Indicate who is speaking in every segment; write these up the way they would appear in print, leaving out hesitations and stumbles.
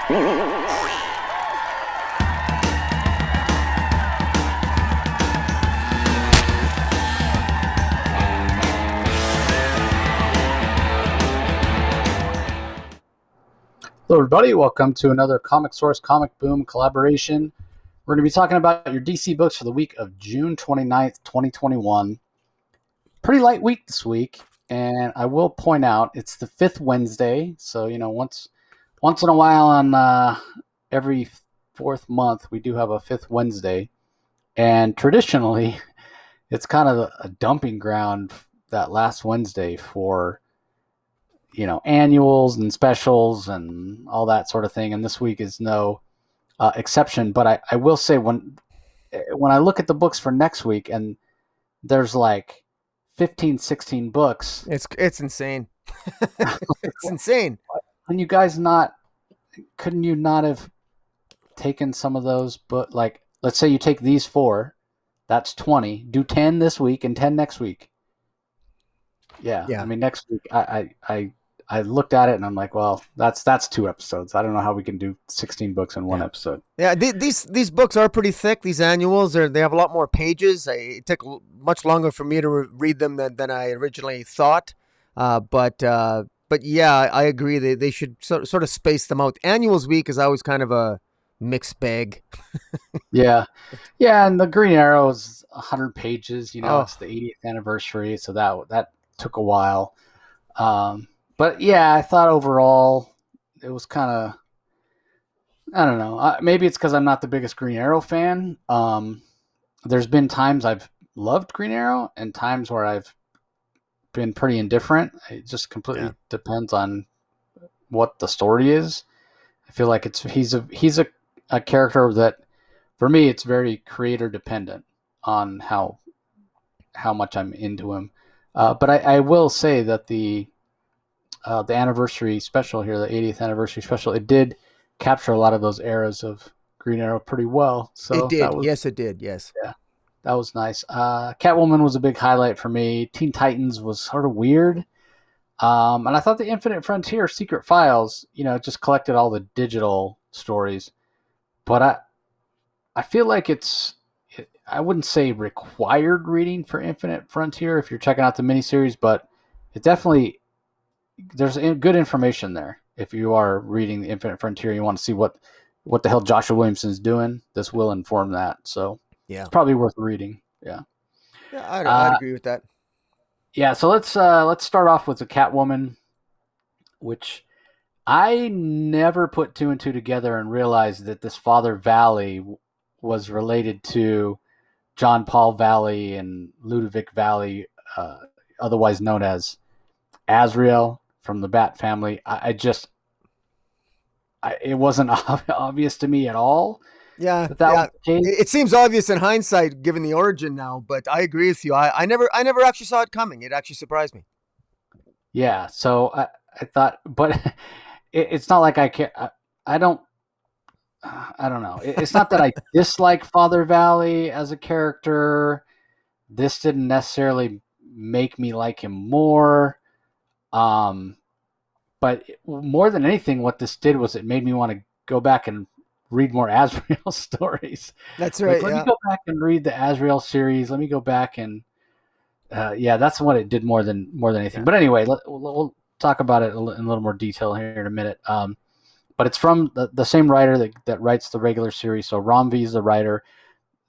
Speaker 1: Hello, everybody. Welcome to another Comic Source Comic Boom collaboration. We're going to be talking about your DC books for the week of June 29th, 2021. Pretty light week this week, and I will point out it's the fifth Wednesday. So, once in a while on every fourth month, we do have a fifth Wednesday. And traditionally, it's kind of a dumping ground that last Wednesday for annuals and specials and all that sort of thing. And this week is no exception. But I will say when I look at the books for next week and there's like 15, 16 books.
Speaker 2: It's insane. It's insane.
Speaker 1: Couldn't you not have taken some of those? But like, let's say you take these 4, that's 20. Do 10 this week and 10 next week. Yeah. I mean, next week I looked at it and I'm like, well, that's 2 episodes. I don't know how we can do 16 books in one episode.
Speaker 2: Yeah, these books are pretty thick. These annuals they have a lot more pages. It took much longer for me to read them than I originally thought. But yeah, I agree. They should sort of space them out. Annuals week is always kind of a mixed bag.
Speaker 1: Yeah, and the Green Arrow is 100 pages. It's the 80th anniversary, so that took a while. But yeah, I thought overall it was kind of, I don't know. Maybe it's because I'm not the biggest Green Arrow fan. There's been times I've loved Green Arrow and times where I've been pretty indifferent. It just completely depends on what the story is. I feel like he's a character that, for me, it's very creator dependent on how much I'm into him. But I will say that the anniversary special here, the 80th anniversary special, it did capture a lot of those eras of Green Arrow pretty well. So
Speaker 2: it did. Yes, it did. Yes.
Speaker 1: Yeah, that was nice. Catwoman was a big highlight for me. Teen Titans was sort of weird. And I thought the Infinite Frontier Secret Files, just collected all the digital stories. But I feel like I wouldn't say required reading for Infinite Frontier if you're checking out the miniseries, but it definitely, there's good information there. If you are reading the Infinite Frontier, you want to see what the hell Joshua Williamson is doing. This will inform that. So it's probably worth reading. Yeah.
Speaker 2: Yeah, I'd agree with that.
Speaker 1: Yeah. So let's start off with the Catwoman, which I never put 2 and 2 together and realized that this Father Valley was related to John Paul Valley and Ludovic Valley, otherwise known as Azrael from the Bat family. It wasn't obvious to me at all.
Speaker 2: Yeah, it seems obvious in hindsight given the origin now, but I agree with you. I never actually saw it coming. It actually surprised me.
Speaker 1: Yeah, so I thought, but it's not like I can't. I don't know. It's not that I dislike Father Valley as a character. This didn't necessarily make me like him more. But more than anything, what this did was it made me want to go back and read more Azrael stories.
Speaker 2: That's right.
Speaker 1: Let me go back and read the Azrael series. Let me go back and that's what it did more than anything. But anyway, we'll talk about it in a little more detail here in a minute. But it's from the same writer that writes the regular series. So Romvey is the writer.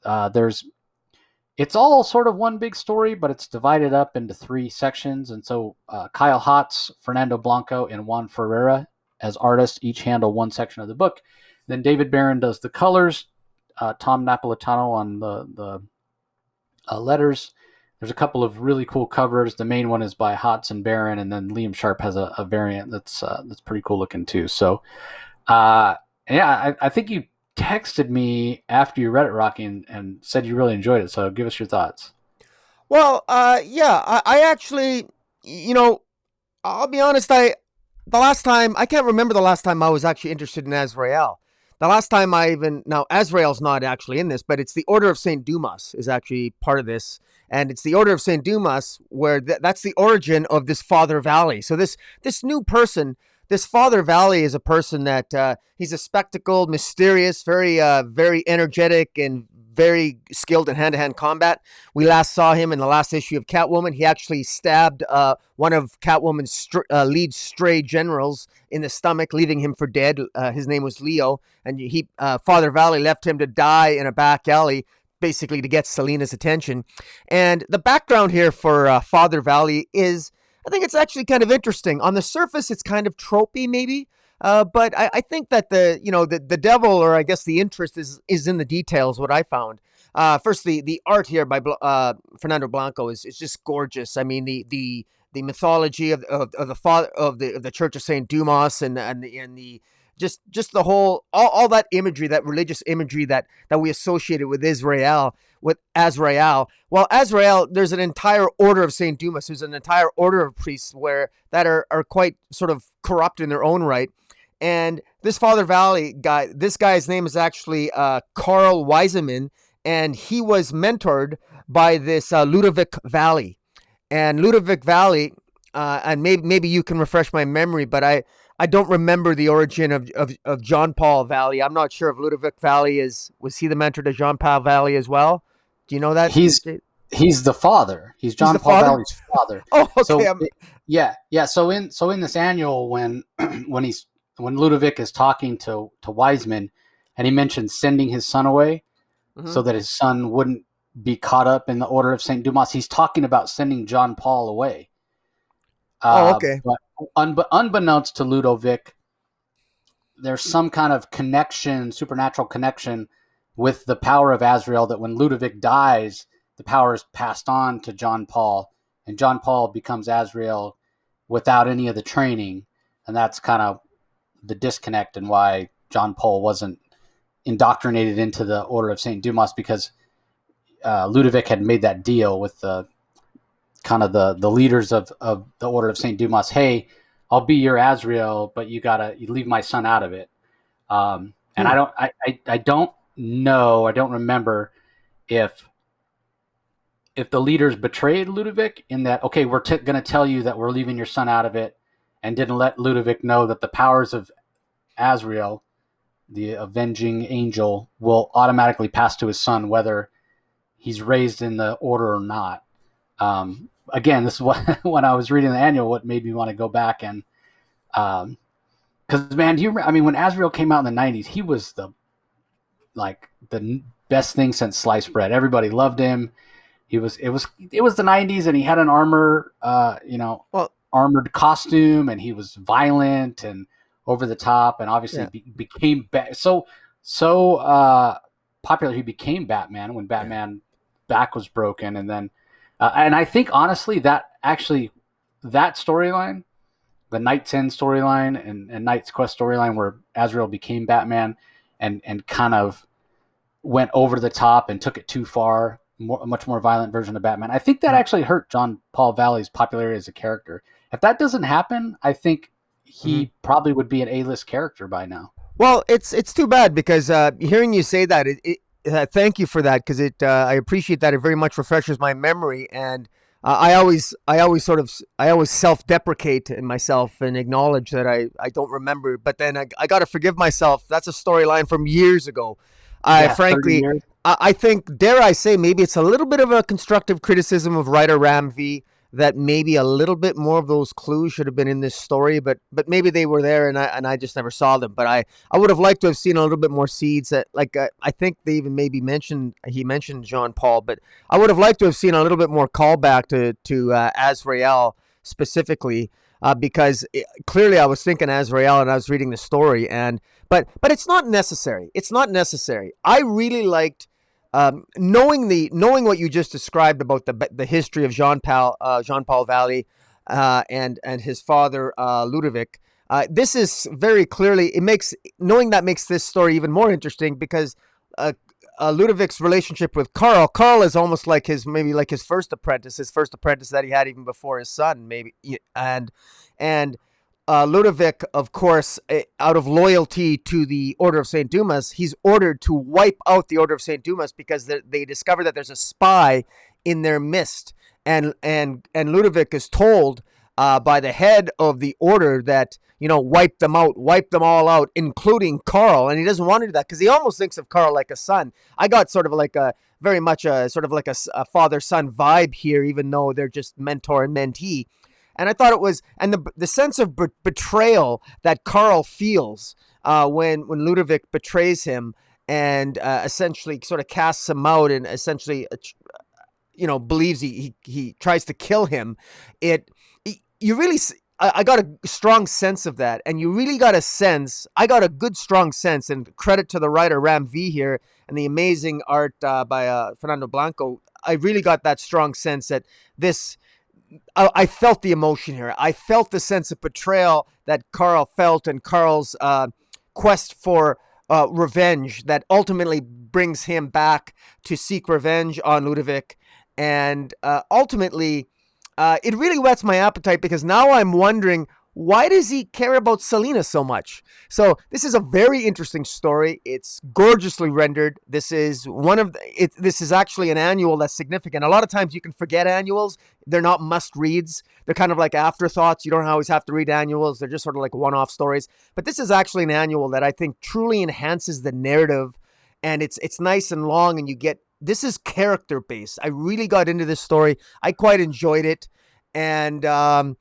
Speaker 1: It's all sort of one big story, but it's divided up into 3 sections. And so Kyle Hotz, Fernando Blanco, and Juan Ferreira as artists each handle one section of the book. Then David Barron does the colors, Tom Napolitano on the letters. There's a couple of really cool covers. The main one is by Hotz and Barron, and then Liam Sharp has a variant that's pretty cool looking too. So, I think you texted me after you read it, Rocky, and said you really enjoyed it. So give us your thoughts.
Speaker 2: Well, I actually, I'll be honest. The last time, I can't remember the last time I was actually interested in Azrael. The last time now Azrael's not actually in this, but it's the Order of St. Dumas is actually part of this. And it's the Order of St. Dumas where that's the origin of this Father Valley. So this new person this Father Valley is a person that he's a spectacle, mysterious, very energetic, and very skilled in hand-to-hand combat. We last saw him in the last issue of Catwoman. He actually stabbed one of Catwoman's lead stray generals in the stomach, leaving him for dead. His name was Leo, and Father Valley left him to die in a back alley, basically to get Selina's attention. And the background here for Father Valley is, I think it's actually kind of interesting. On the surface, it's kind of tropey, maybe. But I think that the devil, or I guess the interest, is in the details. What I found, first, the art here by Fernando Blanco is just gorgeous. I mean, the mythology of the father of the Church of Saint Dumas, and the just the whole all that imagery, that religious imagery that we associated with Israel. Well, Azrael, there's an entire order of Saint Dumas. There's an entire order of priests that are quite sort of corrupt in their own right. And this Father Valley guy, this guy's name is actually Carl Weiseman, and he was mentored by this Ludovic Valley. And Ludovic Valley, and maybe you can refresh my memory, but I don't remember the origin of John Paul Valley. I'm not sure if Ludovic Valley was he the mentor to Jean Paul Valley as well? Do you know that?
Speaker 1: He's the father. He's John Paul Valley's father.
Speaker 2: Oh, okay.
Speaker 1: So, yeah. So in this annual, when Ludovic is talking to Wiseman, and he mentions sending his son away, so that his son wouldn't be caught up in the Order of Saint Dumas, he's talking about sending John Paul away.
Speaker 2: Okay.
Speaker 1: But unbeknownst to Ludovic, there's some kind of connection, supernatural connection, with the power of Azrael, that when Ludovic dies, the power is passed on to John Paul, and John Paul becomes Azrael without any of the training. And that's kind of the disconnect, and why John Paul wasn't indoctrinated into the Order of Saint Dumas, because Ludovic had made that deal with the leaders of the Order of Saint Dumas. Hey, I'll be your Azrael, but you leave my son out of it. And I don't know. I don't remember if the leaders betrayed Ludovic in that, okay, we're going to tell you that we're leaving your son out of it, and didn't let Ludovic know that the powers of Azrael, the avenging angel, will automatically pass to his son, whether he's raised in the order or not. Again, this is what, when I was reading the annual, what made me want to go back and, because man, when Azrael came out in the 90s, he was the best thing since sliced bread. Everybody loved him. It was the 90s, and he had an armored costume, and he was violent and over the top, and obviously became so popular. He became Batman when Batman back was broken, and then and I think honestly that storyline, the Knight's End storyline and Knight's Quest storyline, where Azrael became Batman and kind of went over the top and took it too far, a much more violent version of Batman, I think that actually hurt John Paul Valley's popularity as a character. If that doesn't happen, I think he probably would be an A-list character by now.
Speaker 2: Well, it's too bad, because hearing you say that, thank you for that, because I appreciate that. It very much refreshes my memory, and I always self-deprecate in myself and acknowledge that I don't remember. But then I got to forgive myself. That's a storyline from years ago. Frankly, I think, dare I say, maybe it's a little bit of a constructive criticism of writer Ram V, that maybe a little bit more of those clues should have been in this story, but maybe they were there, and I just never saw them. But I would have liked to have seen a little bit more seeds. That, I think they even maybe mentioned Jean Paul, but I would have liked to have seen a little bit more callback to Azrael specifically, because clearly I was thinking Azrael and I was reading the story, but it's not necessary. It's not necessary. I really liked. Knowing what you just described about the history of Jean Paul Valley and his father Ludovic, this is very clearly, makes this story even more interesting, because Ludovic's relationship with Carl is almost like his first apprentice that he had even before his son, maybe, and Ludovic, of course, out of loyalty to the Order of St. Dumas, he's ordered to wipe out the Order of St. Dumas, because they discover that there's a spy in their midst. And Ludovic is told by the head of the order that, wipe them out, wipe them all out, including Carl. And he doesn't want to do that because he almost thinks of Carl like a son. I got sort of like a very much a sort of like a father-son vibe here, even though they're just mentor and mentee. And I thought it was, and the sense of betrayal that Carl feels when Ludovic betrays him and essentially sort of casts him out and essentially believes he tries to kill him. You really, I got a strong sense of that, and you really got a sense. I got a good strong sense, and credit to the writer Ram V here and the amazing art by Fernando Blanco. I really got that strong sense that this. I felt the emotion here. I felt the sense of betrayal that Carl felt, and Carl's quest for revenge that ultimately brings him back to seek revenge on Ludovic. And ultimately, it really whets my appetite because now I'm wondering, why does he care about Selena so much? So this is a very interesting story. It's gorgeously rendered. This is this is actually an annual that's significant. A lot of times you can forget annuals. They're not must reads. They're kind of like afterthoughts. You don't always have to read annuals. They're just sort of like one-off stories. But this is actually an annual that I think truly enhances the narrative, and it's nice and long, and this is character based. I really got into this story. I quite enjoyed it. And and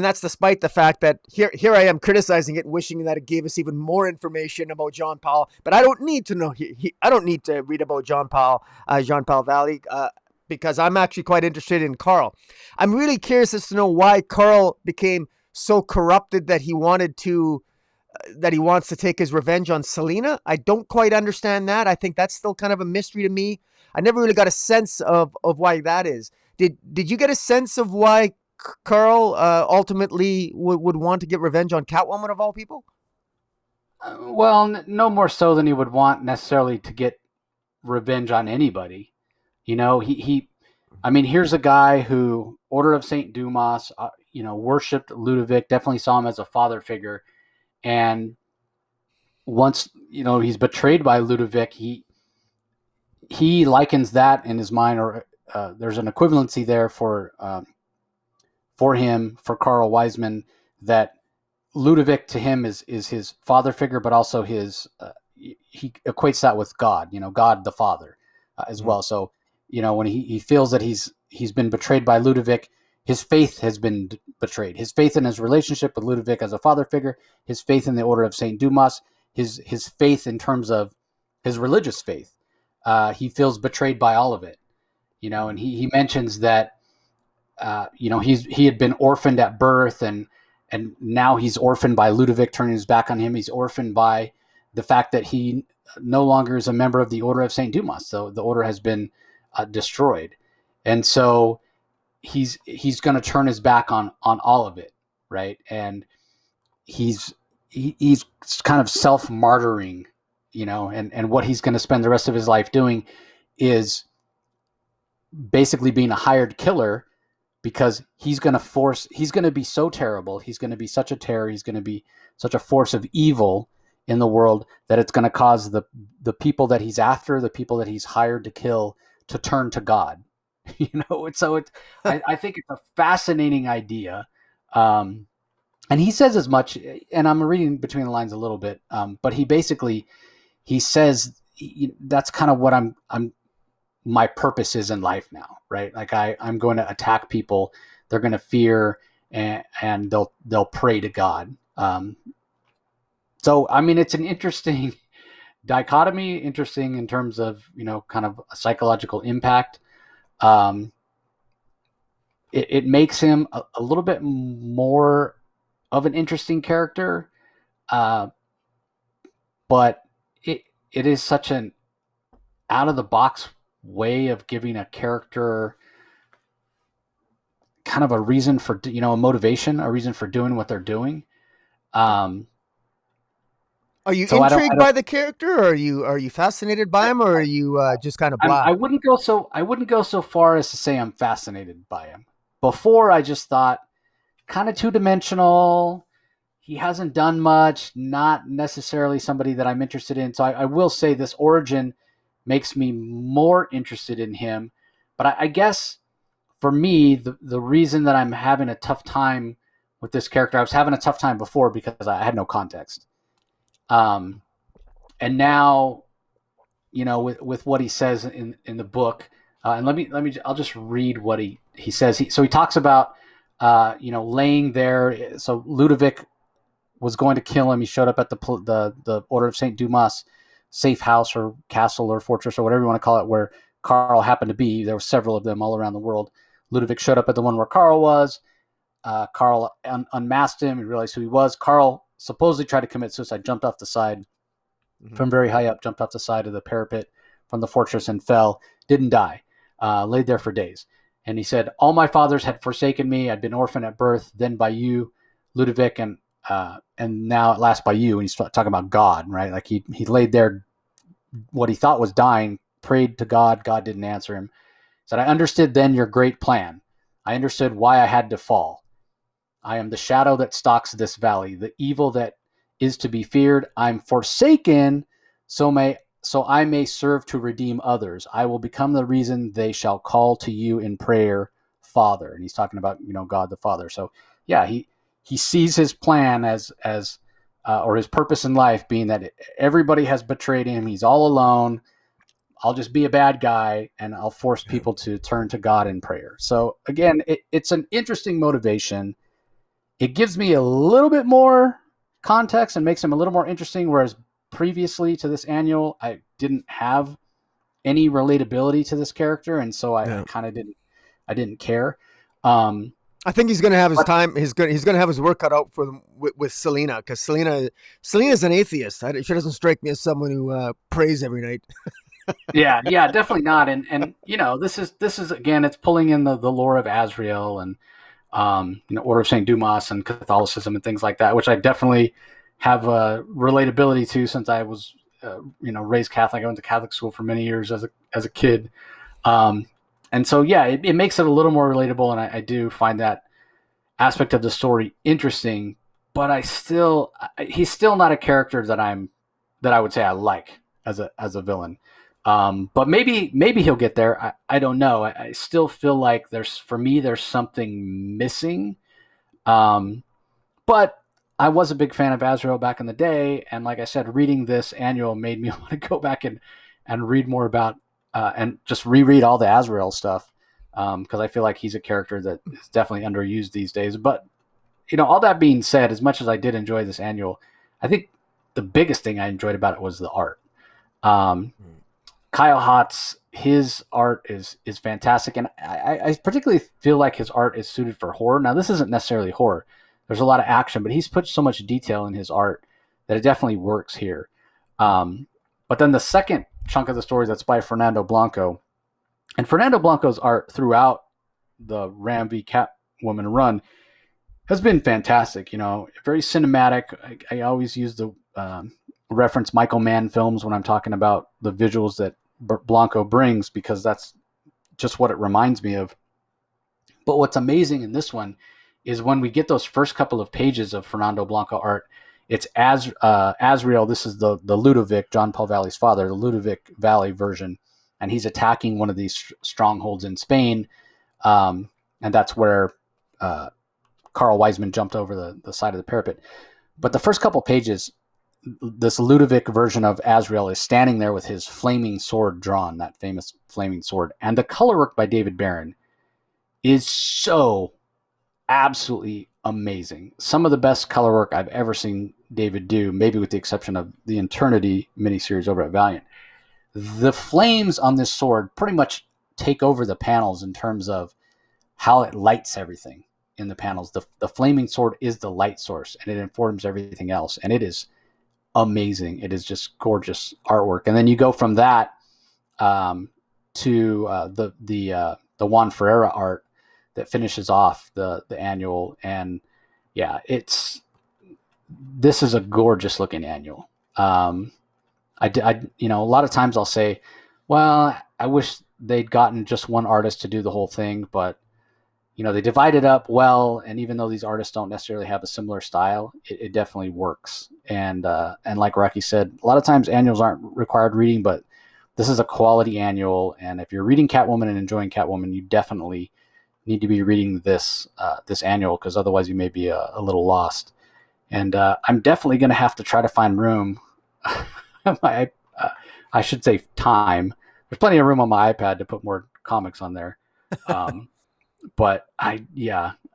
Speaker 2: that's despite the fact that here I am criticizing it, wishing that it gave us even more information about John Powell. But I don't need to know. I don't need to read about Jean Paul Valley, because I'm actually quite interested in Carl. I'm really curious as to know why Carl became so corrupted that he wants to take his revenge on Selena. I don't quite understand that. I think that's still kind of a mystery to me. I never really got a sense of why that is. Did you get a sense of why Carl ultimately would want to get revenge on Catwoman of all people?
Speaker 1: Well, no more so than he would want necessarily to get revenge on anybody. I mean, here's a guy who Order of Saint Dumas, worshipped Ludovic, definitely saw him as a father figure, and once he's betrayed by Ludovic, he likens that in his mind, or there's an equivalency there for Carl Wiseman, that Ludovic to him is his father figure, but also he equates that with God, God the Father as well. So when he feels that he's been betrayed by Ludovic, his faith has been betrayed. His faith in his relationship with Ludovic as a father figure, his faith in the Order of Saint Dumas, his faith in terms of his religious faith. He feels betrayed by all of it. And he mentions that he had been orphaned at birth, and now he's orphaned by Ludovic turning his back on him. He's orphaned by the fact that he no longer is a member of the Order of Saint Dumas. So the order has been destroyed, and so he's going to turn his back on all of it, right? And he's kind of self-martyring, and what he's going to spend the rest of his life doing is basically being a hired killer, because he's going to be so terrible. He's going to be such a terror. He's going to be such a force of evil in the world that it's going to cause the people that he's after, the people that he's hired to kill, to turn to God. I think it's a fascinating idea. And he says as much, and I'm reading between the lines a little bit, but he says that's kind of what my purpose is in life now, right? Like I'm going to attack people. They're going to fear, and they'll pray to God. So, I mean, it's an interesting dichotomy, interesting in terms of, kind of a psychological impact. It makes him a little bit more of an interesting character. But it is such an out of the box way of giving a character kind of a reason for, a motivation, a reason for doing what they're doing.
Speaker 2: Are you intrigued by the character, or are you fascinated by him, or are you just kind of blah?
Speaker 1: I wouldn't go so far as to say I'm fascinated by him. Before, I just thought kind of two-dimensional. He hasn't done much, not necessarily somebody that I'm interested in. So I will say this origin makes me more interested in him. But I guess for me, the reason that I'm having a tough time with this character, I was having a tough time before because I had no context. Um, and now, with what he says in the book, and I'll just read what he says. So he talks about, laying there. So Ludovic was going to kill him. He showed up at the Order of Saint Dumas safe house or castle or fortress or whatever you want to call it, where Carl happened to be. There were several of them all around the world. Ludovic showed up at the one where Carl was. Carl unmasked him. He realized who he was. Carl supposedly tried to commit suicide, jumped off the side from very high up, jumped off the side of the parapet from the fortress and fell. Didn't die. Laid there for days. And he said, all my fathers had forsaken me. I'd been orphaned at birth, then by you, Ludovic, and now at last by you. And he's talking about God, right? Like he laid there, what he thought was dying, prayed to God. God didn't answer him. He said, I understood then your great plan. I understood why I had to fall. I am the shadow that stalks this valley, the evil that is to be feared. I'm forsaken, so I may serve to redeem others. I will become the reason they shall call to you in prayer, Father. And he's talking about, God the Father. So yeah, he sees his plan as or his purpose in life being that everybody has betrayed him. He's all alone. I'll just be a bad guy and I'll force people to turn to God in prayer. So again, it's an interesting motivation. It gives me a little bit more context and makes him a little more interesting, whereas previously to this annual, I didn't have any relatability to this character, and so I kind of didn't care.
Speaker 2: I think he's going to have his time. He's going to have his work cut out for them with Selena, because Selena's an atheist. She doesn't strike me as someone who prays every night.
Speaker 1: yeah, definitely not. And this is again, it's pulling in the lore of Azrael and Order of Saint Dumas and Catholicism and things like that, which I definitely have a relatability to, since I was raised Catholic. I went to Catholic school for many years as a kid. And so, yeah, it makes it a little more relatable, and I do find that aspect of the story interesting. But he's still not a character that I would say I like as a villain. But maybe he'll get there. I don't know. I still feel like there's something missing. But I was a big fan of Azrael back in the day, and like I said, reading this annual made me want to go back and read more about. And just reread all the Azrael stuff, because I feel like he's a character that is definitely underused these days. But all that being said, as much as I did enjoy this annual, I think the biggest thing I enjoyed about it was the art. Kyle Hotz, his art is fantastic, and I particularly feel like his art is suited for horror. Now, this isn't necessarily horror. There's a lot of action, but he's put so much detail in his art that it definitely works here. But then the second chunk of the story that's by Fernando Blanco, and Fernando Blanco's art throughout the Ram v Catwoman run has been fantastic. Very cinematic. I always use the reference Michael Mann films when I'm talking about the visuals that Blanco brings, because that's just what it reminds me of. But what's amazing in this one is when we get those first couple of pages of Fernando Blanco art, it's Azrael. This is the Ludovic, John Paul Valley's father, the Ludovic Valley version, and he's attacking one of these strongholds in Spain, and that's where Carl Wiseman jumped over the side of the parapet. But the first couple pages, this Ludovic version of Azrael is standing there with his flaming sword drawn, that famous flaming sword, and the color work by David Barron is so absolutely amazing. Some of the best color work I've ever seen David do, maybe with the exception of the Eternity miniseries over at Valiant. The flames on this sword pretty much take over the panels in terms of how it lights everything in the panels. The flaming sword is the light source, and it informs everything else, and it is amazing. It is just gorgeous artwork. And then you go from that to the Juan Ferreira art that finishes off the annual. And yeah, this is a gorgeous looking annual. A lot of times I'll say, well, I wish they'd gotten just one artist to do the whole thing, but they divide it up well. And even though these artists don't necessarily have a similar style, it definitely works. And like Rocky said, a lot of times annuals aren't required reading, but this is a quality annual. And if you're reading Catwoman and enjoying Catwoman, you definitely need to be reading this annual because otherwise you may be a little lost. And I'm definitely going to have to try to find room. my, I should say time. There's plenty of room on my iPad to put more comics on there. Um, but I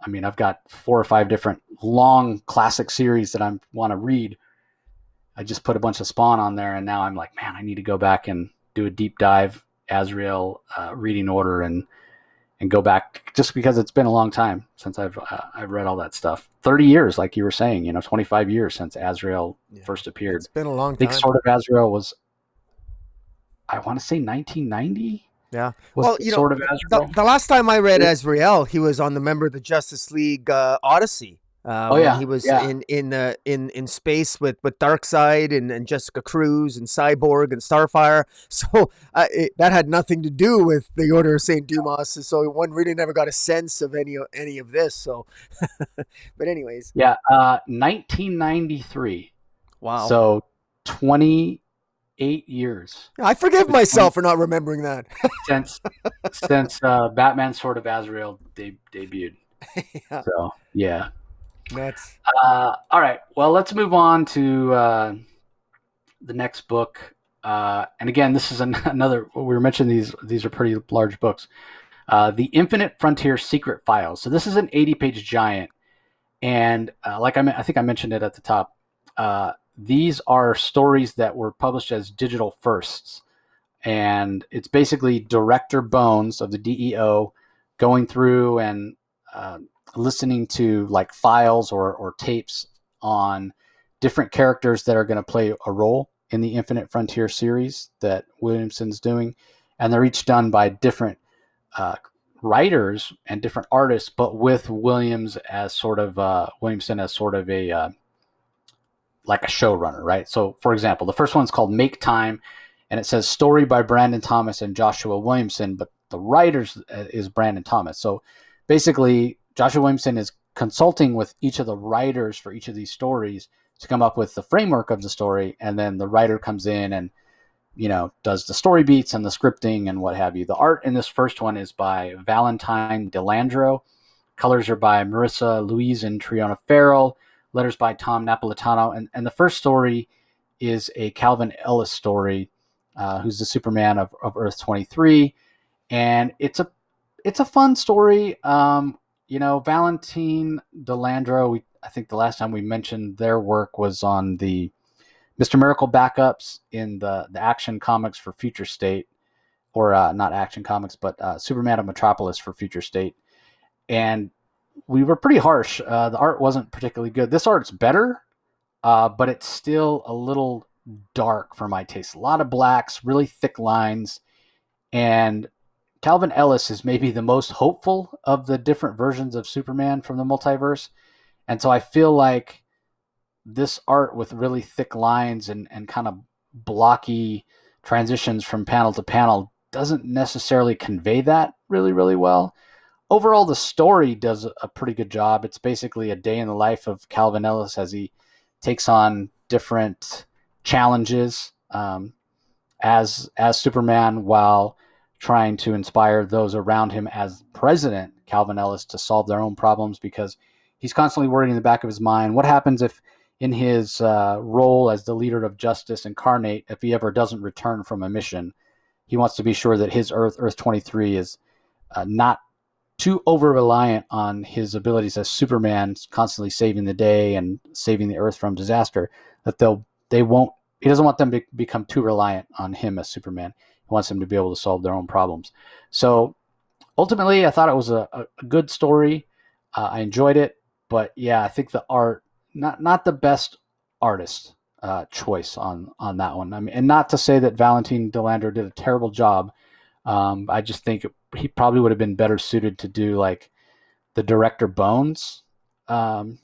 Speaker 1: mean, I've got 4 or 5 different long classic series that I want to read. I just put a bunch of Spawn on there, and now I'm like, man, I need to go back and do a deep dive Azrael reading order and go back just because it's been a long time since I've read all that stuff. 30 years, like you were saying, 25 years since Azrael first appeared.
Speaker 2: It's been a long
Speaker 1: I think
Speaker 2: time.
Speaker 1: Sword of Azrael was, I want to say 1990
Speaker 2: Yeah.
Speaker 1: was
Speaker 2: Well,
Speaker 1: the Sword of Azrael.
Speaker 2: the last time I read Azrael, he was on the member of the Justice League Odyssey.
Speaker 1: Oh
Speaker 2: When
Speaker 1: yeah,
Speaker 2: he was
Speaker 1: yeah,
Speaker 2: in space with Darkseid and Jessica Cruz and Cyborg and Starfire, so that had nothing to do with the Order of Saint Dumas. So one really never got a sense of any of this. So, but anyways,
Speaker 1: yeah. 1993.
Speaker 2: wow.
Speaker 1: So 28 years
Speaker 2: I forgive
Speaker 1: since
Speaker 2: myself for not remembering that.
Speaker 1: since Batman Sword of Azrael debuted.
Speaker 2: Yeah,
Speaker 1: So yeah.
Speaker 2: nuts.
Speaker 1: All right. Well, let's move on to the next book. And again, this is another. We were mentioning these are pretty large books. The Infinite Frontier Secret Files. So this is an 80-page giant, and I think I mentioned it at the top. These are stories that were published as digital firsts, and it's basically Director Bones of the DEO going through and listening to like files or tapes on different characters that are going to play a role in the Infinite Frontier series that Williamson's doing, and they're each done by different writers and different artists, but with Williamson as sort of a like a showrunner, right? So, for example, the first one's called Make Time, and it says story by Brandon Thomas and Joshua Williamson, but the writers is Brandon Thomas. So, basically, Joshua Williamson is consulting with each of the writers for each of these stories to come up with the framework of the story, and then the writer comes in and does the story beats and the scripting and what have you. The art in this first one is by Valentine Delandro. Colors are by Marissa Louise and Triona Farrell. Letters by Tom Napolitano. And the first story is a Calvin Ellis story, who's the Superman of Earth 23. And it's a fun story. Valentine Delandro, I think the last time we mentioned their work was on the Mr. Miracle backups in the Action Comics for Future State, or not Action Comics, but Superman of Metropolis for Future State. And we were pretty harsh. The art wasn't particularly good. This art's better, but it's still a little dark for my taste. A lot of blacks, really thick lines. And Calvin Ellis is maybe the most hopeful of the different versions of Superman from the multiverse. And so I feel like this art with really thick lines and kind of blocky transitions from panel to panel doesn't necessarily convey that really, really well. Overall, the story does a pretty good job. It's basically a day in the life of Calvin Ellis as he takes on different challenges as Superman, while trying to inspire those around him as President Calvin Ellis to solve their own problems, because he's constantly worried in the back of his mind, what happens if in his role as the leader of Justice Incarnate, if he ever doesn't return from a mission. He wants to be sure that his Earth 23, is not too over-reliant on his abilities as Superman, constantly saving the day and saving the Earth from disaster, that he doesn't want them to become too reliant on him as Superman. He wants them to be able to solve their own problems. So ultimately, I thought it was a good story. I enjoyed it, but yeah, I think the art, not the best artist choice on that one. I mean, and not to say that Valentine Delandro did a terrible job. I just think he probably would have been better suited to do like the Director Bones and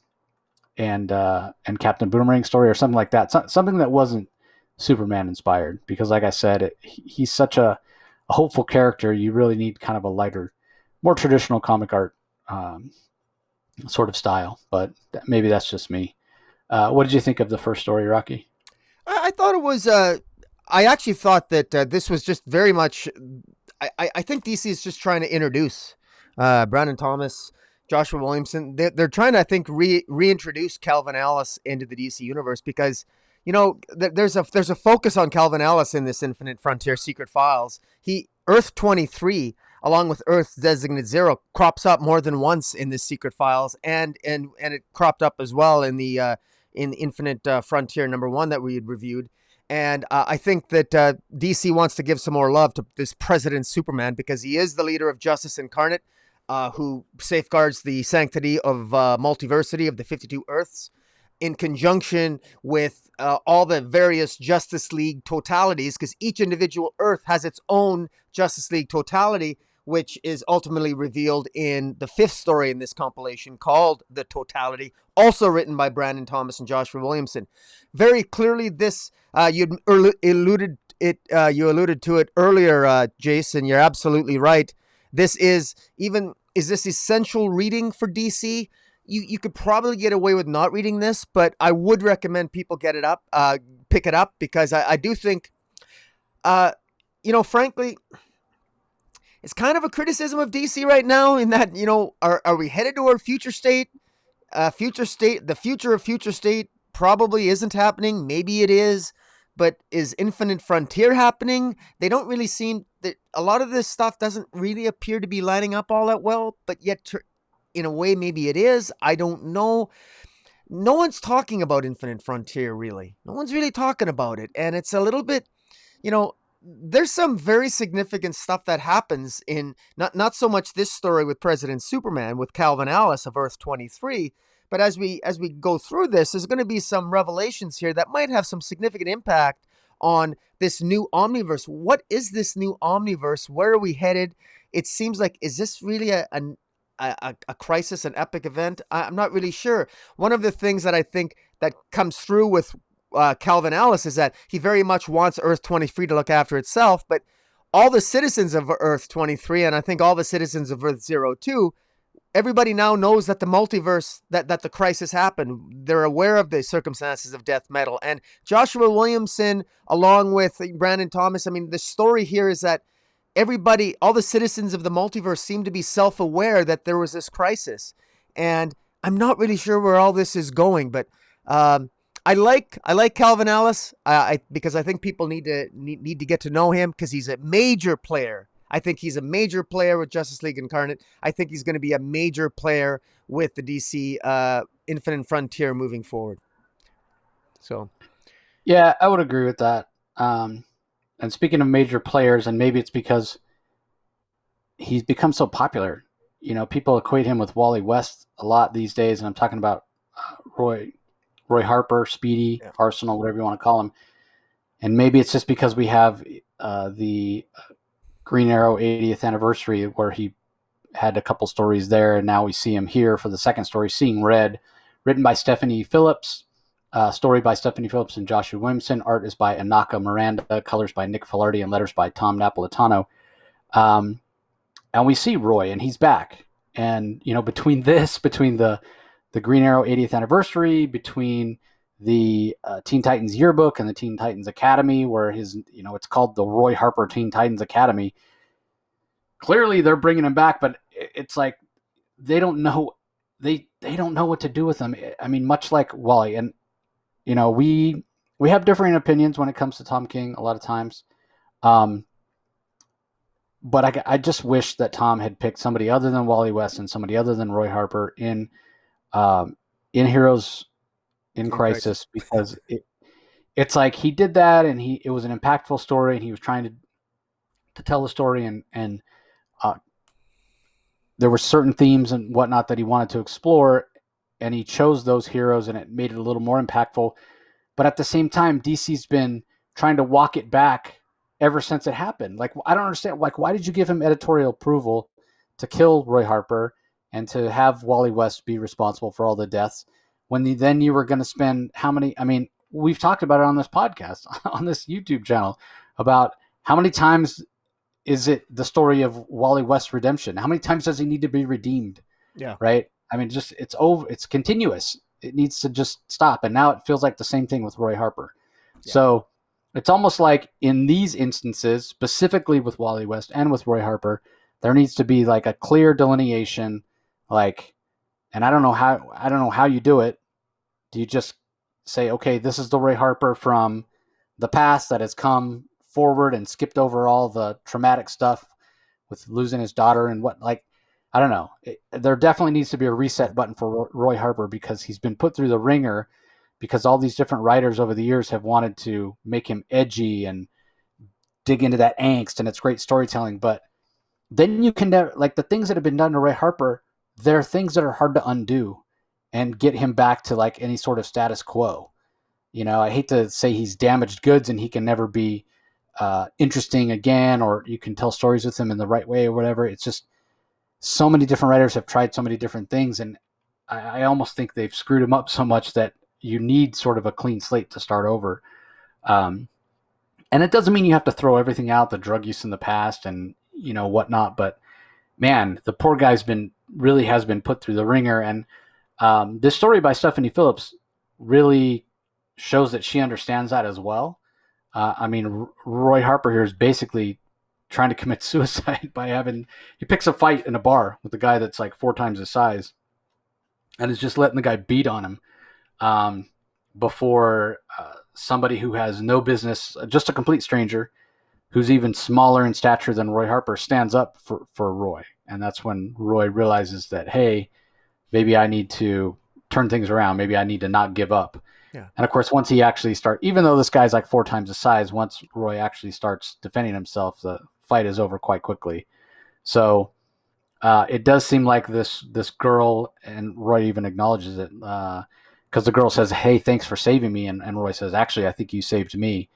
Speaker 1: Captain Boomerang story or something like that. Something that wasn't Superman inspired, because like I said, he's such a hopeful character. You really need kind of a lighter, more traditional comic art sort of style, but maybe that's just me. What did you think of the first story, Rocky?
Speaker 2: I thought it was. I actually thought that this was just very much. I think DC is just trying to introduce Brandon Thomas, Joshua Williamson. They're trying to, I think, reintroduce Calvin Ellis into the DC universe because there's a focus on Calvin Ellis in this Infinite Frontier Secret Files. Earth 23, along with Earth Designate Zero, crops up more than once in this Secret Files, and it cropped up as well in Infinite Frontier #1 that we had reviewed. And I think that DC wants to give some more love to this President Superman because he is the leader of Justice Incarnate, who safeguards the sanctity of multiversity of the 52 Earths, in conjunction with all the various Justice League totalities, because each individual Earth has its own Justice League totality, which is ultimately revealed in the 5th story in this compilation called The Totality, also written by Brandon Thomas and Joshua Williamson. Very clearly, this you alluded to it earlier, Jason. You're absolutely right. Is this essential reading for DC? You could probably get away with not reading this, but I would recommend people pick it up, because I do think, frankly, it's kind of a criticism of DC right now in that, are we headed to our future state? The future of future state probably isn't happening. Maybe it is, but is Infinite Frontier happening? They don't really seem that a lot of this stuff doesn't really appear to be lining up all that well, but yet in a way, maybe it is. I don't know. No one's talking about Infinite Frontier, really. No one's really talking about it. And it's a little bit, there's some very significant stuff that happens in not so much this story with President Superman, with Calvin Ellis of Earth 23, but as we go through this, there's going to be some revelations here that might have some significant impact on this new omniverse. What is this new omniverse? Where are we headed? It seems like, is this really a crisis, an epic event? I'm not really sure. One of the things that I think that comes through with Calvin Ellis is that he very much wants Earth 23 to look after itself, but all the citizens of Earth 23, and I think all the citizens of Earth 02, everybody now knows that the multiverse, that the crisis happened. They're aware of the circumstances of death metal. And Joshua Williamson, along with Brandon Thomas, the story here is that everybody, all the citizens of the multiverse seem to be self-aware that there was this crisis. And I'm not really sure where all this is going, but I like Calvin Ellis because I think people need to get to know him, because he's a major player. I think he's a major player with Justice League Incarnate. I think he's going to be a major player with the DC Infinite Frontier moving forward. So,
Speaker 1: yeah, I would agree with that. And speaking of major players, and maybe it's because he's become so popular. People equate him with Wally West a lot these days, and I'm talking about Roy Harper, Speedy, yeah. Arsenal, whatever you want to call him. And maybe it's just because we have the Green Arrow 80th anniversary where he had a couple stories there, and now we see him here for the second story, Seeing Red, written by Stephanie Phillips, story by Stephanie Phillips and Joshua Williamson, art is by Anaka Miranda, colors by Nick Filardi, and letters by Tom Napolitano. And we see Roy, and he's back. And, between the Green Arrow 80th anniversary, between the Teen Titans Yearbook and the Teen Titans Academy, where it's called the Roy Harper Teen Titans Academy. Clearly they're bringing him back, but it's like they don't know what to do with him. Much like Wally, and we have differing opinions when it comes to Tom King a lot of times. But I just wish that Tom had picked somebody other than Wally West and somebody other than Roy Harper in Heroes in Crisis, because it's like he did that, and it was an impactful story, and he was trying to tell the story, and there were certain themes and whatnot that he wanted to explore, and he chose those heroes, and it made it a little more impactful. But at the same time, DC's been trying to walk it back ever since it happened. Like, I don't understand. Like, why did you give him editorial approval to kill Roy Harper and to have Wally West be responsible for all the deaths, when then you were going to spend how many? We've talked about it on this podcast, on this YouTube channel, about how many times is it the story of Wally West's redemption? How many times does he need to be redeemed?
Speaker 2: Yeah.
Speaker 1: Right. It's over. It's continuous. It needs to just stop. And now it feels like the same thing with Roy Harper. Yeah. So it's almost like in these instances, specifically with Wally West and with Roy Harper, There needs to be like a clear delineation, like, and I don't know how you do it. Do you just say, okay, this is the Roy Harper from the past that has come forward and skipped over all the traumatic stuff with losing his daughter and what, like, I don't know. There definitely needs to be a reset button for Roy Harper because he's been put through the ringer because all these different writers over the years have wanted to make him edgy and dig into that angst, and it's great storytelling. But then you can never, like, the things that have been done to Roy Harper, they're things that are hard to undo and get him back to like any sort of status quo. I hate to say he's damaged goods and he can never be interesting again, or you can tell stories with him in the right way or whatever. It's just so many different writers have tried so many different things, and I almost think they've screwed him up so much that you need sort of a clean slate to start over. And it doesn't mean you have to throw everything out, the drug use in the past and whatnot. But man, the poor guy's really has been put through the ringer. And this story by Stephanie Phillips really shows that she understands that as well. I mean, Roy Harper here is basically trying to commit suicide he picks a fight in a bar with a guy that's like 4 times his size and is just letting the guy beat on him before somebody who has no business, just a complete stranger who's even smaller in stature than Roy Harper, stands up for Roy. And that's when Roy realizes that, hey, maybe I need to turn things around. Maybe I need to not give up.
Speaker 2: Yeah.
Speaker 1: And of course, once he actually even though this guy's like 4 times his size, once Roy actually starts defending himself, the fight is over quite quickly. So it does seem like this girl, and Roy even acknowledges it, because the girl says, hey, thanks for saving me. And Roy says, actually, I think you saved me.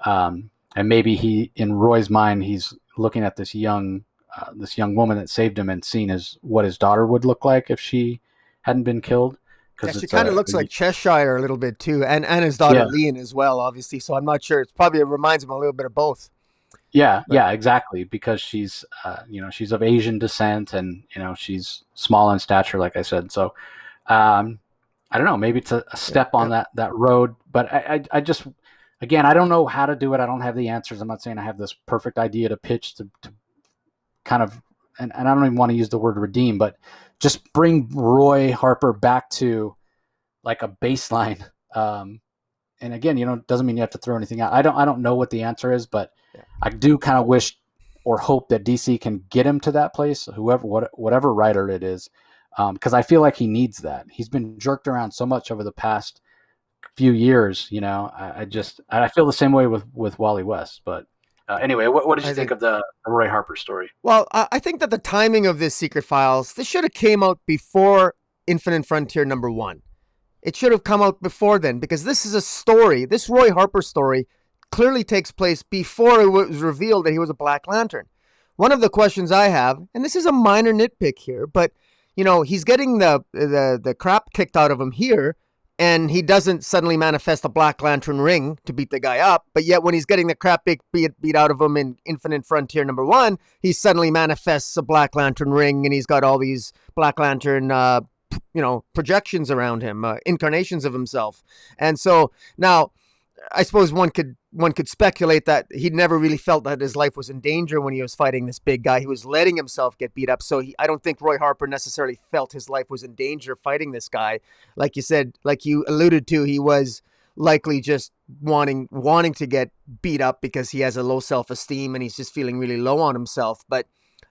Speaker 1: And maybe in Roy's mind, he's looking at this young woman that saved him and seeing what his daughter would look like if she hadn't been killed.
Speaker 2: Yeah, she kind of looks like Cheshire a little bit too, and his daughter Leon as well, obviously. So I'm not sure. It reminds him a little bit of both.
Speaker 1: Yeah, exactly. Because she's, she's of Asian descent, and she's small in stature, like I said. So, I don't know. Maybe it's a step on that road. But I just, again, I don't know how to do it. I don't have the answers. I'm not saying I have this perfect idea to pitch to kind of, and I don't even want to use the word redeem, but just bring Roy Harper back to like a baseline. And again, doesn't mean you have to throw anything out. I don't know what the answer is, but I do kind of wish or hope that DC can get him to that place, whatever writer it is. Because I feel like he needs that. He's been jerked around so much over the past few years. I feel the same way with Wally West. But anyway, what did you think of the Roy Harper story?
Speaker 2: Well, I think that the timing of this Secret Files, this should have came out before Infinite Frontier #1. It should have come out before then, because this is a story. This Roy Harper story clearly takes place before it was revealed that he was a Black Lantern. One of the questions I have, and this is a minor nitpick here, but he's getting the crap kicked out of him here, and he doesn't suddenly manifest a Black Lantern ring to beat the guy up. But yet when he's getting the crap beat out of him in Infinite Frontier #1, he suddenly manifests a Black Lantern ring, and he's got all these Black Lantern projections around him, incarnations of himself. And so now I suppose one could speculate that he never really felt that his life was in danger when he was fighting this big guy. He was letting himself get beat up. So I don't think Roy Harper necessarily felt his life was in danger fighting this guy. Like you said, like you alluded to, he was likely just wanting to get beat up because he has a low self-esteem and he's just feeling really low on himself. But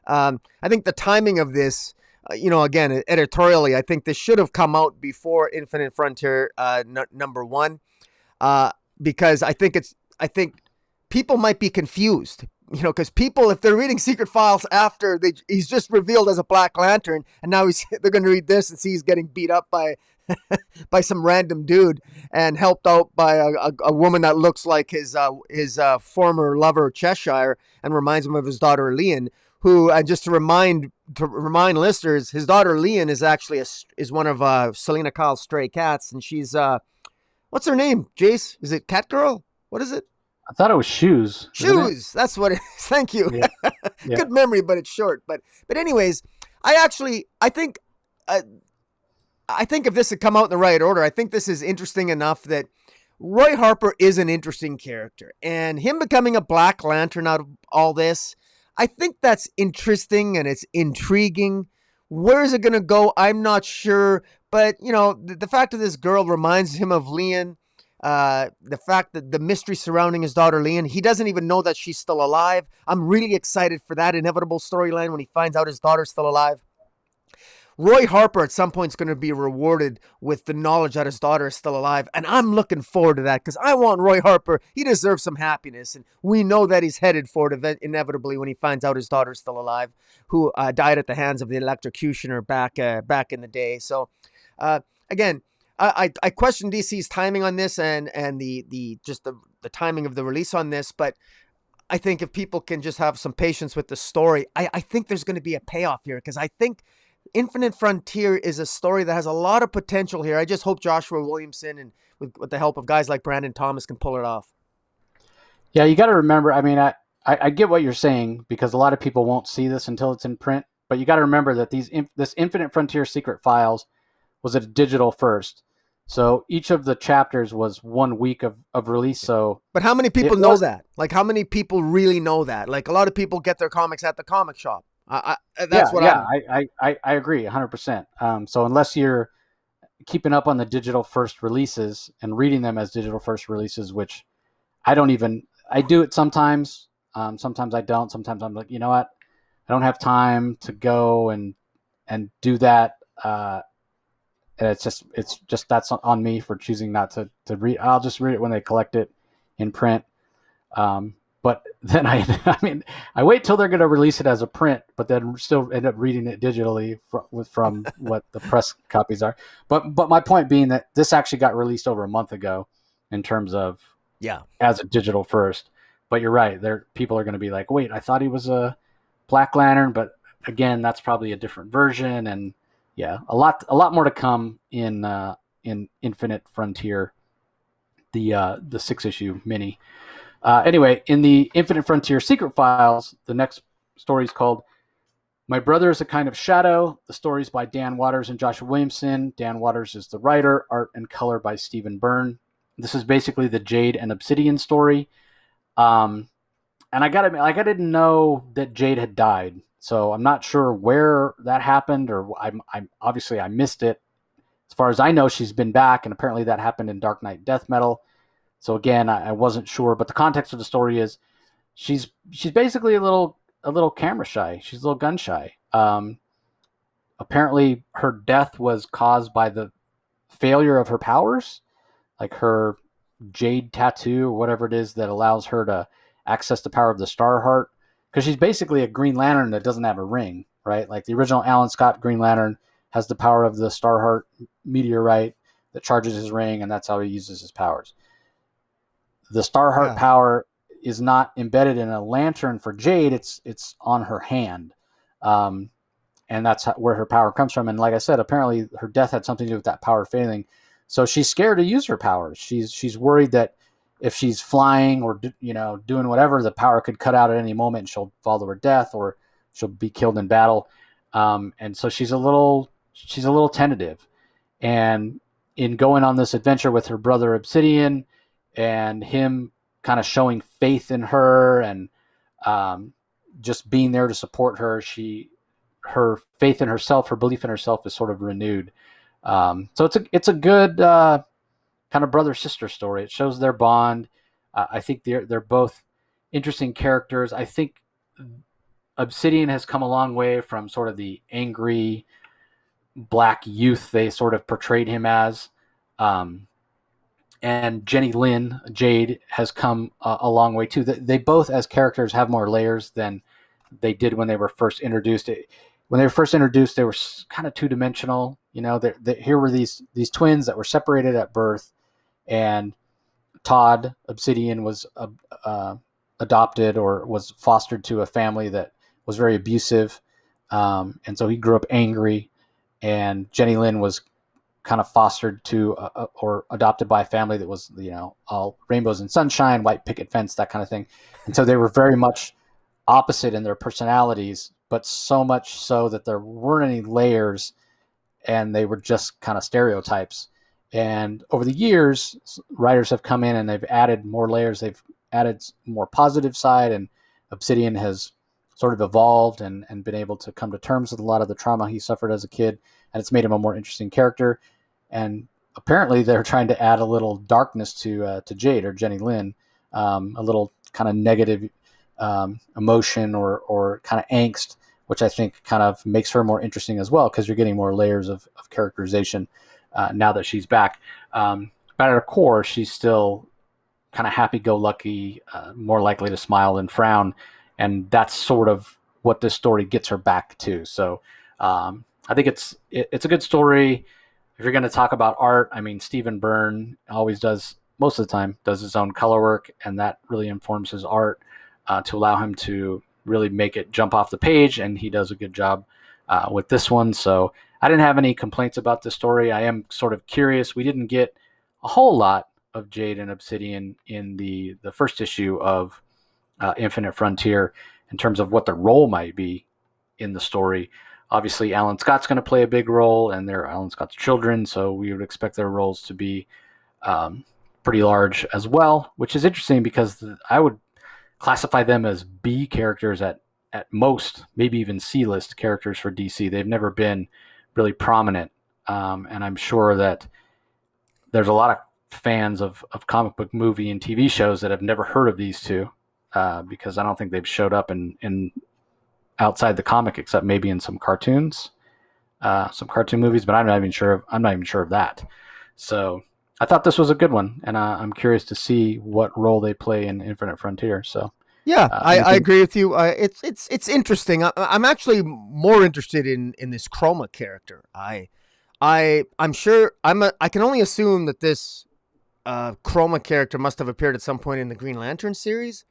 Speaker 2: I think the timing of this, again, editorially, I think this should have come out before Infinite Frontier #1, because I think people might be confused, because people, if they're reading Secret Files after he's just revealed as a Black Lantern, and now they're going to read this and see he's getting beat up by by some random dude and helped out by a woman that looks like his former lover Cheshire and reminds him of his daughter Leon. Who, and just to remind listeners, his daughter Leon is actually is one of Selena Kyle's stray cats, and she's what's her name? Jace? Is it Catgirl? What is it?
Speaker 1: I thought it was Shoes.
Speaker 2: Shoes. That's what it is. Thank you. Yeah. Yeah. Good memory, but it's short. But anyways, I think if this had come out in the right order, I think this is interesting enough that Roy Harper is an interesting character, and him becoming a Black Lantern out of all this, I think that's interesting and it's intriguing. Where is it going to go? I'm not sure. But, the fact that this girl reminds him of Leon, the fact that the mystery surrounding his daughter Leon, he doesn't even know that she's still alive. I'm really excited for that inevitable storyline when he finds out his daughter's still alive. Roy Harper at some point is going to be rewarded with the knowledge that his daughter is still alive. And I'm looking forward to that because I want Roy Harper. He deserves some happiness. And we know that he's headed for it inevitably when he finds out his daughter's still alive, who died at the hands of the electrocutioner back in the day. So, again, I question DC's timing on this and the timing of the release on this. But I think if people can just have some patience with the story, I think there's going to be a payoff here because I think Infinite Frontier is a story that has a lot of potential here. I just hope Joshua Williamson and with the help of guys like Brandon Thomas can pull it off.
Speaker 1: Yeah, you got to remember. I mean, I get what you're saying because a lot of people won't see this until it's in print. But you got to remember that this Infinite Frontier Secret Files was a digital first, so each of the chapters was 1 week of release. So,
Speaker 2: but how many people know that? Like, how many people really know that? Like, a lot of people get their comics at the comic shop. That's what
Speaker 1: I agree 100%. So unless you're keeping up on the digital first releases and reading them as digital first releases, which I do it sometimes. Sometimes I don't. Sometimes I'm like, you know what? I don't have time to go and do that. And it's just that's on me for choosing not to read. I'll just read it when they collect it in print. But then I mean, I wait till they're going to release it as a print, but then still end up reading it digitally from what the press copies are. But my point being that this actually got released over a month ago in terms of as a digital first. But you're right, people are going to be like, wait, I thought he was a Black Lantern, but again, that's probably a different version. And yeah, a lot more to come in Infinite Frontier, the 6-issue mini. Anyway, in the Infinite Frontier Secret Files, the next story is called My Brother is a Kind of Shadow. The story is by Dan Watters and Joshua Williamson. Dan Watters is the writer, art and color by Stephen Byrne. This is basically the Jade and Obsidian story. And I gotta admit, I didn't know that Jade had died, so I'm not sure where that happened, or I'm obviously I missed it. As far as I know, she's been back, and apparently that happened in Dark Knight Death Metal. So again, I wasn't sure, but the context of the story is she's basically a little camera shy. She's a little gun shy. Apparently, her death was caused by the failure of her powers, like her jade tattoo or whatever it is that allows her to access the power of the Starheart. Because she's basically a Green Lantern that doesn't have a ring, right? Like the original Alan Scott Green Lantern has the power of the Starheart meteorite that charges his ring, and that's how he uses his powers. The Starheart power is not embedded in a lantern for Jade. It's on her hand. And that's where her power comes from. And like I said, apparently her death had something to do with that power failing. So she's scared to use her powers. She's worried that if she's flying or doing whatever, the power could cut out at any moment and she'll fall to her death or she'll be killed in battle. And so she's a little tentative. And in going on this adventure with her brother Obsidian, and him kind of showing faith in her and just being there to support her, her faith in herself, her belief in herself is sort of renewed. So it's a good kind of brother-sister story. It shows their bond. I think they're both interesting characters. I think Obsidian has come a long way from sort of the angry black youth they sort of portrayed him as. And Jenny Lynn, Jade, has come a long way too. They both, as characters, have more layers than they did when they were first introduced. When they were first introduced, they were kind of two-dimensional. Here were these twins that were separated at birth, and Todd Obsidian was adopted or was fostered to a family that was very abusive, and so he grew up angry. And Jenny Lynn was kind of fostered to or adopted by a family that was, all rainbows and sunshine, white picket fence, that kind of thing. And so they were very much opposite in their personalities, but so much so that there weren't any layers and they were just kind of stereotypes. And over the years, writers have come in and they've added more layers. They've added more positive side, and Obsidian has sort of evolved and been able to come to terms with a lot of the trauma he suffered as a kid, and it's made him a more interesting character. And apparently, they're trying to add a little darkness to Jade or Jenny Lynn, a little kind of negative emotion or kind of angst, which I think kind of makes her more interesting as well, because you're getting more layers of characterization now that she's back. But at her core, she's still kind of happy-go-lucky, more likely to smile than frown, and that's sort of what this story gets her back to. So I think it's a good story. If you're going to talk about art, I mean, Stephen Byrne always does, most of the time, does his own color work, and that really informs his art to allow him to really make it jump off the page, and he does a good job with this one. So I didn't have any complaints about this story. I am sort of curious. We didn't get a whole lot of Jade and Obsidian in the first issue of Infinite Frontier in terms of what the role might be in the story. Obviously, Alan Scott's going to play a big role, and they're Alan Scott's children, so we would expect their roles to be pretty large as well, which is interesting because I would classify them as B characters at most, maybe even C-list characters for DC. They've never been really prominent, and I'm sure that there's a lot of fans of comic book movie and TV shows that have never heard of these two because I don't think they've showed up in outside the comic except maybe in some cartoon movies, but I'm not even sure of that. So I thought this was a good one, and I'm curious to see what role they play in Infinite Frontier. So
Speaker 2: Yeah, I agree with you. It's interesting. I'm actually more interested in this Chroma character. I'm sure I can only assume that this Chroma character must have appeared at some point in the Green Lantern series.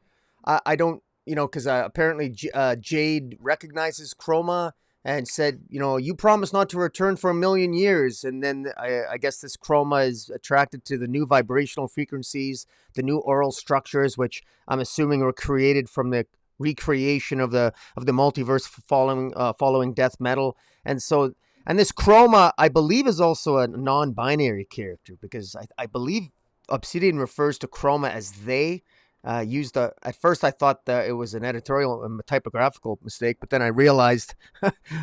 Speaker 2: I don't, because apparently Jade recognizes Chroma and said, you promised not to return for 1,000,000 years. And then I guess this Chroma is attracted to the new vibrational frequencies, the new aural structures, which I'm assuming were created from the recreation of the multiverse following Death Metal. And this Chroma, I believe, is also a non-binary character, because I believe Obsidian refers to Chroma as they. At first I thought that it was an editorial and a typographical mistake, but then I realized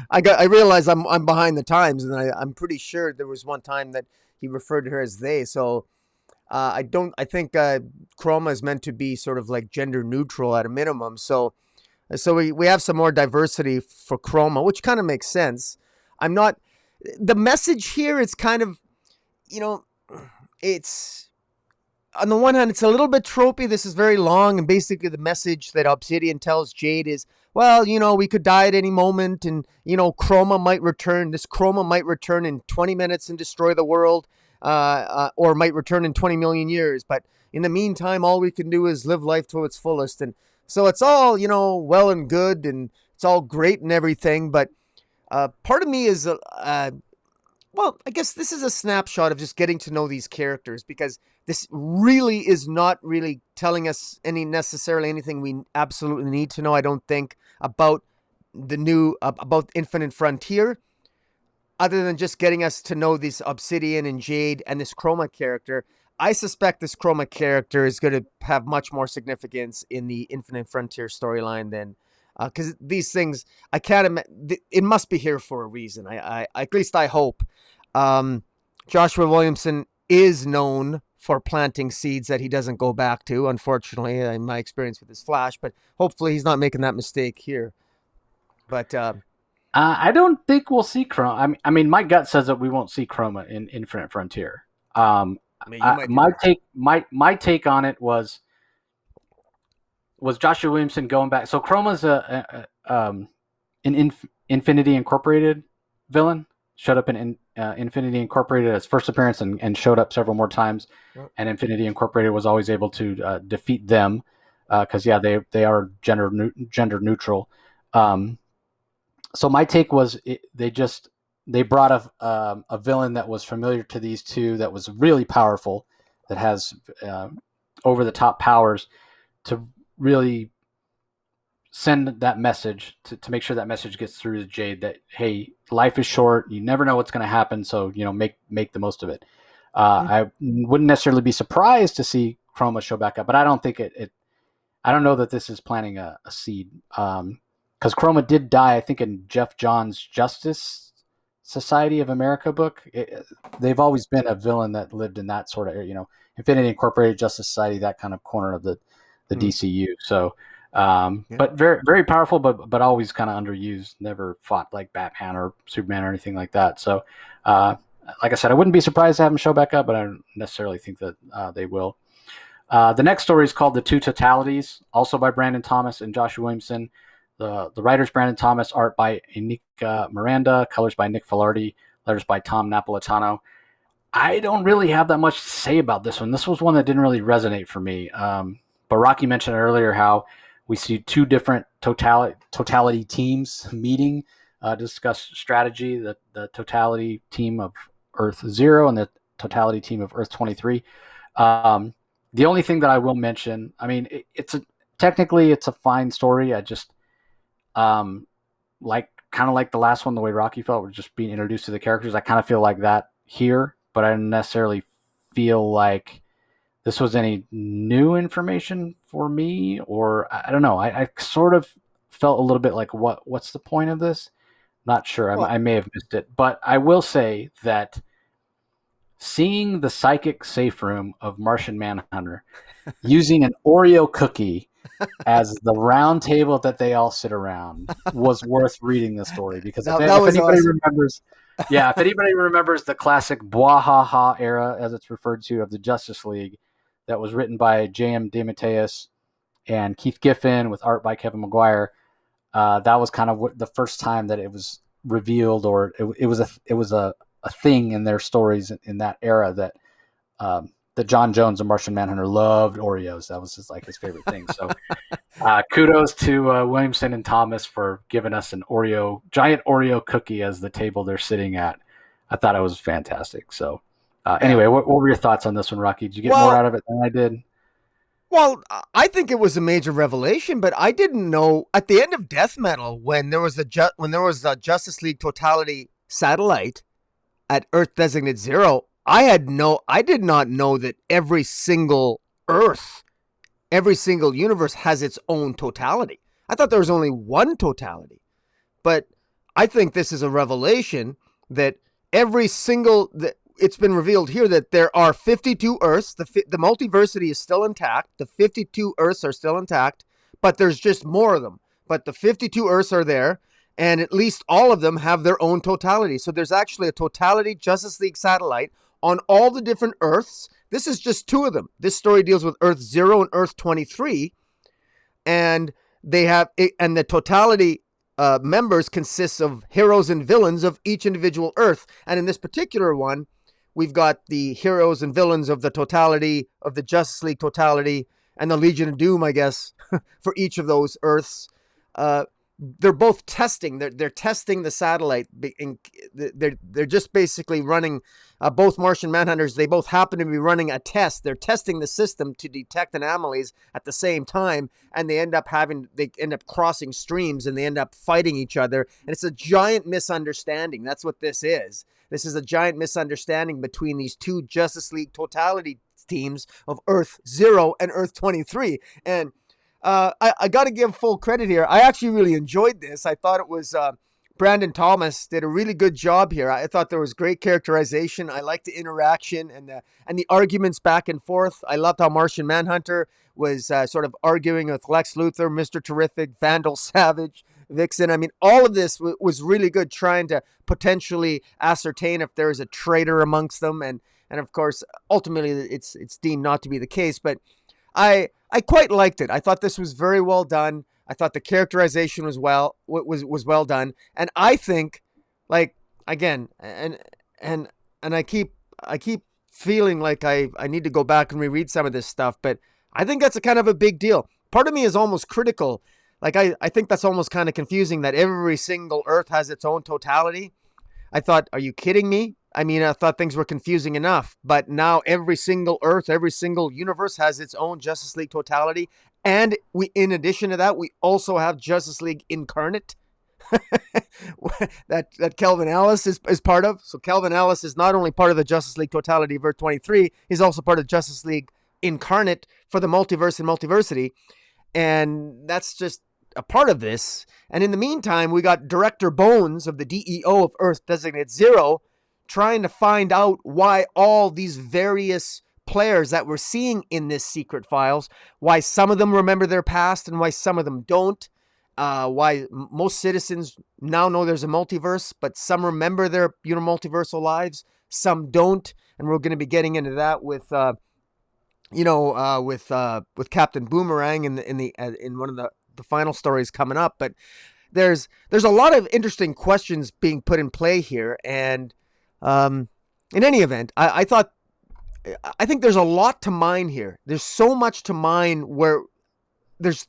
Speaker 2: I realized I'm behind the times, and I'm pretty sure there was one time that he referred to her as they. So I think Chroma is meant to be sort of like gender neutral at a minimum. So we have some more diversity for Chroma, which kind of makes sense. The message here is kind of, it's, on the one hand, it's a little bit tropey. This is very long, and basically the message that Obsidian tells Jade is, well, we could die at any moment, and, Chroma might return. This Chroma might return in 20 minutes and destroy the world, or might return in 20,000,000 years. But in the meantime, all we can do is live life to its fullest. And so it's all, well and good, and it's all great and everything. But part of me is, well, I guess this is a snapshot of just getting to know these characters, because this really is not really telling us necessarily anything we absolutely need to know, I don't think, about about Infinite Frontier, other than just getting us to know this Obsidian and Jade and this Chroma character. I suspect this Chroma character is going to have much more significance in the Infinite Frontier storyline than, because these things, I can't imagine, it must be here for a reason. I at least I hope. Joshua Williamson is known for planting seeds that he doesn't go back to, unfortunately, in my experience with his Flash, but hopefully he's not making that mistake here. But
Speaker 1: I don't think we'll see Chroma. I mean, my gut says that we won't see Chroma in Infinite Frontier. My take on it was Joshua Williamson going back. So Chroma's an Infinity Incorporated villain. Showed up in Infinity Incorporated as first appearance and showed up several more times. Yep. And Infinity Incorporated was always able to defeat them because they are gender neutral. So my take was they brought a villain that was familiar to these two, that was really powerful, that has over the top powers, to really send that message to make sure that message gets through to Jade that, hey, life is short. You never know what's going to happen. So, make the most of it. I wouldn't necessarily be surprised to see Chroma show back up, but I don't think I don't know that this is planting a seed. because Chroma did die, I think, in Jeff Johns' Justice Society of America book. They've always been a villain that lived in that sort of, Infinity Incorporated, Justice Society, that kind of corner of the
Speaker 2: Hmm.
Speaker 1: DCU. So,
Speaker 2: Yeah.
Speaker 1: but very very powerful, but always kind of underused. Never fought like Batman or Superman or anything like that. So, uh, like I said, I wouldn't be surprised to have him show back up, but I don't necessarily think that they will. The next story is called The Two Totalities, also by Brandon Thomas and Josh Williamson. The writers Brandon Thomas, art by Enika Miranda, colors by Nick Filardi, letters by Tom Napolitano. I don't really have that much to say about this one. This was one that didn't really resonate for me. But Rocky mentioned earlier how we see two different totality teams meeting to discuss strategy. The totality team of Earth Zero and the totality team of Earth 23. Um, the only thing that I will mention, I mean, technically it's a fine story. I just um, like kind of like the last one, the way Rocky felt, was just being introduced to the characters. I kind of feel like that here, but I didn't necessarily feel like this was any new information for me, or I don't know. I sort of felt a little bit like what's the point of this? Not sure.
Speaker 2: Well,
Speaker 1: I may have missed it, but I will say that seeing the psychic safe room of Martian Manhunter using an Oreo cookie as the round table that they all sit around was worth reading the story, because
Speaker 2: that
Speaker 1: if
Speaker 2: was
Speaker 1: anybody
Speaker 2: awesome.
Speaker 1: remembers, yeah, if anybody remembers the classic Bwahaha era, as it's referred to, of the Justice League, that was written by J.M. DeMatteis and Keith Giffen with art by Kevin Maguire, that was kind of the first time that it was revealed, or it was a thing in their stories in that era that John Jones, the Martian Manhunter, loved Oreos. That was just like his favorite thing. So kudos to Williamson and Thomas for giving us an giant Oreo cookie as the table they're sitting at. I thought it was fantastic. So
Speaker 2: Yeah.
Speaker 1: anyway, what were your thoughts on this one, Rocky? Did you get more
Speaker 2: Well,
Speaker 1: out of it than I did?
Speaker 2: I think it was a major revelation, but I didn't know at the end of Death Metal when there was the Justice League Totality satellite at Earth Designate Zero. I did not know that every single Earth, every single universe has its own totality. I thought there was only one totality. But I think this is a revelation that every single that it's been revealed here that there are 52 Earths. The multiversity is still intact. The 52 Earths are still intact, but there's just more of them. But the 52 Earths are there, and at least all of them have their own totality. So there's actually a totality Justice League satellite on all the different Earths. This is just two of them. This story deals with Earth 0 and Earth 23, and the totality members consists of heroes and villains of each individual Earth. And in this particular one, we've got the heroes and villains of the totality of the Justice League totality and the Legion of Doom, I guess, for each of those Earths. They're both testing. They're testing the satellite. They're just basically running. Both Martian Manhunters, they both happen to be running a test. They're testing the system to detect anomalies at the same time, and they end up crossing streams, and they end up fighting each other. And it's a giant misunderstanding. That's what this is. This is a giant misunderstanding between these two Justice League totality teams of Earth 0 and Earth 23. And I got to give full credit here. I actually really enjoyed this. I thought it was Brandon Thomas did a really good job here. I thought there was great characterization. I liked the interaction and the arguments back and forth. I loved how Martian Manhunter was sort of arguing with Lex Luthor, Mr. Terrific, Vandal Savage, Vixen. I mean, all of this was really good, trying to potentially ascertain if there is a traitor amongst them, and of course, ultimately, it's deemed not to be the case. But I quite liked it. I thought this was very well done. I thought the characterization was well done, and I think, like, again, and I keep feeling like I need to go back and reread some of this stuff, but I think that's a kind of a big deal. Part of me is almost critical. Like, I think that's almost kind of confusing that every single Earth has its own totality. I thought, are you kidding me? I mean, I thought things were confusing enough, but now every single Earth, every single universe has its own Justice League totality. And in addition to that, we also have Justice League Incarnate that Kelvin Ellis is part of. So Kelvin Ellis is not only part of the Justice League totality of Earth 23, he's also part of Justice League Incarnate for the multiverse and multiversity. And that's just a part of this. And in the meantime, we got Director Bones of the DEO of Earth Designate Zero trying to find out why all these various players that we're seeing in this secret files, why some of them remember their past and why some of them don't. Why most citizens now know there's a multiverse, but some remember their multiversal lives, some don't, and we're going to be getting into that with with Captain Boomerang in one of the final stories coming up. But there's a lot of interesting questions being put in play here, and in any event, I think there's a lot to mine here. There's so much to mine where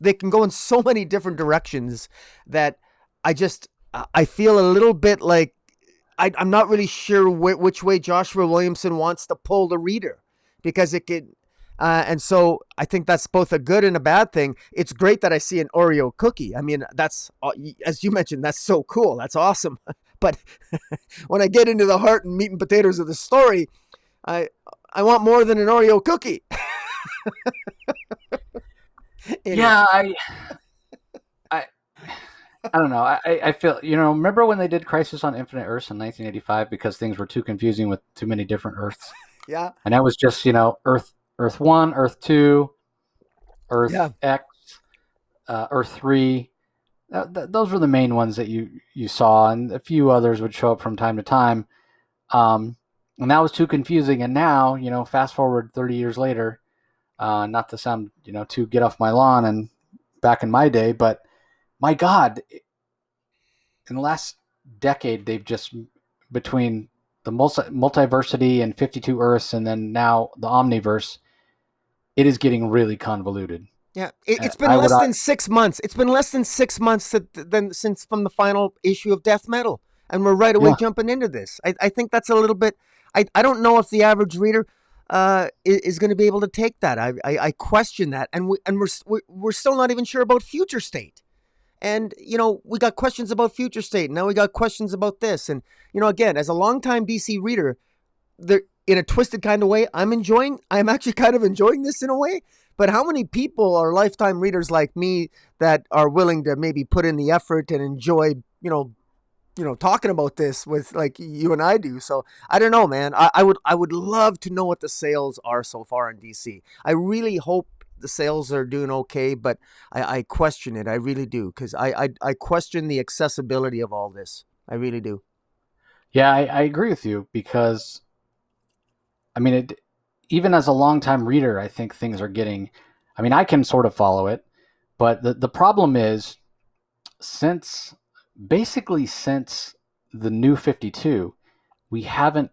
Speaker 2: they can go in so many different directions that I feel a little bit like I'm not really sure which way Joshua Williamson wants to pull the reader, because it could. And so I think that's both a good and a bad thing. It's great that I see an Oreo cookie. I mean, that's, as you mentioned, that's so cool. That's awesome. But when I get into the heart and meat and potatoes of the story, I want more than an Oreo cookie. Anyway.
Speaker 1: Yeah, I don't know. I feel, remember when they did Crisis on Infinite Earths in 1985 because things were too confusing with too many different Earths?
Speaker 2: Yeah.
Speaker 1: And that was just, Earth 1, Earth 2, Earth X, Earth 3. Those were the main ones that you saw, and a few others would show up from time to time. And that was too confusing. And now, fast forward 30 years later, not to sound, too get off my lawn and back in my day, but my God, in the last decade, they've just, between the multiversity and 52 Earths and then now the Omniverse, it is getting really convoluted.
Speaker 2: Yeah, it's been less than 6 months. It's been less than 6 months since from the final issue of Death Metal, and we're right away jumping into this. I think that's a little bit. I don't know if the average reader is going to be able to take that. I question that, and we're still not even sure about Future State. And we got questions about Future State. Now we got questions about this, and again, as a longtime DC reader, there, in a twisted kind of way, I'm actually kind of enjoying this in a way. But how many people are lifetime readers like me that are willing to maybe put in the effort and enjoy, talking about this with like you and I do? So I don't know, man. I would love to know what the sales are so far in DC. I really hope the sales are doing okay, but I question it. I really do, because I question the accessibility of all this. I really do.
Speaker 1: Yeah, I agree with you, because I mean, even as a longtime reader, I think things are getting. I mean, I can sort of follow it, but the problem is, since the New 52, we haven't.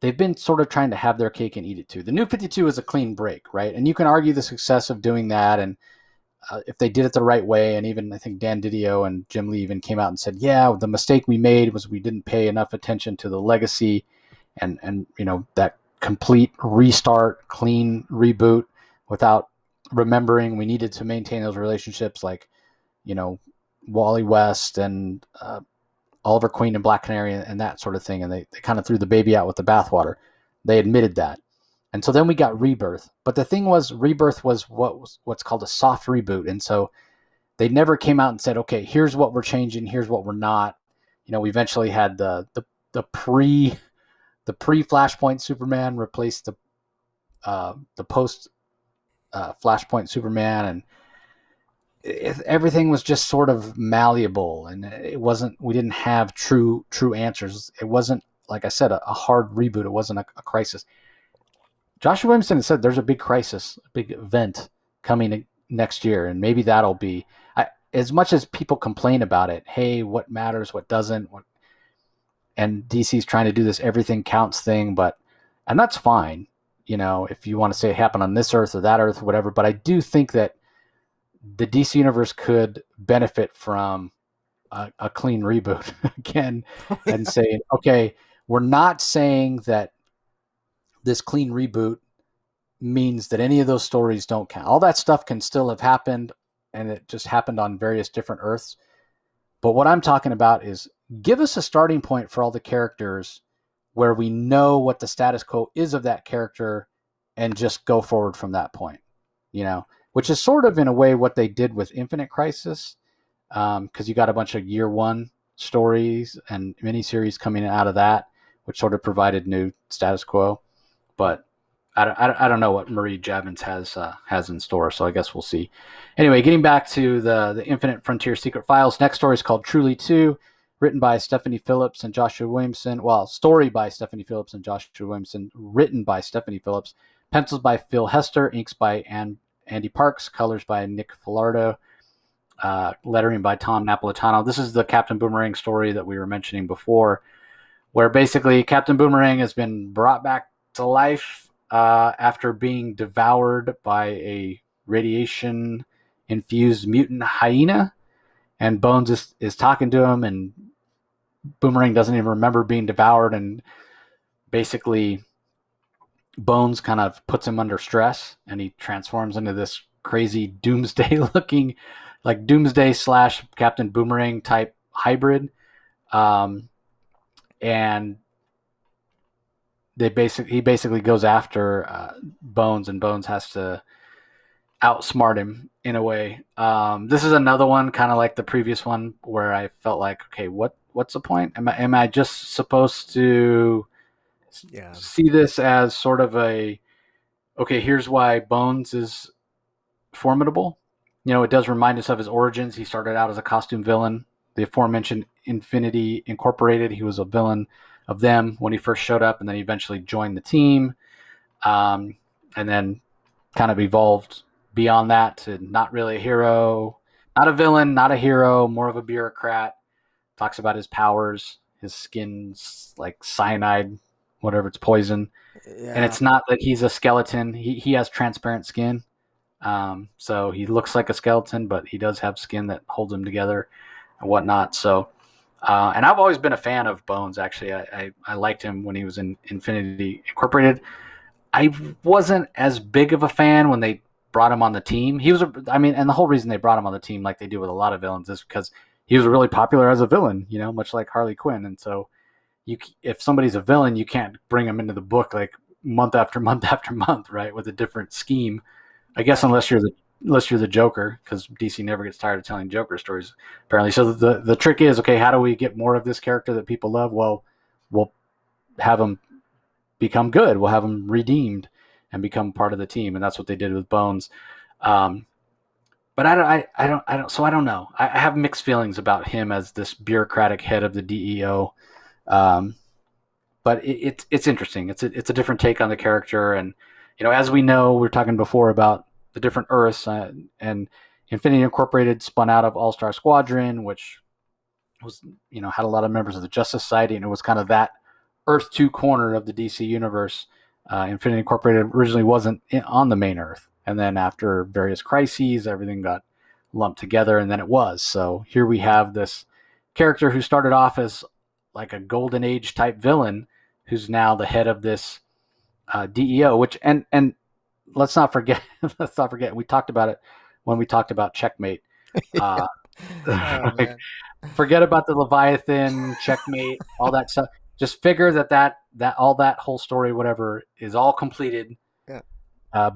Speaker 1: They've been sort of trying to have their cake and eat it too. The New 52 is a clean break, right? And you can argue the success of doing that, and if they did it the right way. And even I think Dan Didio and Jim Lee even came out and said, yeah, the mistake we made was we didn't pay enough attention to the legacy, and that complete restart, clean reboot, without remembering we needed to maintain those relationships, like Wally West and Oliver Queen and Black Canary and that sort of thing. And they kind of threw the baby out with the bathwater. They admitted that. And so then we got Rebirth. But the thing was, Rebirth was what's called a soft reboot. And so they never came out and said, okay, here's what we're changing, here's what we're not. We eventually had the pre Flashpoint Superman replace the post Flashpoint Superman, and everything was just sort of malleable, and we didn't have true answers. It wasn't, like I said, a hard reboot. It wasn't a crisis. Joshua Williamson said there's a big crisis, a big event coming next year, and maybe that'll be, as much as people complain about it, hey, what matters, what doesn't, and DC's trying to do this everything counts thing, and that's fine, if you want to say it happened on this Earth or that Earth or whatever. But I do think that the DC universe could benefit from a clean reboot again, and saying, okay, we're not saying that this clean reboot means that any of those stories don't count. All that stuff can still have happened, and it just happened on various different Earths. But what I'm talking about is, give us a starting point for all the characters where we know what the status quo is of that character, and just go forward from that point, which is sort of in a way what they did with Infinite Crisis. because you got a bunch of year one stories and miniseries coming out of that, which sort of provided new status quo. But I don't know what Marie Javins has in store, so I guess we'll see. Anyway, getting back to the Infinite Frontier Secret Files. Next story is called Truly 2, written by Stephanie Phillips and Joshua Williamson. Well, story by Stephanie Phillips and Joshua Williamson, written by Stephanie Phillips, pencils by Phil Hester, inks by Andy Parks, colors by Nick Filardo, lettering by Tom Napolitano. This is the Captain Boomerang story that we were mentioning before, where basically Captain Boomerang has been brought back to life after being devoured by a radiation-infused mutant hyena. And Bones is talking to him, and Boomerang doesn't even remember being devoured, and basically Bones kind of puts him under stress, and he transforms into this crazy doomsday-looking, like doomsday / Captain Boomerang type hybrid. And he basically goes after Bones, and Bones has to outsmart him in a way. This is another one, kind of like the previous one, where I felt like, okay, what's the point? Am I just supposed to see this as sort of a, okay, here's why Bones is formidable? It does remind us of his origins. He started out as a costume villain. The aforementioned Infinity Incorporated, he was a villain of them when he first showed up, and then he eventually joined the team, and then kind of evolved beyond that to not really a hero, not a villain, not a hero, more of a bureaucrat. Talks about his powers, his skin's like cyanide, whatever, it's poison. Yeah. And it's not that he's a skeleton. He has transparent skin. So he looks like a skeleton, but he does have skin that holds him together and whatnot. So, and I've always been a fan of Bones, actually. I liked him when he was in Infinity Incorporated. I wasn't as big of a fan when they brought him on the team. And the whole reason they brought him on the team, like they do with a lot of villains, is because he was really popular as a villain, much like Harley Quinn. And so if somebody's a villain, you can't bring them into the book like month after month after month, right, with a different scheme. I guess unless you're the Joker, because DC never gets tired of telling Joker stories, apparently. So the trick is, okay, how do we get more of this character that people love? Well, we'll have him become good. We'll have him redeemed and become part of the team, and that's what they did with Bones. But I don't know. I have mixed feelings about him as this bureaucratic head of the DEO. But it's interesting. It's a different take on the character, and as we know, we were talking before about the different Earths, and Infinity Incorporated spun out of All-Star Squadron, which was had a lot of members of the Justice Society, and it was kind of that Earth 2 corner of the DC universe. Infinity Incorporated originally wasn't on the main Earth, and then after various crises, everything got lumped together, and then it was. So here we have this character who started off as like a Golden Age type villain, who's now the head of this DEO. Which and let's not forget we talked about it when we talked about Checkmate. Forget about the Leviathan, Checkmate, all that stuff. Just figure that all that whole story, whatever, is all completed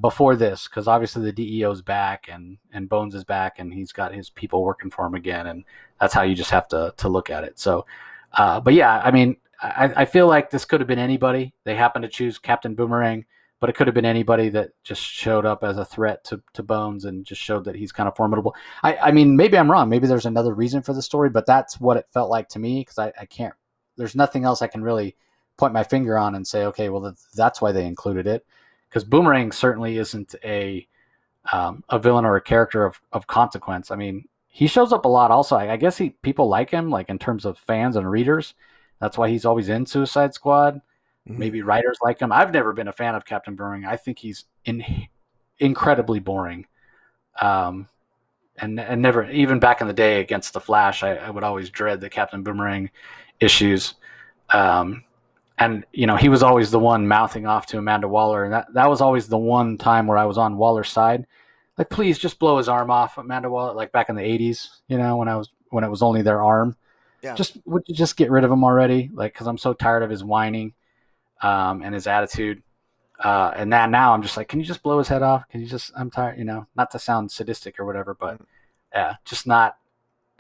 Speaker 1: before this, because obviously the DEO's back, and Bones is back, and he's got his people working for him again, and that's how you just have to look at it. So, but yeah, I mean, I feel like this could have been anybody. They happened to choose Captain Boomerang, but it could have been anybody that just showed up as a threat to Bones and just showed that he's kind of formidable. I mean, maybe I'm wrong. Maybe there's another reason for the story, but that's what it felt like to me, because I can't. There's nothing else I can really point my finger on and say, okay, well, that's why they included it. Because Boomerang certainly isn't a villain or a character of consequence. I mean, he shows up a lot also. I guess people like him, like in terms of fans and readers. That's why he's always in Suicide Squad. Mm-hmm. Maybe writers like him. I've never been a fan of Captain Boomerang. I think he's incredibly boring. And never, even back in the day against the Flash, I would always dread the Captain Boomerang issues. And he was always the one mouthing off to Amanda Waller, and that was always the one time where I was on Waller's side. Like, please just blow his arm off, Amanda Waller. Like back in the 80s, when it was only their arm. Yeah. Would you just get rid of him already? Like, because I'm so tired of his whining, and his attitude. And now I'm just like, can you just blow his head off? I'm tired. Not to sound sadistic or whatever, but yeah, just not.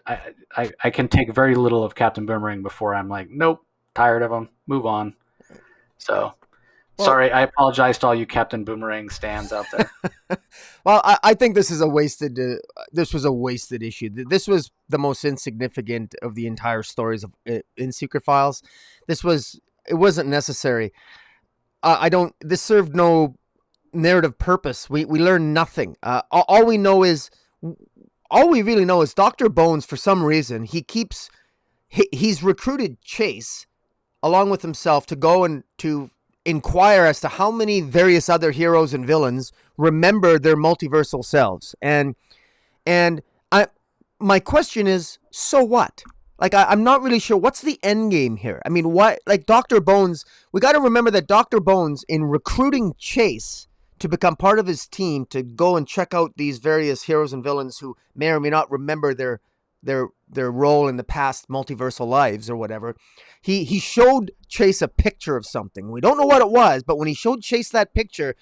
Speaker 1: I can take very little of Captain Boomerang before I'm like, nope, tired of him, move on. So
Speaker 2: Well,
Speaker 1: sorry, I apologize to all you Captain Boomerang stands out there.
Speaker 2: well, I think this is a wasted. This was a wasted issue. This was the most insignificant of the entire stories in Secret Files. This was. It wasn't necessary. I don't. This served no narrative purpose. We learn nothing. All we know is. All we really know is Doctor Bones. For some reason, he's recruited Chase along with himself to go and to inquire as to how many various other heroes and villains remember their multiversal selves. And I my question is, so what? Like I'm not really sure what's the end game here. I mean, what like Dr. Bones, we got to remember that Dr. Bones in recruiting Chase to become part of his team to go and check out these various heroes and villains who may or may not remember their role in the past multiversal lives or whatever. He showed Chase a picture of something. We don't know what it was, but when he showed Chase that picture,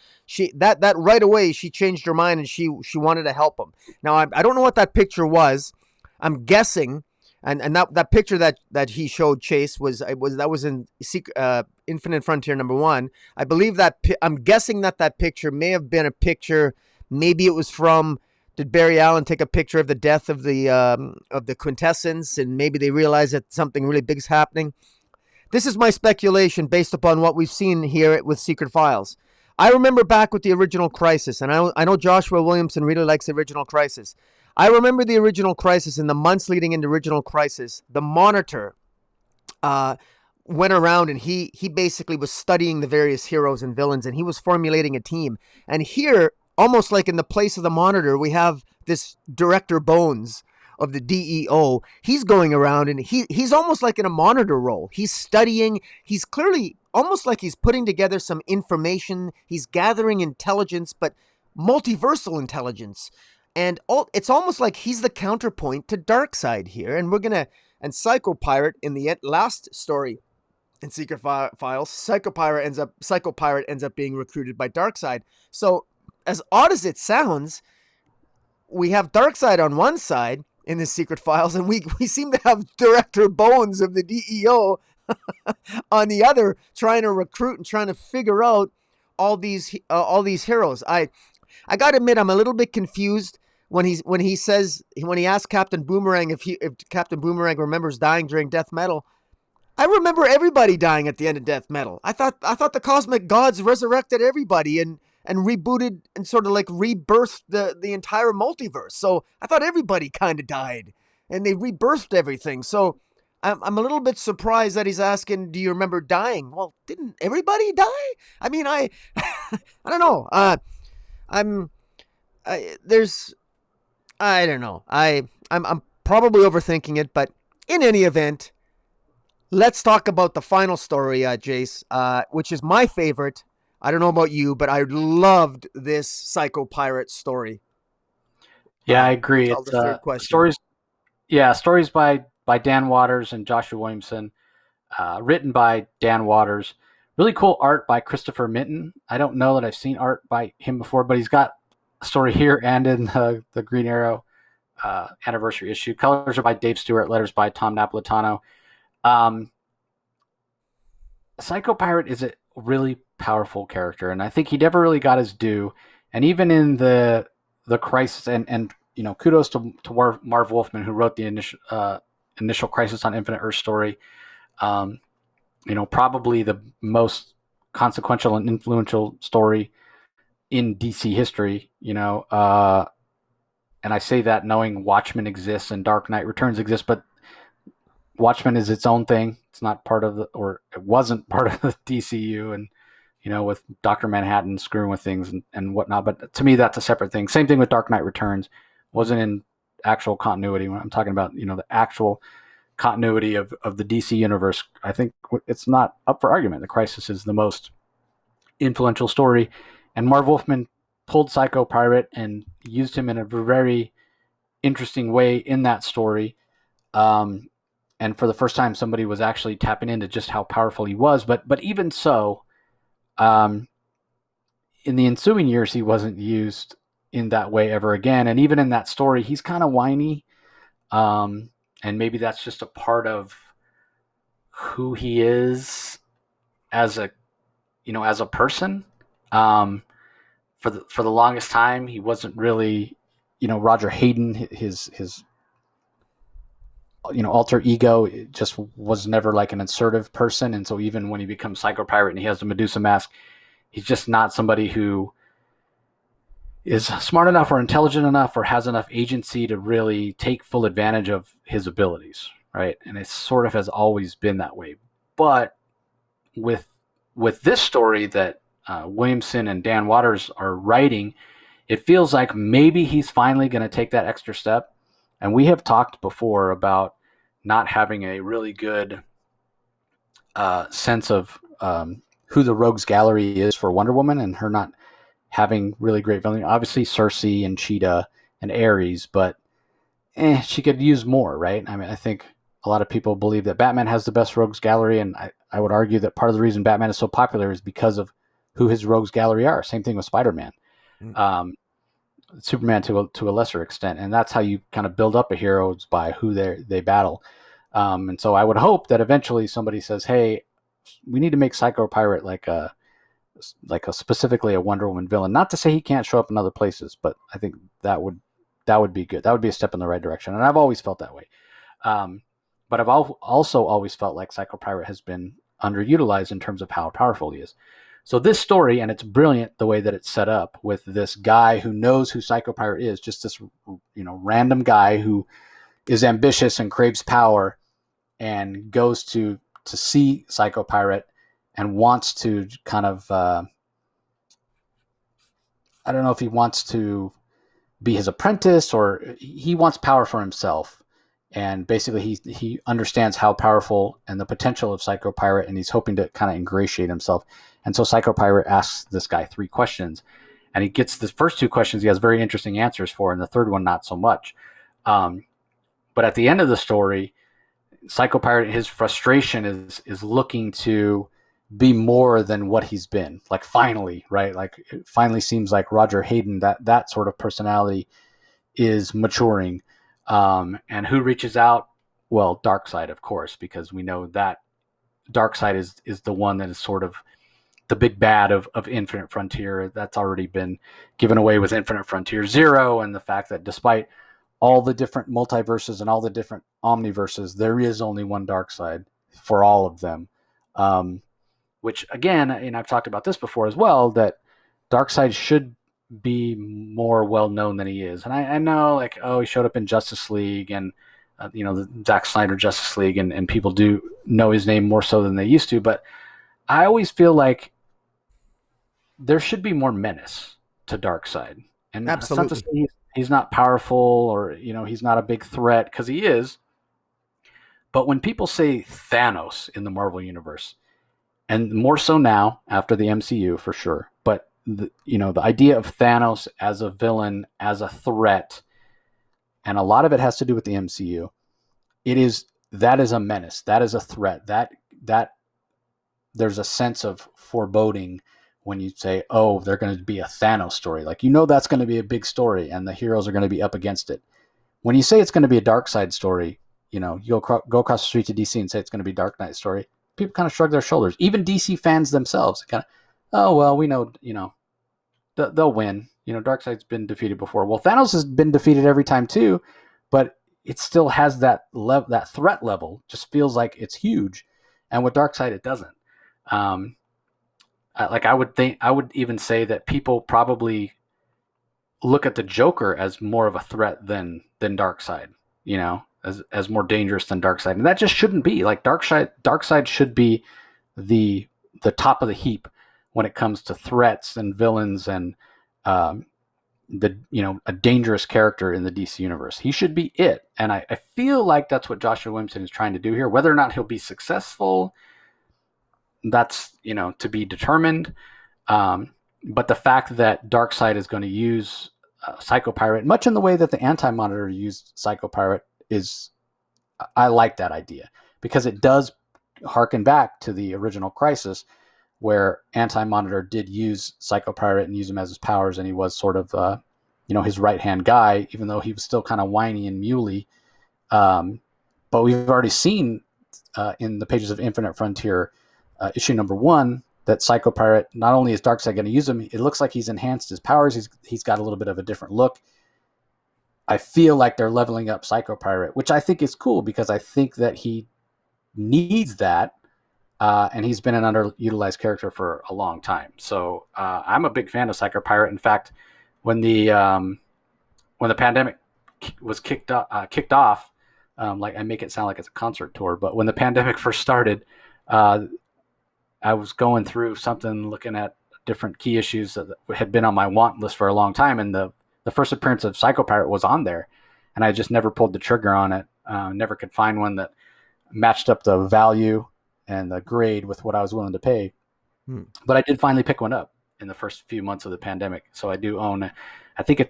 Speaker 2: that right away she changed her mind and she wanted to help him. Now I don't know what that picture was. I'm guessing, and that picture that he showed Chase was in Infinite Frontier #1. I believe that I'm guessing that picture may have been a picture. Maybe it was from. Did Barry Allen take a picture of the death of the quintessence, and maybe they realized that something really big is happening? This is my speculation based upon what we've seen here with Secret Files. I remember back with the original Crisis, and I know Joshua Williamson really likes the original Crisis. I remember the original Crisis in the months leading into original Crisis. The Monitor went around and he basically was studying the various heroes and villains, and he was formulating a team. And here, almost like in the place of the Monitor, we have this Director Bones of the DEO. He's going around and he's almost like in a monitor role. He's studying. He's clearly almost like he's putting together some information. He's gathering intelligence, but multiversal intelligence. And it's almost like he's the counterpoint to Darkseid here. And and Psycho Pirate in the last story in Secret Files, Psycho Pirate ends up being recruited by Darkseid. So as odd as it sounds, we have Darkseid on one side in the Secret Files, and we seem to have Director Bones of the DEO on the other, trying to recruit and trying to figure out all these heroes. I got to admit, I'm a little bit confused when he asks Captain Boomerang if Captain Boomerang remembers dying during Death Metal. I remember everybody dying at the end of Death Metal. I thought the cosmic gods resurrected everybody and rebooted and sort of like rebirthed the entire multiverse. So I thought everybody kind of died and they rebirthed everything. So I'm a little bit surprised that he's asking, do you remember dying? Well, didn't everybody die? I mean, I don't know. I don't know. I'm probably overthinking it, but in any event, let's talk about the final story, Jace, which is my favorite. I don't know about you, but I loved this Psycho Pirate story.
Speaker 1: Yeah, I agree. It's
Speaker 2: the third question.
Speaker 1: Stories by Dan Waters and Joshua Williamson, written by Dan Waters. Really cool art by Christopher Minton. I don't know that I've seen art by him before, but he's got a story here and in the Green Arrow anniversary issue. Colors are by Dave Stewart, letters by Tom Napolitano. Psycho Pirate is a really powerful character, and I think he never really got his due. And even in the Crisis, and kudos to Marv Wolfman, who wrote the initial Crisis on Infinite Earth story. Probably the most consequential and influential story in DC history. And I say that knowing Watchmen exists and Dark Knight Returns exists, but Watchmen is its own thing. It's not part of it wasn't part of the DCU, and with Dr. Manhattan screwing with things and whatnot. But to me, that's a separate thing. Same thing with Dark Knight Returns. Wasn't in actual continuity. When I'm talking about, the actual continuity of the DC universe, I think it's not up for argument. The Crisis is the most influential story, and Marv Wolfman pulled Psycho Pirate and used him in a very interesting way in that story. And for the first time, somebody was actually tapping into just how powerful he was. But even so, in the ensuing years, he wasn't used in that way ever again. And even in that story, he's kind of whiny. and maybe that's just a part of who he is as a as a person. Um, for the longest time, he wasn't really Roger Hayden. His alter ego just was never like an assertive person, and so even when he becomes Psycho Pirate and he has the Medusa mask, he's just not somebody who is smart enough or intelligent enough or has enough agency to really take full advantage of his abilities, right? And it sort of has always been that way. But with this story that Williamson and Dan Waters are writing, it feels like maybe he's finally going to take that extra step. And we have talked before about not having a really good sense of who the Rogues Gallery is for Wonder Woman, and her not having really great villainy. Obviously, Cersei and Cheetah and Ares, but she could use more, right? I mean, I think a lot of people believe that Batman has the best Rogues Gallery, and I would argue that part of the reason Batman is so popular is because of who his Rogues Gallery are. Same thing with Spider-Man. Mm. Superman to a lesser extent, and that's how you kind of build up a hero, is by who they battle. And so I would hope that eventually somebody says, "Hey, we need to make Psycho Pirate like a specifically a Wonder Woman villain." Not to say he can't show up in other places, but I think that would be good. That would be a step in the right direction, and I've always felt that way. But I've also always felt like Psycho Pirate has been underutilized in terms of how powerful he is. So this story, and it's brilliant the way that it's set up with this guy who knows who Psycho Pirate is, just this random guy who is ambitious and craves power, and goes to see Psycho Pirate and wants to kind of I don't know if he wants to be his apprentice or he wants power for himself. And basically he understands how powerful and the potential of Psycho Pirate, and he's hoping to kind of ingratiate himself. And so Psycho Pirate asks this guy 3 questions, and he gets the first 2 questions he has very interesting answers for, and the third one not so much. But at the end of the story, Psycho Pirate, his frustration is looking to be more than what he's been. Like finally, right? Like it finally seems like Roger Hayden, that sort of personality is maturing. And who reaches out? Well, Darkseid, of course, because we know that Darkseid is the one that is sort of the big bad of Infinite Frontier. That's already been given away with Infinite Frontier Zero, and the fact that despite all the different multiverses and all the different omniverses, there is only one Darkseid for all of them. Which again, and I've talked about this before as well, that Darkseid should be more well known than he is. And I know, like, oh, he showed up in Justice League and the Zack Snyder Justice League, and people do know his name more so than they used to. But I always feel like there should be more menace to Darkseid. And Absolutely. It's not to say he's not powerful or he's not a big threat, because he is. But when people say Thanos in the Marvel universe, and more so now after the MCU for sure, but the idea of Thanos as a villain, as a threat, and a lot of it has to do with the MCU. That is a menace. That is a threat. That there's a sense of foreboding when you say, oh, they're going to be a Thanos story. Like, that's going to be a big story and the heroes are going to be up against it. When you say it's going to be a Darkseid story, you go across the street to DC and say it's going to be Dark Knight story, people kind of shrug their shoulders. Even DC fans themselves kind of, oh, well, we know, they'll win. Darkseid's been defeated before. Well, Thanos has been defeated every time too, but it still has that threat level. Just feels like it's huge, and with Darkseid, it doesn't. I would even say that people probably look at the Joker as more of a threat than Darkseid. As more dangerous than Darkseid, and that just shouldn't be. Like Darkseid should be the top of the heap when it comes to threats and villains and a dangerous character in the DC universe. He should be it, and I feel like that's what Joshua Williamson is trying to do here. Whether or not he'll be successful, that's to be determined. But the fact that Darkseid is going to use Psycho Pirate much in the way that the Anti-Monitor used Psycho Pirate I like that idea, because it does harken back to the original Crisis, where Anti-Monitor did use Psycho Pirate and use him as his powers, and he was sort of his right-hand guy, even though he was still kind of whiny and muley. but we've already seen in the pages of Infinite Frontier, issue number 1, that Psycho Pirate, not only is Darkseid going to use him, it looks like he's enhanced his powers. He's got a little bit of a different look. I feel like they're leveling up Psycho Pirate, which I think is cool because I think that he needs that. And he's been an underutilized character for a long time. So I'm a big fan of Psycho Pirate. In fact, when the pandemic was kicked off, like I make it sound like it's a concert tour, but when the pandemic first started, I was going through something, looking at different key issues that had been on my want list for a long time, and the first appearance of Psycho Pirate was on there, and I just never pulled the trigger on it. Never could find one that matched up the value and the grade with what I was willing to pay. But I did finally pick one up in the first few months of the pandemic. So I do own, I think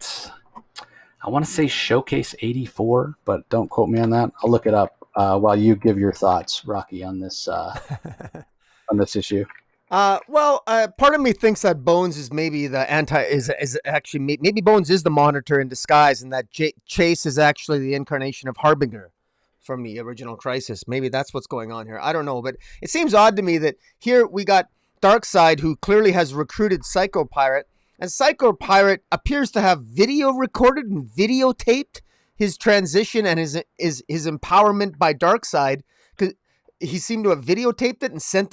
Speaker 1: I want to say Showcase 84, but don't quote me on that. I'll look it up while you give your thoughts, Rocky, on this on this issue.
Speaker 2: Well, part of me thinks that Bones is maybe the is actually maybe Bones is the Monitor in disguise, and that Chase is actually the incarnation of Harbinger from the original Crisis. Maybe that's what's going on here. I don't know, but it seems odd to me that here we got Darkseid, who clearly has recruited Psycho Pirate, and Psycho Pirate appears to have video recorded and videotaped his transition and his empowerment by Darkseid. Because he seemed to have videotaped it and sent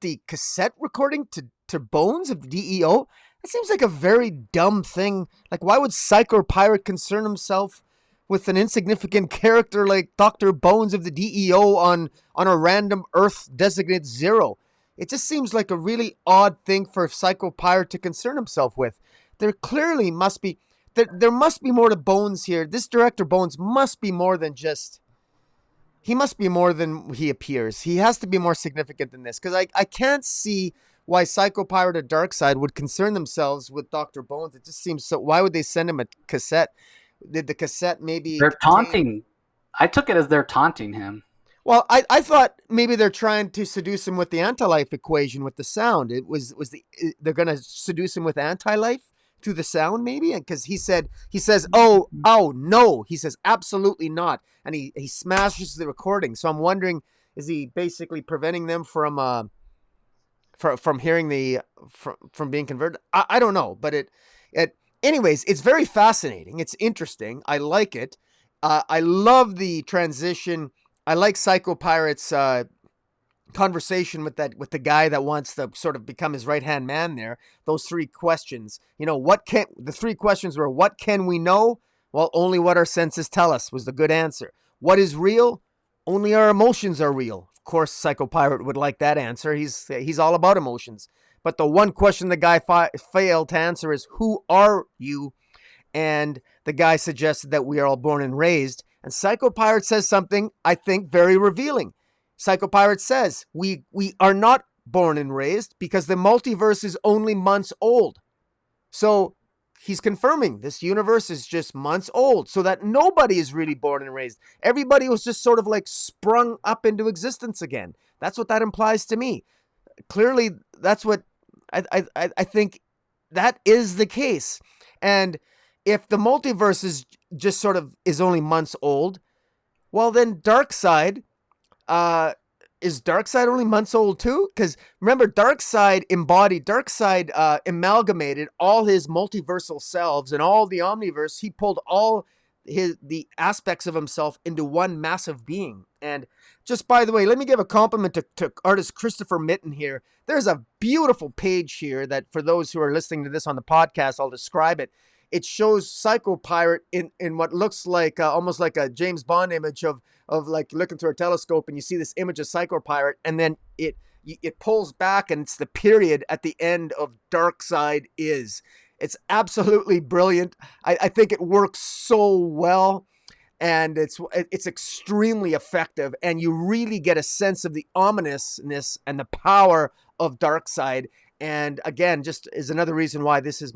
Speaker 2: the cassette recording to Bones of the DEO. That seems like a very dumb thing. Like, why would Psycho Pirate concern himself with an insignificant character like Dr. Bones of the DEO on a random Earth designated 0? It just seems like a really odd thing for Psycho Pirate to concern himself with. There clearly must be there must be more to Bones here. This director Bones must be more than just. He must be more than he appears. He has to be more significant than this, because I can't see why Psycho Pirate or Darkseid would concern themselves with Dr. Bones. It just seems so. Why would they send him a cassette? Did the cassette maybe...
Speaker 1: They're taunting. I took it as they're taunting him.
Speaker 2: Well, I thought maybe they're trying to seduce him with the anti-life equation with the sound. They're going to seduce him with anti-life through the sound, maybe? Because he says, oh, no. He says, absolutely not. And he smashes the recording. So I'm wondering, is he basically preventing them from hearing from being converted? I don't know, but anyways, it's very fascinating. It's interesting. I like it. I love the transition. I like Psycho Pirate's conversation with the guy that wants to sort of become his right-hand man there. Those 3 questions. The 3 questions were, what can we know? Well, only what our senses tell us was the good answer. What is real? Only our emotions are real. Of course, Psycho Pirate would like that answer. He's all about emotions. But the one question the guy failed to answer is, who are you? And the guy suggested that we are all born and raised. And Psycho Pirate says something, I think, very revealing. Psycho Pirate says, we are not born and raised because the multiverse is only months old. So he's confirming this universe is just months old, so that nobody is really born and raised. Everybody was just sort of like sprung up into existence again. That's what that implies to me. Clearly, that's what I think that is the case. And if the multiverse is only months old, well then Darkseid, is Darkseid only months old too? Because remember, Darkseid amalgamated all his multiversal selves and all the omniverse. He pulled all the aspects of himself into one massive being. And just by the way, let me give a compliment to artist Christopher Mitten here. There's a beautiful page here that, for those who are listening to this on the podcast, I'll describe it. It shows Psycho Pirate in what looks like almost like a James Bond image of like looking through a telescope, and you see this image of Psycho Pirate, and then it pulls back, and it's the period at the end of Darkseid is. It's absolutely brilliant. I think it works so well, and it's extremely effective, and you really get a sense of the ominousness and the power of Darkseid. And again, just is another reason why this is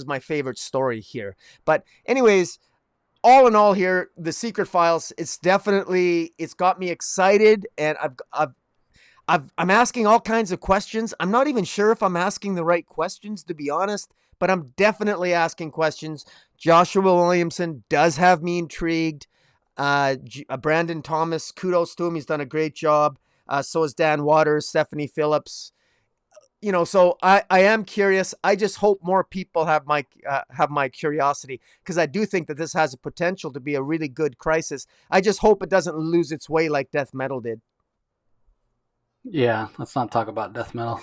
Speaker 2: my favorite story here. But anyways, all in all here, The Secret Files, it's got me excited, and I'm asking all kinds of questions. I'm not even sure if I'm asking the right questions, to be honest, but I'm definitely asking questions. Joshua Williamson does have me intrigued. Brandon Thomas, kudos to him. He's done a great job. So is Dan Waters, Stephanie Phillips. So I am curious. I just hope more people have my curiosity, because I do think that this has a potential to be a really good crisis. I just hope it doesn't lose its way like death metal did.
Speaker 1: Yeah, let's not talk about death metal.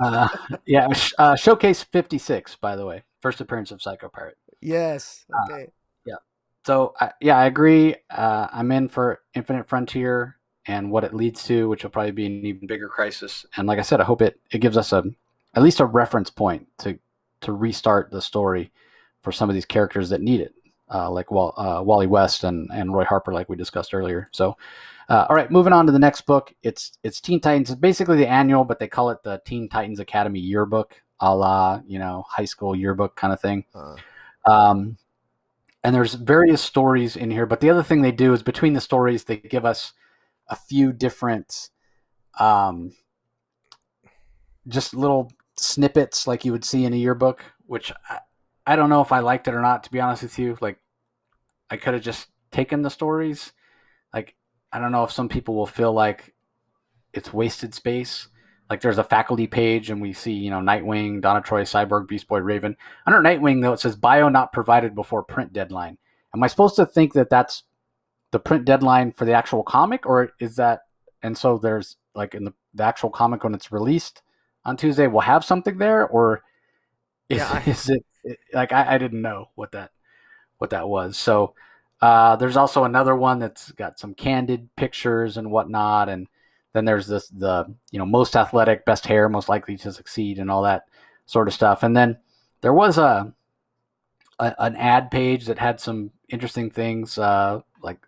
Speaker 1: Uh, yeah, Showcase 56, by the way, first appearance of Psycho Pirate.
Speaker 2: Yes.
Speaker 1: Uh,
Speaker 2: Okay.
Speaker 1: yeah. So, yeah, I agree. I'm in for Infinite Frontier and what it leads to, which will probably be an even bigger crisis. And like I said, I hope it gives us at least a reference point to restart the story for some of these characters that need it, like Wally West and Roy Harper, like we discussed earlier. So, all right, moving on to the next book. It's Teen Titans. It's basically the annual, but they call it the Teen Titans Academy Yearbook, a la high school yearbook kind of thing. Um, and there's various stories in here, but the other thing they do is between the stories they give us a few different, um, just little snippets like you would see in a yearbook, which I don't know if I liked it or not. To be honest with you, like I could have just taken the stories. Like I don't know if some people will feel like it's wasted space. Like there's a faculty page and we see, Nightwing, Donna Troy, Cyborg, Beast Boy, Raven. Under Nightwing, though, it says bio not provided before print deadline. Am I supposed to think that that's the print deadline for the actual comic, or is that, and so there's like in the actual comic when it's released on Tuesday, we'll have something there, or is,
Speaker 2: Yeah.
Speaker 1: is it like, I didn't know what that was. So there's also another one that's got some candid pictures and whatnot, and then there's the most athletic, best hair, most likely to succeed, and all that sort of stuff. And then there was an ad page that had some interesting things, like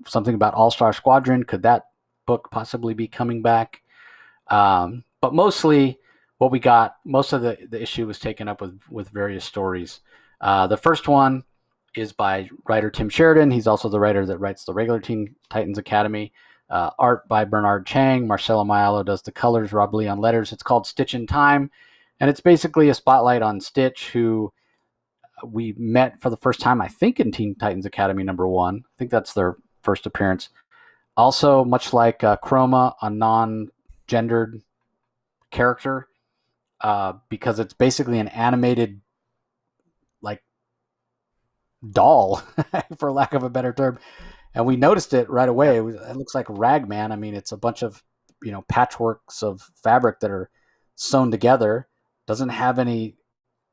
Speaker 1: something about All Star Squadron. Could that book possibly be coming back? But mostly, what we got, most of the issue was taken up with various stories. The first one is by writer Tim Sheridan. He's also the writer that writes the regular Teen Titans Academy. Art by Bernard Chang. Marcelo Maiolo does the colors. Rob Lee on letters. It's called Stitch in Time, and it's basically a spotlight on Stitch, who we met for the first time, I think, in Teen Titans Academy #1. I think that's their first appearance. Also, much like Chroma, a non-gendered character, because it's basically an animated, like, doll, for lack of a better term. And we noticed it right away. It looks like Ragman. I mean, it's a bunch of, patchworks of fabric that are sewn together. Doesn't have any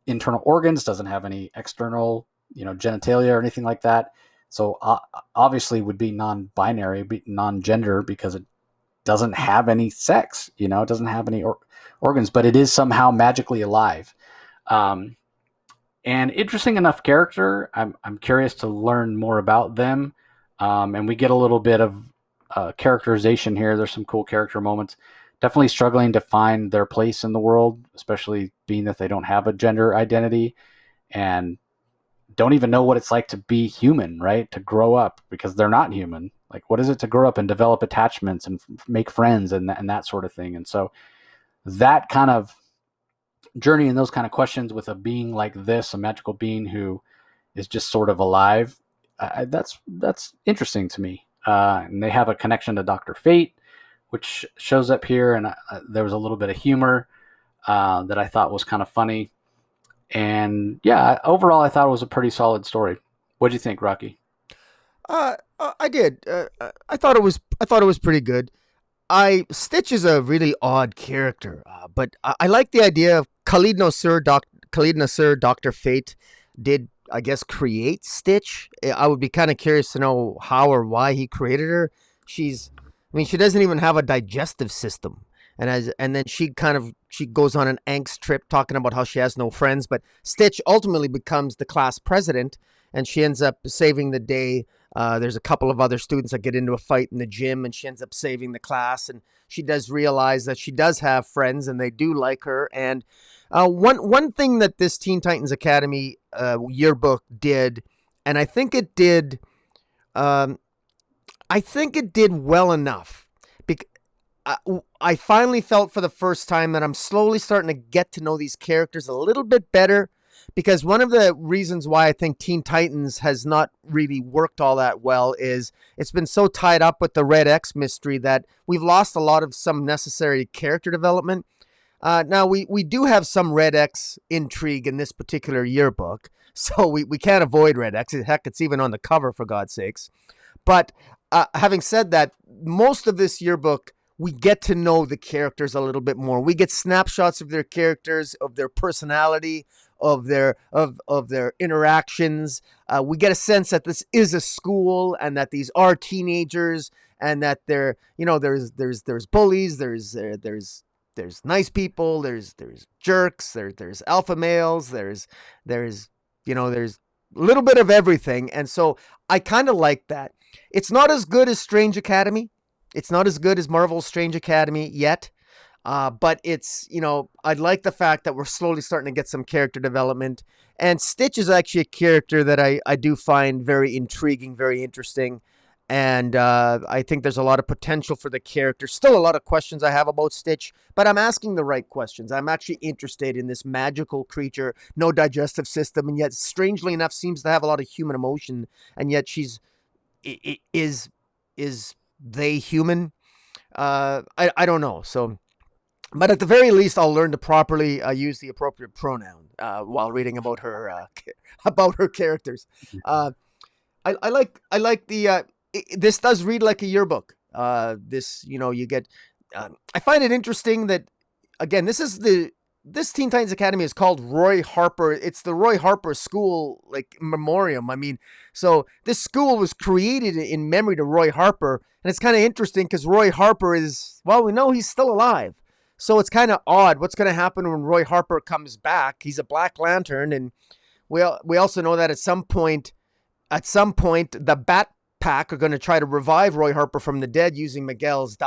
Speaker 1: internal organs, doesn't have any external, genitalia or anything like that. So obviously would be non-binary, non-gender, because it doesn't have any sex, it doesn't have any organs, but it is somehow magically alive. And interesting enough character. I'm curious to learn more about them. And we get a little bit of characterization here. There's some cool character moments. Definitely struggling to find their place in the world, especially being that they don't have a gender identity and don't even know what it's like to be human, right? To grow up, because they're not human. Like, what is it to grow up and develop attachments and make friends and that sort of thing? And so that kind of journey and those kind of questions with a being like this, a magical being who is just sort of alive, that's interesting to me. And they have a connection to Dr. Fate, which shows up here, and there was a little bit of humor that I thought was kind of funny. And yeah, overall, I thought it was a pretty solid story. What do you think, Rocky?
Speaker 2: I did. I thought it was pretty good. I Stitch is a really odd character, but I like the idea of Khalid Nasser, Doctor Fate did, I guess, create Stitch. I would be kind of curious to know how or why he created her. I mean, she doesn't even have a digestive system, and then she goes on an angst trip talking about how she has no friends. But Stitch ultimately becomes the class president, and she ends up saving the day. There's a couple of other students that get into a fight in the gym, and she ends up saving the class. And she does realize that she does have friends, and they do like her. And one thing that this Teen Titans Academy yearbook did, and um, I think it did well enough. I finally felt for the first time that I'm slowly starting to get to know these characters a little bit better, because one of the reasons why I think Teen Titans has not really worked all that well is it's been so tied up with the Red X mystery that we've lost a lot of some necessary character development. Now, we do have some Red X intrigue in this particular yearbook, so we can't avoid Red X. Heck, it's even on the cover, for God's sakes. But having said that, most of this yearbook, we get to know the characters a little bit more. We get snapshots of their characters, of their personality, of their interactions. We get a sense that this is a school and that these are teenagers, and that they're, there's bullies, there's nice people, there's jerks, there's alpha males, there's there's a little bit of everything. And so I kind of like that. It's not as good as Strange Academy. It's not as good as Marvel's Strange Academy yet. But it's, I like the fact that we're slowly starting to get some character development. And Stitch is actually a character that I do find very intriguing, very interesting. And I think there's a lot of potential for the character. Still a lot of questions I have about Stitch, but I'm asking the right questions. I'm actually interested in this magical creature, no digestive system, and yet, strangely enough, seems to have a lot of human emotion. And yet is they human? I don't know. So, but at the very least, I'll learn to properly use the appropriate pronoun while reading about her about her characters. I like the. This does read like a yearbook. This, you get. I find it interesting that, again, this Teen Titans Academy is called Roy Harper. It's the Roy Harper School, like, memoriam. I mean, so this school was created in memory to Roy Harper, and it's kind of interesting because Roy Harper is, well, we know he's still alive. So it's kind of odd what's going to happen when Roy Harper comes back. He's a Black Lantern, and we also know that at some point, the Bat Pack are going to try to revive Roy Harper from the dead using Miguel's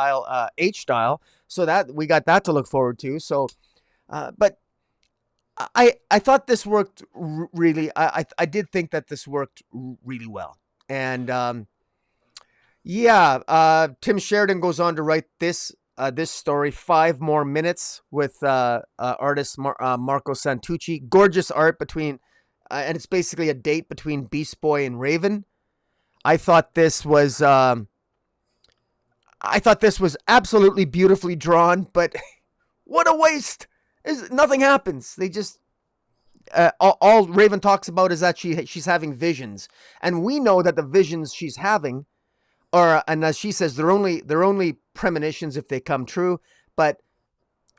Speaker 2: H dial. So that we got that to look forward to. So, but I thought this worked really. I did think that this worked really well. And Tim Sheridan goes on to write this story, 5 more minutes, with artist Marco Santucci. Gorgeous art between, and it's basically a date between Beast Boy and Raven. I thought this was absolutely beautifully drawn, but what a waste! Nothing happens. They just all Raven talks about is that she's having visions, and we know that the visions she's having are, and as she says, they're only premonitions if they come true. But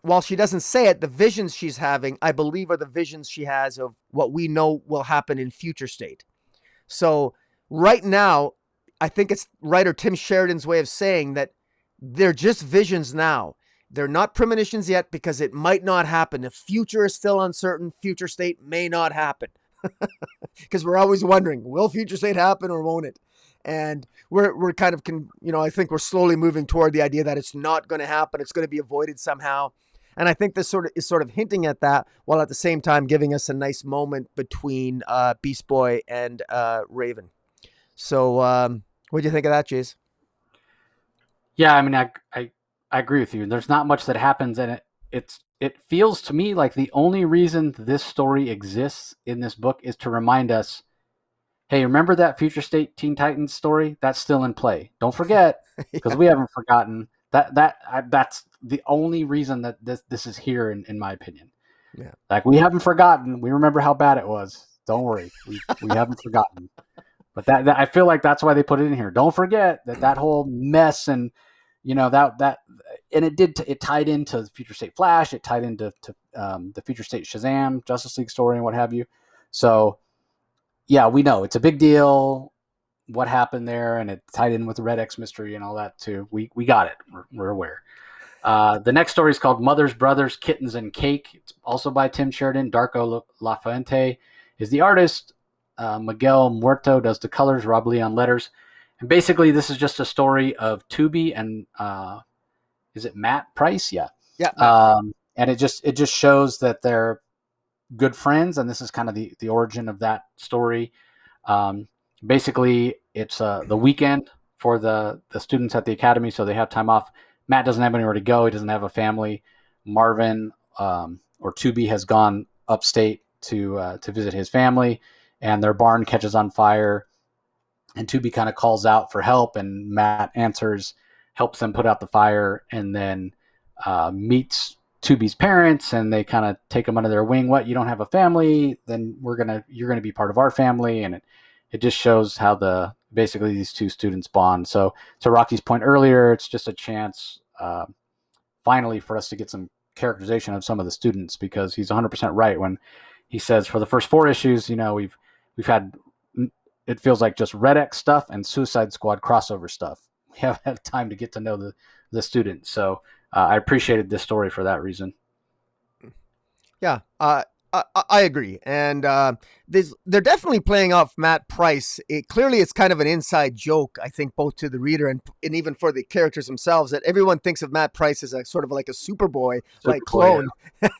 Speaker 2: while she doesn't say it, the visions she's having, I believe, are the visions she has of what we know will happen in future state. So right now, I think it's writer Tim Sheridan's way of saying that they're just visions now. They're not premonitions yet because it might not happen. The future is still uncertain. Future state may not happen. Because we're always wondering, will future state happen or won't it? And we're kind of, I think we're slowly moving toward the idea that it's not going to happen. It's going to be avoided somehow. And I think this is sort of hinting at that, while at the same time giving us a nice moment between Beast Boy and Raven. So, what do you think of that, Jace?
Speaker 1: Yeah, I mean, I agree with you. There's not much that happens, and it feels to me like the only reason this story exists in this book is to remind us, hey, remember that Future State Teen Titans story? That's still in play. Don't forget, because we haven't forgotten. That's the only reason that this is here, in my opinion.
Speaker 2: Yeah.
Speaker 1: Like, we haven't forgotten. We remember how bad it was. Don't worry, we haven't forgotten. But that I feel like that's why they put it in here. Don't forget that whole mess, and that and it tied into Future State Flash. It tied into the Future State Shazam Justice League story and what have you. So yeah, we know it's a big deal what happened there, and it tied in with the Red X mystery and all that too. We got it. We're aware. The next story is called Mothers, Brothers, Kittens, and Cake. It's also by Tim Sheridan. Darko Lafuente is the artist. Miguel Muerto does the colors, Rob Leon letters. And basically, this is just a story of Tubi and is it Matt Price? Yeah.
Speaker 2: Yeah.
Speaker 1: And it just shows that they're good friends, and this is kind of the origin of that story. Basically, it's the weekend for the students at the academy, so they have time off. Matt doesn't have anywhere to go. He doesn't have a family. Marvin or Tubi has gone upstate to visit his family, and their barn catches on fire. And Tubi kind of calls out for help, and Matt answers, helps them put out the fire, and then meets Tubi's parents, and they kind of take him under their wing. What, you don't have a family? Then you're gonna be part of our family, and it just shows how basically these two students bond. So to Rocky's point earlier, it's just a chance finally for us to get some characterization of some of the students, because he's 100% right when he says for the first 4 issues, we've had, it feels like just Red X stuff and Suicide Squad crossover stuff. We haven't had time to get to know the students. So I appreciated this story for that reason.
Speaker 2: Yeah, I agree, and they're definitely playing off Matt Price. Clearly, it's kind of an inside joke, I think, both to the reader and even for the characters themselves, that everyone thinks of Matt Price as a sort of like a Superboy like clone, yeah.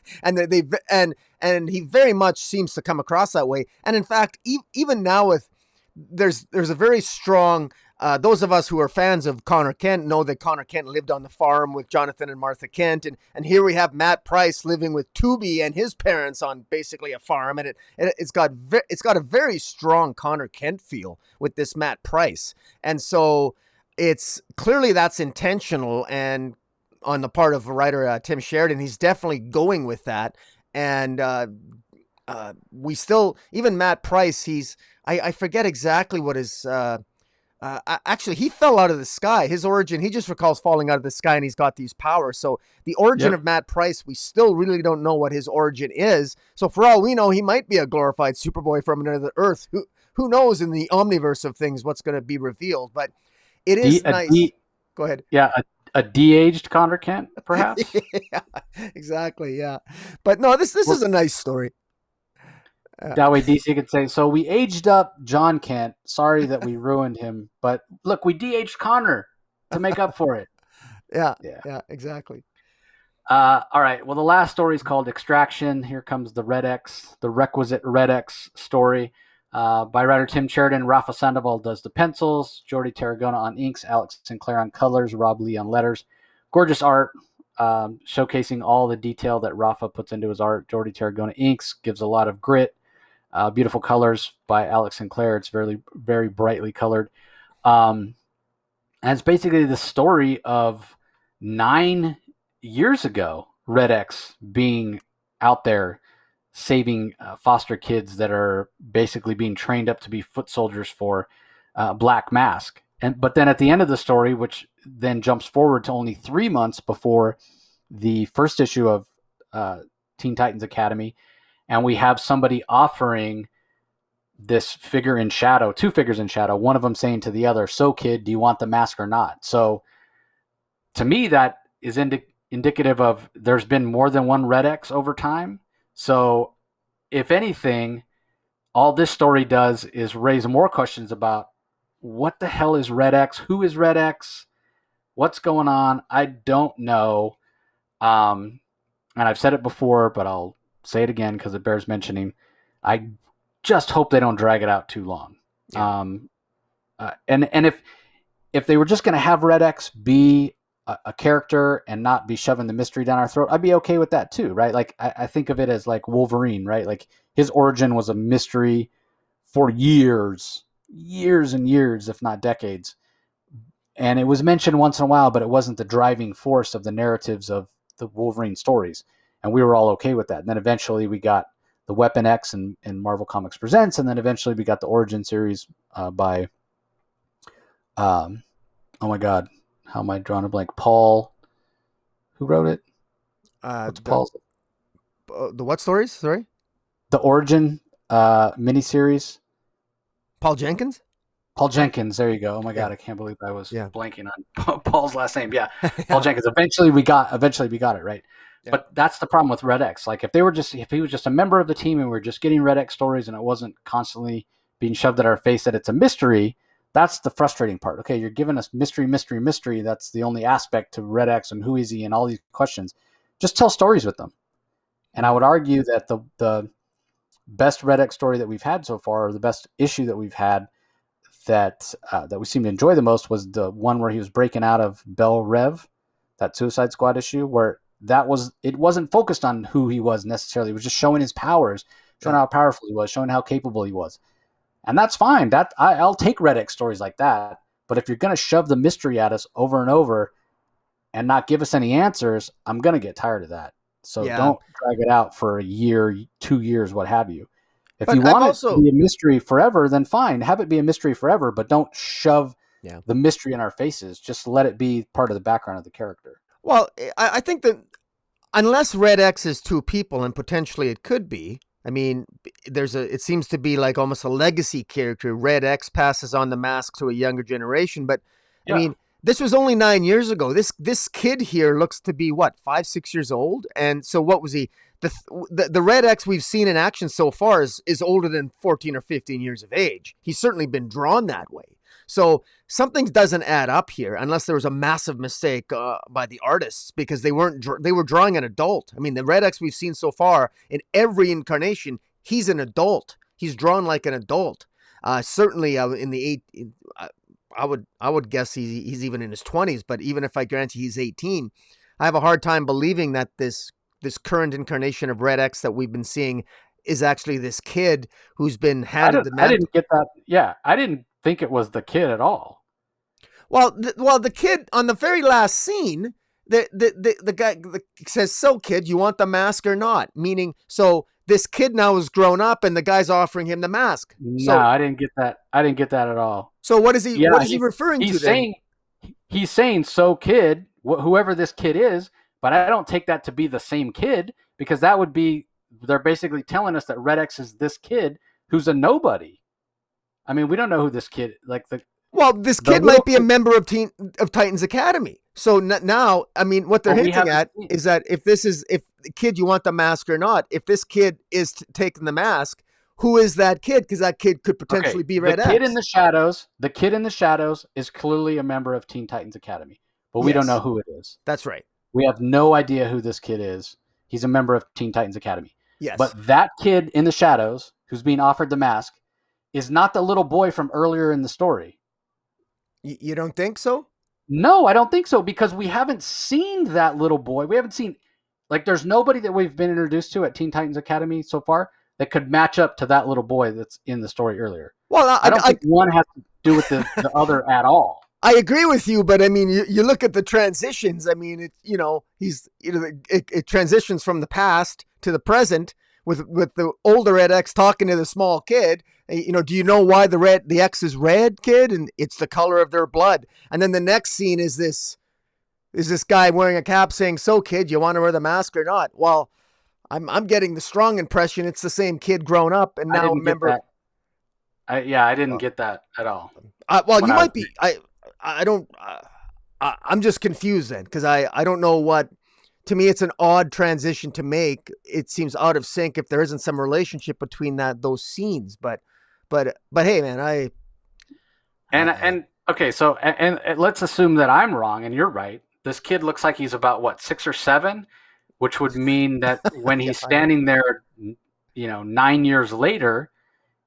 Speaker 2: and he very much seems to come across that way. And in fact, even now there's a very strong. Those of us who are fans of Connor Kent know that Connor Kent lived on the farm with Jonathan and Martha Kent, and here we have Matt Price living with Tubi and his parents on basically a farm, and it's got a very strong Connor Kent feel with this Matt Price, and so it's clearly that's intentional, and on the part of writer Tim Sheridan, he's definitely going with that, and we still, even Matt Price, I forget exactly what his. Actually, he fell out of the sky. His origin, he just recalls falling out of the sky, and he's got these powers. So the origin of Matt Price, we still really don't know what his origin is. So for all we know, he might be a glorified Superboy from another Earth. Who knows in the omniverse of things what's going to be revealed? But it is nice. Go ahead.
Speaker 1: Yeah, a de-aged Connor Kent, perhaps.
Speaker 2: Yeah, exactly. Yeah, but no, this is a nice story.
Speaker 1: That way DC could say, so we aged up John Kent. Sorry that we ruined him. But look, we de-aged Connor to make up for it.
Speaker 2: Yeah, exactly.
Speaker 1: All right. Well, the last story is called Extraction. Here comes the requisite Red X story. By writer Tim Sheridan. Rafa Sandoval does the pencils. Jordi Tarragona on inks. Alex Sinclair on colors. Rob Lee on letters. Gorgeous art. Showcasing all the detail that Rafa puts into his art. Jordi Tarragona inks. Gives a lot of grit. Beautiful colors by Alex Sinclair. It's very, very brightly colored. And it's basically the story of 9 years ago, Red X being out there saving foster kids that are basically being trained up to be foot soldiers for Black Mask. But then at the end of the story, which then jumps forward to only 3 months before the first issue of Teen Titans Academy, and we have somebody offering this figure in shadow, 2 figures in shadow, one of them saying to the other, so kid, do you want the mask or not? So to me, that is indicative of there's been more than one Red X over time. So if anything, all this story does is raise more questions about what the hell is Red X? Who is Red X? What's going on? I don't know. And I've said it before, but I'll say it again because it bears mentioning. I just hope they don't drag it out too long. Yeah. And if they were just going to have Red X be a character and not be shoving the mystery down our throat, I'd be okay with that too, right? Like I think of it as like Wolverine, right? Like his origin was a mystery for years and years, if not decades. And it was mentioned once in a while, but it wasn't the driving force of the narratives of the Wolverine stories. And we were all okay with that. And then eventually we got the Weapon X and Marvel Comics Presents. And then eventually we got the Origin series by, oh my God, how am I drawing a blank? Paul, who wrote it? What's Paul's?
Speaker 2: The what stories? Sorry?
Speaker 1: The Origin miniseries.
Speaker 2: Paul Jenkins?
Speaker 1: Paul Jenkins, there you go. Oh my God, I can't believe I was blanking on Paul's last name. Yeah, Paul Jenkins. Eventually we got it, right? Yeah. But that's the problem with Red X. Like if he was just a member of the team and we're just getting Red X stories and it wasn't constantly being shoved at our face that it's a mystery, that's the frustrating part. Okay, you're giving us mystery. That's the only aspect to Red X and who is he and all these questions. Just tell stories with them. And I would argue that the best Red X story that we've had so far, or the best issue that we've had that we seem to enjoy the most, was the one where he was breaking out of Bell Rev, that Suicide Squad issue, where it wasn't focused on who he was necessarily. It was just showing his powers showing how powerful he was, showing how capable he was. And that's fine. I'll take Red X stories like that. But if you're going to shove the mystery at us over and over and not give us any answers, I'm going to get tired of that. So
Speaker 2: Yeah.
Speaker 1: don't drag it out for a year, 2 years, what have you. If you
Speaker 2: But I've
Speaker 1: want it to
Speaker 2: also
Speaker 1: be a mystery forever, then fine, have it be a mystery forever, but don't shove
Speaker 2: yeah.
Speaker 1: the mystery in our faces. Just let it be part of the background of the character.
Speaker 2: Well, I think that unless Red X is two people, and potentially it could be. I mean, it seems to be like almost a legacy character. Red X passes on the mask to a younger generation, but I
Speaker 1: Yeah.
Speaker 2: mean, this was only 9 years ago. This kid here looks to be what, 5, 6 years old, and so what was he? The Red X we've seen in action so far is older than 14 or 15 years of age. He's certainly been drawn that way. So something doesn't add up here unless there was a massive mistake by the artists, because they were drawing an adult. I mean, the Red X we've seen so far in every incarnation, he's an adult. He's drawn like an adult. Certainly in the I would guess he's even in his 20s, but even if I grant he's 18, I have a hard time believing that this current incarnation of Red X that we've been seeing is actually this kid who's been handed the mantle.
Speaker 1: I didn't get that. Yeah, I didn't think it was the kid at all.
Speaker 2: Well, the kid on the very last scene, the guy says, "So, kid, you want the mask or not?" Meaning, so this kid now is grown up, and the guy's offering him the mask.
Speaker 1: No,
Speaker 2: So
Speaker 1: I didn't get that. I didn't get that at all.
Speaker 2: so what is he?
Speaker 1: Yeah,
Speaker 2: What is he referring to
Speaker 1: he's
Speaker 2: then?
Speaker 1: saying he's saying so kid, whoever this kid is, but I don't take that to be the same kid, because that would be, they're basically telling us that Red X is this kid who's a nobody. I mean, we don't know who this kid, like
Speaker 2: Well, this
Speaker 1: the
Speaker 2: kid
Speaker 1: little
Speaker 2: might be a member of Titans Academy. So now, I mean, what they're
Speaker 1: Well, we
Speaker 2: hinting
Speaker 1: haven't
Speaker 2: at
Speaker 1: seen.
Speaker 2: is that if the kid, you want the mask or not, if this kid is taking the mask, who is that kid? Because that kid could potentially be Red X.
Speaker 1: The kid in the shadows is clearly a member of Teen Titans Academy, but we don't
Speaker 2: Yes.
Speaker 1: know who it is.
Speaker 2: That's right.
Speaker 1: We have no idea who this kid is. He's a member of Teen Titans Academy.
Speaker 2: Yes.
Speaker 1: But that kid in the shadows who's being offered the mask is not the little boy from earlier in the story.
Speaker 2: You don't think so?
Speaker 1: No, I don't think so, because we haven't seen that little boy. We haven't seen, like, there's nobody that we've been introduced to at Teen Titans Academy so far that could match up to that little boy that's in the story earlier.
Speaker 2: Well,
Speaker 1: I don't think one has to do with the other at all.
Speaker 2: I agree with you, but I mean, you look at the transitions. I mean, it transitions from the past to the present with the older Red X talking to the small kid. Do you know why the X is red, kid? And it's the color of their blood. And then the next scene is this guy wearing a cap saying, "So, kid, you want to wear the mask or not?" Well, I'm getting the strong impression it's the same kid grown up and now a member.
Speaker 1: I didn't get that at all.
Speaker 2: Well, you might be. I don't. I'm just confused then, because I don't know what. To me, it's an odd transition to make. It seems out of sync if there isn't some relationship between those scenes. But hey, man,
Speaker 1: okay, so and let's assume that I'm wrong and you're right. This kid looks like he's about what, 6 or 7, which would mean that when he's standing there, 9 years later,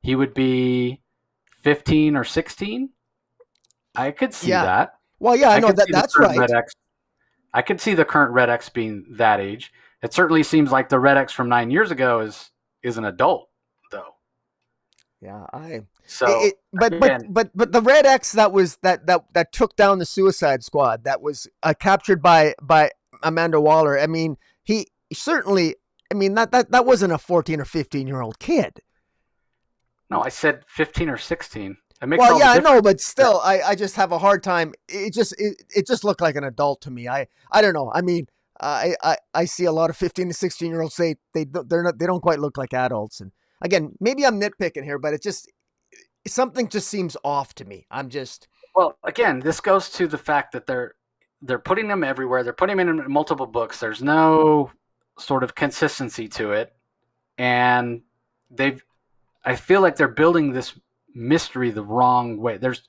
Speaker 1: he would be 15 or 16. I could see that.
Speaker 2: Well, yeah, I know that's right.
Speaker 1: I could see the current Red X being that age. It certainly seems like the Red X from 9 years ago is an adult, though.
Speaker 2: Yeah, but the Red X that took down the Suicide Squad, that was captured by Amanda Waller. I mean, he certainly. I mean, that wasn't a 14 or 15-year-old kid.
Speaker 1: No, I said 15 or 16.
Speaker 2: Well, yeah, I know, but still, I just have a hard time. It just looked like an adult to me. I don't know. I mean, I see a lot of 15 to 16-year-olds. They don't quite look like adults. And again, maybe I'm nitpicking here, but something just seems off to me.
Speaker 1: Well, again, this goes to the fact that they're putting them everywhere. They're putting them in multiple books. There's no sort of consistency to it, and I feel like they're building this mystery the wrong way. There's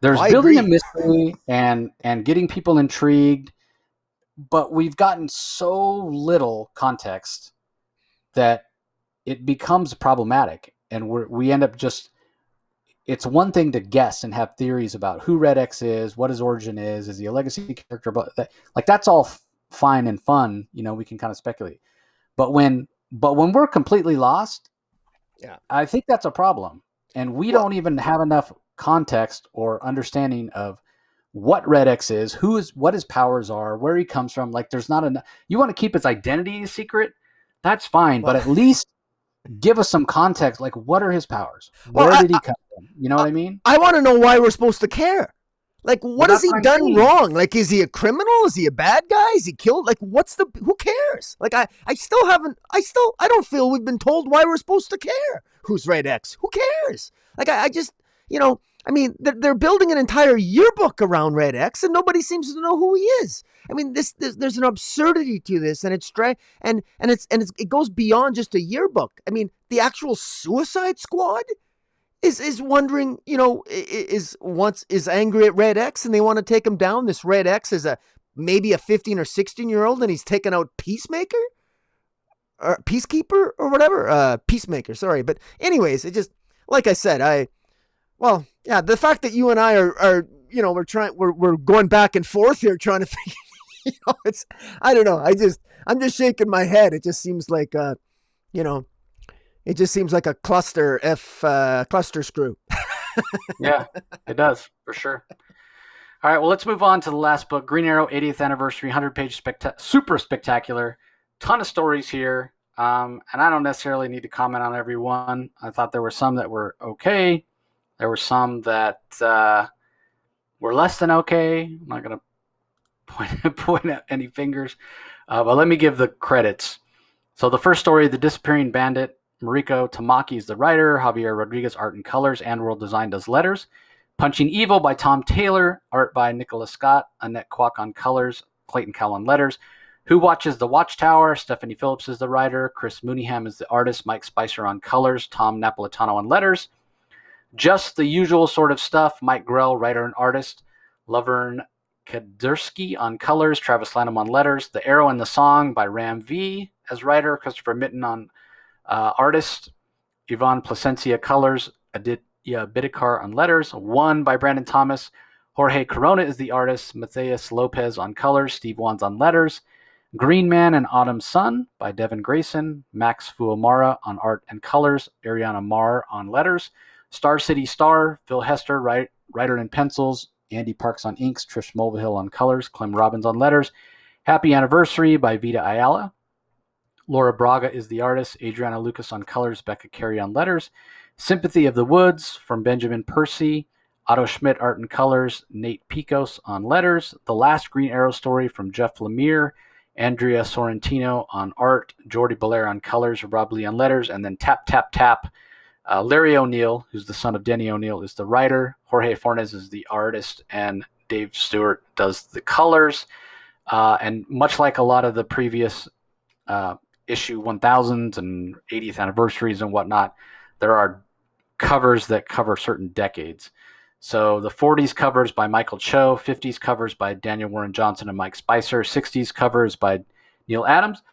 Speaker 1: building a mystery and getting people intrigued, but we've gotten so little context that it becomes problematic, and we end up just, it's one thing to guess and have theories about who Red X is, what his origin is he a legacy character, but that's all fine and fun, we can kind of speculate. But when we're completely lost,
Speaker 2: Yeah.
Speaker 1: I think that's a problem. And we
Speaker 2: Well,
Speaker 1: don't even have enough context or understanding of what Red X is, what his powers are, where he comes from. Like, there's not enough. You want to keep his identity a secret? That's fine, but
Speaker 2: well,
Speaker 1: at least give us some context. Like, what are his powers?
Speaker 2: well.
Speaker 1: Where did he come from? You know what
Speaker 2: I,
Speaker 1: I mean?
Speaker 2: I want to know why we're supposed to care. Like,
Speaker 1: Well,
Speaker 2: what has
Speaker 1: that's
Speaker 2: he
Speaker 1: what I'm
Speaker 2: done
Speaker 1: saying.
Speaker 2: wrong? Like, is he a criminal? Is he a bad guy? Is he killed? Like, who cares? Like, I still haven't, I don't feel we've been told why we're supposed to care. Who's Red X? Who cares? Like, I just, I mean, they're building an entire yearbook around Red X, and nobody seems to know who he is. I mean, there's an absurdity to this, and it goes beyond just a yearbook. I mean, the actual Suicide Squad is wondering, is angry at Red X, and they want to take him down. This Red X is maybe a 15 or 16-year-old, and he's taken out Peacemaker or Peacekeeper or whatever. Peacemaker, sorry. But anyways, it just, like I said, well, yeah, the fact that you and I are we're going back and forth here trying to figure, it's, I don't know. I'm just shaking my head. It just seems like, you know, it just seems like a cluster screw.
Speaker 1: Yeah, it does for sure. All right, well, let's move on to the last book, Green Arrow, 80th anniversary, 100-page, super spectacular. Ton of stories here, and I don't necessarily need to comment on every one. I thought there were some that were okay. There were some that were less than okay. I'm not going to point at any fingers, but let me give the credits. So the first story, The Disappearing Bandit, Mariko Tamaki is the writer, Javier Rodriguez art and colors, and world design does letters. Punching Evil by Tom Taylor, art by Nicholas Scott, Annette Kwok on colors, Clayton Cowell on letters. Who Watches the Watchtower, Stephanie Phillips is the writer, Chris Mooneyham is the artist, Mike Spicer on colors, Tom Napolitano on letters. Just the Usual Sort of Stuff, Mike Grell, writer and artist, Lovern Kadursky on colors, Travis Lanham on letters, The Arrow and the Song by Ram V as writer, Christopher Mitten on artist, Yvonne Placencia colors, Aditya Bidikar on letters, One by Brandon Thomas, Jorge Corona is the artist, Matthias Lopez on colors, Steve Wands on letters, Green Man and Autumn Sun by Devin Grayson, Max Fuamara on art and colors, Ariana Marr on letters, Star City Star, Phil Hester, writer and pencils, Andy Parks on inks, Trish Mulvihill on colors, Clem Robbins on letters, Happy Anniversary by Vita Ayala, Laura Braga is the artist, Adriana Lucas on colors, Becca Carey on letters, Sympathy of the Woods from Benjamin Percy, Otto Schmidt art and colors, Nate Picos on letters, The Last Green Arrow Story from Jeff Lemire, Andrea Sorrentino on art, Jordi Belair on colors, Rob Lee on letters, and then Tap Tap Tap. Larry O'Neill, who's the son of Denny O'Neill, is the writer, Jorge Fornes is the artist, and Dave Stewart does the colors. And much like a lot of the previous issue 1000s and 80th anniversaries and whatnot, there are covers that cover certain decades. So the 40s covers by Michael Cho, 50s covers by Daniel Warren Johnson and Mike Spicer, 60s covers by Neil Adams,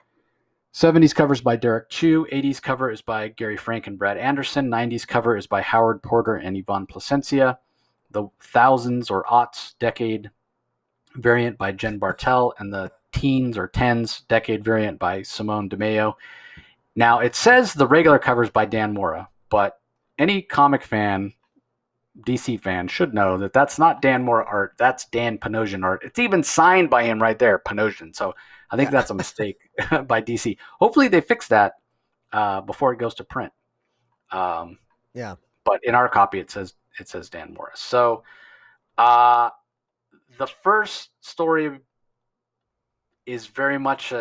Speaker 1: 70s covers by Derek Chu, 80s cover is by Gary Frank and Brad Anderson, 90s cover is by Howard Porter and Yvonne Placencia, the thousands or aughts decade variant by Jen Bartel, and the teens or tens decade variant by Simone DeMeo. Now, it says the regular covers by Dan Mora, but any comic fan, DC fan, should know that that's not Dan Mora art. That's Dan Panosian art. It's even signed by him right there, Panosian. So I think that's a mistake by DC. Hopefully they fix that before it goes to print.
Speaker 2: Yeah.
Speaker 1: But in our copy, it says Dan Mora. So the first story is very much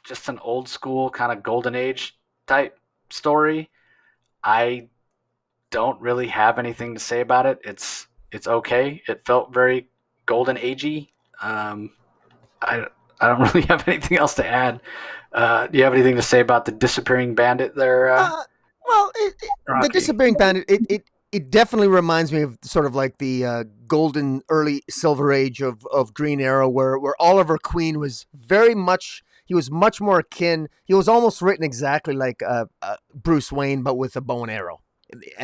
Speaker 1: just an old school kind of golden age type story. I don't really have anything to say about it. It's okay. It felt very golden agey. I don't really have anything else to add. Do you have anything to say about the disappearing bandit there?
Speaker 2: Well, the Disappearing Bandit, it definitely reminds me of sort of like the golden early silver age of Green Arrow, where Oliver Queen was very much, he was much more akin, he was almost written exactly like Bruce Wayne, but with a bow and arrow,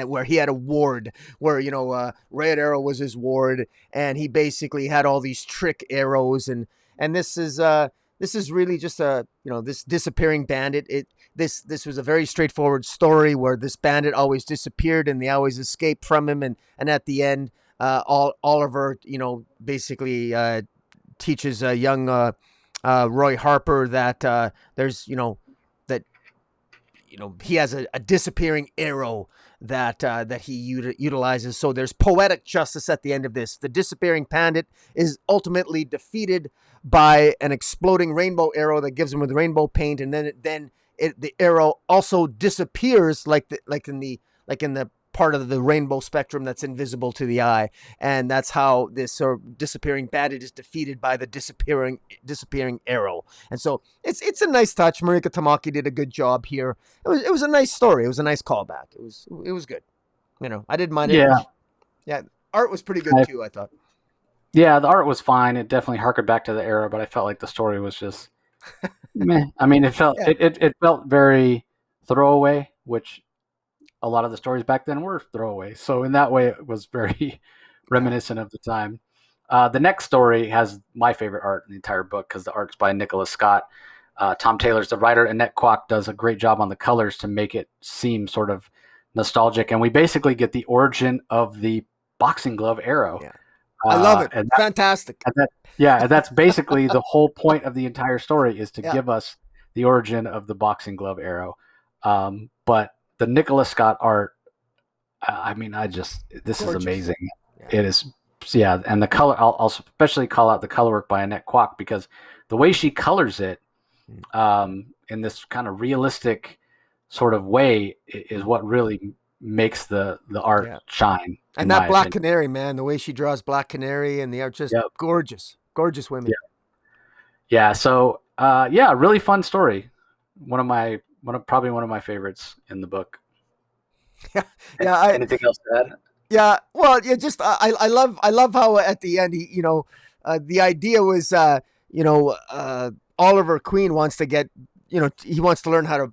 Speaker 2: where he had a ward, where, Red Arrow was his ward, and he basically had all these trick arrows, and this is this is really just a, this disappearing bandit. This was a very straightforward story where this bandit always disappeared and they always escaped from him, and at the end, Oliver, basically teaches a young Roy Harper that there's that he has a disappearing arrow that he utilizes. So there's poetic justice at the end of this. The disappearing bandit is ultimately defeated by an exploding rainbow arrow that gives him with rainbow paint, and then the arrow also disappears like in the part of the rainbow spectrum that's invisible to the eye, and that's how this sort of disappearing bandit is defeated by the disappearing arrow. And so it's a nice touch. Marika Tamaki did a good job here. It was a nice story. It was a nice callback. It was good. I didn't mind it.
Speaker 1: Yeah.
Speaker 2: Yeah, art was pretty good too, I thought.
Speaker 1: Yeah, the art was fine. It definitely harkened back to the era, but I felt like the story was just meh. I mean, it felt it felt very throwaway, which a lot of the stories back then were throwaway. So in that way, it was very reminiscent of the time. The next story has my favorite art in the entire book because the art's by Nicholas Scott. Tom Taylor's the writer, and Annette Kwok does a great job on the colors to make it seem sort of nostalgic. And we basically get the origin of the boxing glove arrow.
Speaker 2: Yeah. I love it. Fantastic.
Speaker 1: And that's basically the whole point of the entire story is to give us the origin of the boxing glove arrow. But the Nicholas Scott art, this is amazing. Yeah. It is, and the color, I'll especially call out the color work by Annette Kwok because the way she colors it in this kind of realistic sort of way is what really makes the art shine.
Speaker 2: And that Black Canary, man, the way she draws Black Canary and the art, just gorgeous women.
Speaker 1: Yeah. So, really fun story. Probably one of my favorites in the book.
Speaker 2: Yeah.
Speaker 1: Anything else to add?
Speaker 2: Yeah. Well, just I love how at the end the idea was Oliver Queen wants to get he wants to learn how to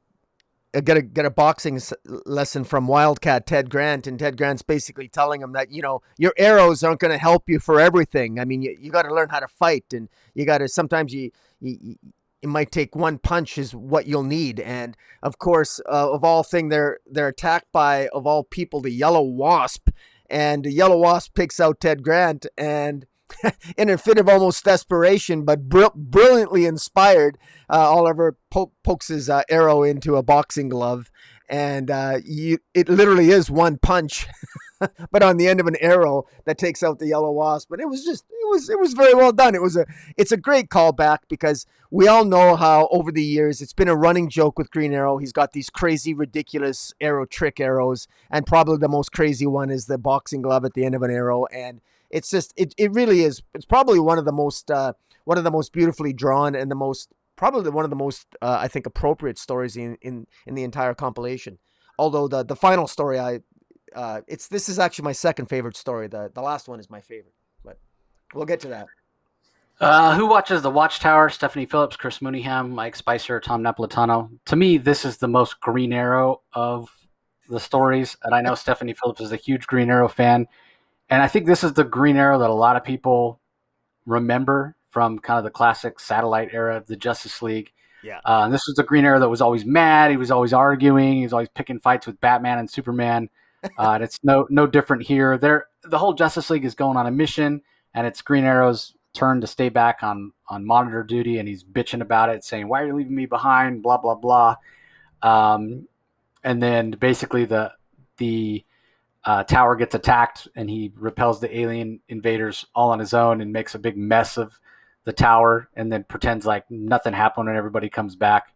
Speaker 2: get a boxing lesson from Wildcat Ted Grant, and Ted Grant's basically telling him that your arrows aren't going to help you for everything. I mean, you got to learn how to fight, and you got to sometimes you it might take one punch is what you'll need. And of course, of all things, they're attacked by, of all people, the Yellow Wasp, and the Yellow Wasp picks out Ted Grant, and in a fit of almost desperation, but brilliantly inspired, Oliver pokes his arrow into a boxing glove, and it literally is one punch, but on the end of an arrow that takes out the Yellow Wasp. But it was very well done. It's a great callback because we all know how over the years it's been a running joke with Green Arrow. He's got these crazy, ridiculous trick arrows, and probably the most crazy one is the boxing glove at the end of an arrow. And it's just it really is. It's probably one of the most beautifully drawn and probably one of the most I think appropriate stories in the entire compilation. Although the final story this is actually my second favorite story. The last one is my favorite, but we'll get to that.
Speaker 1: Who watches The Watchtower? Stephanie Phillips, Chris Mooneyham, Mike Spicer, Tom Napolitano. To me, this is the most Green Arrow of the stories, and I know Stephanie Phillips is a huge Green Arrow fan. And I think this is the Green Arrow that a lot of people remember from kind of the classic satellite era of the Justice League.
Speaker 2: Yeah.
Speaker 1: And this was the Green Arrow that was always mad. He was always arguing. He was always picking fights with Batman and Superman. And it's no different here. The whole Justice League is going on a mission, and it's Green Arrow's turn to stay back on monitor duty, and he's bitching about it, saying, "Why are you leaving me behind? Blah, blah, blah." And then basically the tower gets attacked, and he repels the alien invaders all on his own and makes a big mess of the tower, and then pretends like nothing happened and everybody comes back,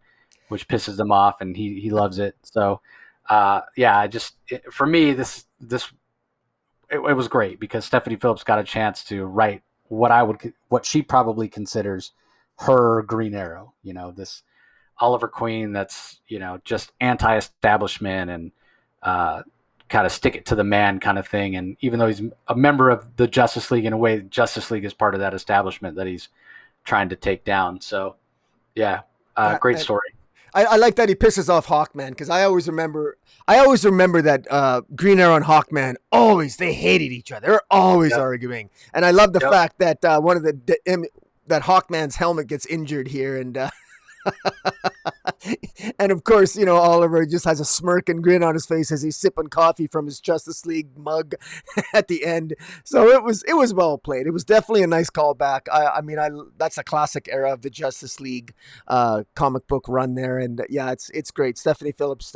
Speaker 1: which pisses them off, and he loves it. So for me, it was great because Stephanie Phillips got a chance to write what she probably considers her Green Arrow. This Oliver Queen that's just anti-establishment and kind of stick it to the man kind of thing. And even though he's a member of the Justice League, in a way, Justice League is part of that establishment that he's trying to take down. So, great story.
Speaker 2: I like that he pisses off Hawkman because I always remember that Green Arrow and Hawkman they hated each other. They're always arguing, and I love the fact that one of the that Hawkman's helmet gets injured here, and and of course, Oliver just has a smirk and grin on his face as he's sipping coffee from his Justice League mug at the end. So it was well played. It was definitely a nice callback. I mean, that's a classic era of the Justice League comic book run there, and yeah, it's great. Stephanie Phillips.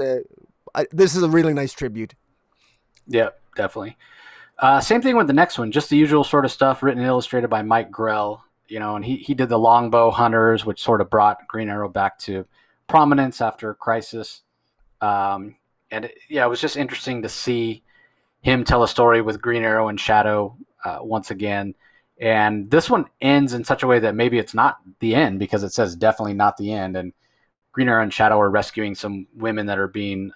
Speaker 2: This is a really nice tribute.
Speaker 1: Yeah, definitely. Same thing with the next one, just the usual sort of stuff, written and illustrated by Mike Grell. And he did the Longbow Hunters, which sort of brought Green Arrow back to prominence after Crisis. It was just interesting to see him tell a story with Green Arrow and Shadow once again. And this one ends in such a way that maybe it's not the end, because it says definitely not the end. And Green Arrow and Shadow are rescuing some women that are being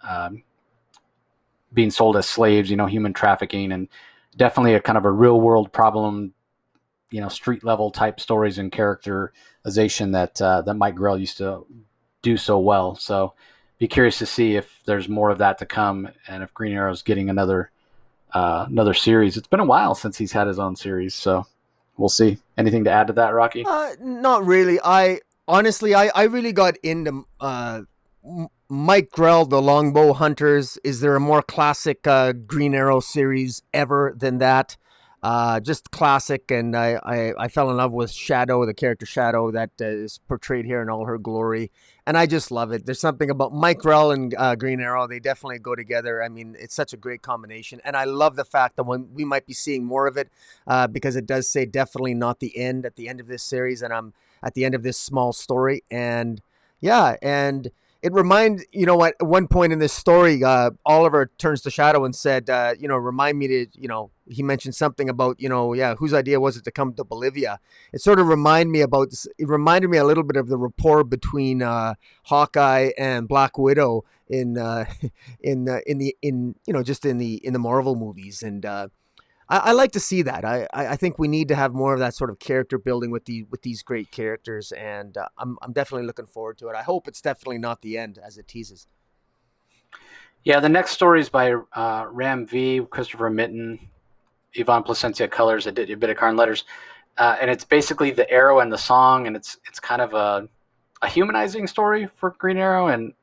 Speaker 1: sold as slaves, human trafficking, and definitely a kind of a real world problem, street level type stories and characterization that Mike Grell used to do so well. So be curious to see if there's more of that to come, and if Green Arrow's getting another series. It's been a while since he's had his own series, so we'll see. Anything to add to that, Rocky?
Speaker 2: Not really. I honestly, I really got into Mike Grell, the Longbow Hunters. Is there a more classic Green Arrow series ever than that? Just classic, and I fell in love with Shadow, the character Shadow, that is portrayed here in all her glory, and I just love it. There's something about Mike Grell and Green Arrow; they definitely go together. I mean, it's such a great combination, and I love the fact that when we might be seeing more of it, because it does say definitely not the end at the end of this series, and I'm at the end of this small story, and yeah, and it reminds, at one point in this story, Oliver turns to Shadow and said, remind me to, he mentioned something about, whose idea was it to come to Bolivia? It sort of reminded me a little bit of the rapport between Hawkeye and Black Widow in the Marvel movies. And I like to see that. I think we need to have more of that sort of character building with these great characters, and I'm definitely looking forward to it. I hope it's definitely not the end, as it teases.
Speaker 1: Yeah, the next story is by Ram V, Christopher Mitten, Yvonne Placencia colors, Abita Karn letters, and it's basically the Arrow and the song, and it's kind of a humanizing story for Green Arrow, and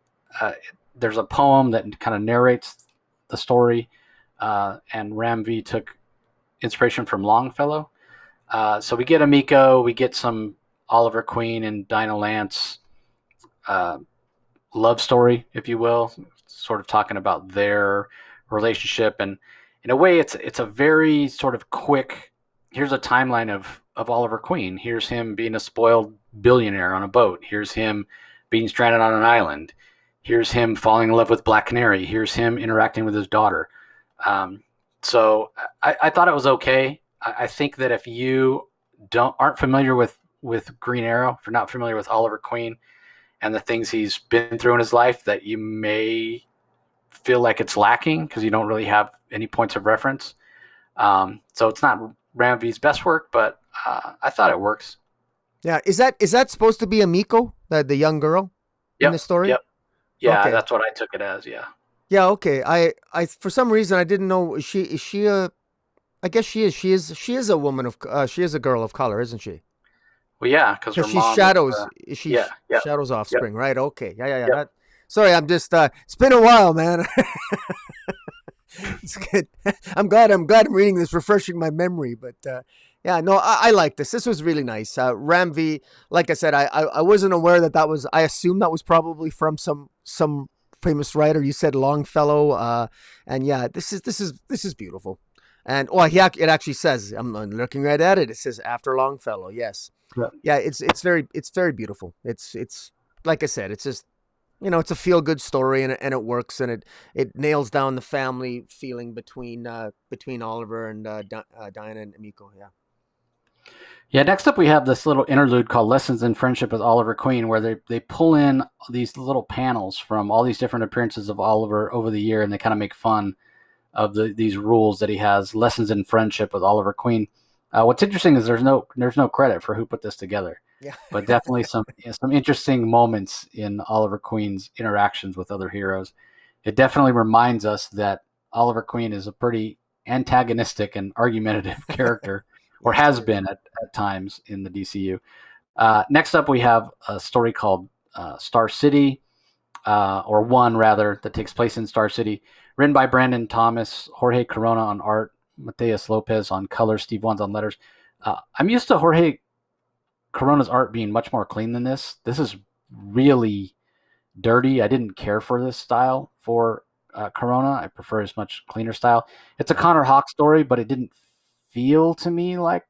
Speaker 1: there's a poem that kind of narrates the story, and Ram V took inspiration from Longfellow. So we get Amico, we get some Oliver Queen and Dinah Lance love story, if you will, sort of talking about their relationship. And in a way, it's a very sort of quick, here's a timeline of Oliver Queen. Here's him being a spoiled billionaire on a boat. Here's him being stranded on an island. Here's him falling in love with Black Canary. Here's him interacting with his daughter. So I thought it was okay. I think that if you aren't familiar with Green Arrow, if you're not familiar with Oliver Queen and the things he's been through in his life, that you may feel like it's lacking because you don't really have any points of reference. So it's not Ram V's best work, but I thought it works.
Speaker 2: Yeah, is that supposed to be Amiko, the young girl in the story?
Speaker 1: Yep. Yeah,
Speaker 2: okay.
Speaker 1: That's what I took it as. Yeah.
Speaker 2: Yeah, okay. I for some reason I didn't know. Is she a? I guess she is. She is a woman of. She is a girl of color, isn't she?
Speaker 1: Well, yeah, because her
Speaker 2: She's
Speaker 1: mom.
Speaker 2: Shadows. Is she
Speaker 1: Yeah.
Speaker 2: Shadows offspring?
Speaker 1: Yep.
Speaker 2: Right. Okay. Yeah.
Speaker 1: Yep.
Speaker 2: Sorry, I'm just. It's been a while, man. It's good. I'm glad I'm reading this, refreshing my memory. But yeah, no, I like this. This was really nice. Ram V, like I said, I wasn't aware that was. I assumed that was probably from some famous writer. You said Longfellow, and yeah, this is beautiful. And it actually says, I'm looking right at it. It says after Longfellow. Yes, yeah. It's very beautiful. It's like I said, it's just it's a feel good story, and it works, and it nails down the family feeling between Oliver and Dinah and Amiko. Yeah.
Speaker 1: Yeah, next up we have this little interlude called Lessons in Friendship with Oliver Queen, where they pull in these little panels from all these different appearances of Oliver over the year, and they kind of make fun of these rules that he has. Lessons in Friendship with Oliver Queen. What's interesting is there's no credit for who put this together.
Speaker 2: Yeah.
Speaker 1: But definitely some interesting moments in Oliver Queen's interactions with other heroes. It definitely reminds us that Oliver Queen is a pretty antagonistic and argumentative character or
Speaker 2: Yes, I
Speaker 1: has been
Speaker 2: agree.
Speaker 1: at times in the DCU. Next up, we have a story called Star City, or one rather, that takes place in Star City, written by Brandon Thomas, Jorge Corona on art, Mateus Lopez on color, Steve Wands on letters. I'm used to Jorge Corona's art being much more clean than this. This is really dirty. I didn't care for this style for Corona. I prefer his much cleaner style. It's a
Speaker 2: Yeah.
Speaker 1: Connor Hawk story, but it didn't feel to me like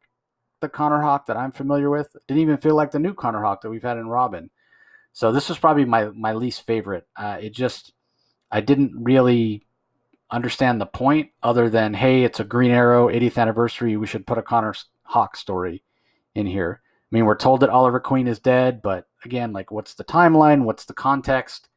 Speaker 1: the Connor Hawk that I'm familiar with. It didn't even feel like the new Connor Hawk that we've had in Robin. So this was probably my least favorite. It just I didn't really understand the point other than, hey, it's a Green Arrow 80th anniversary. We should put a Connor Hawk story in here. I mean, we're told that Oliver Queen is dead, but again, like, what's the timeline? What's the context?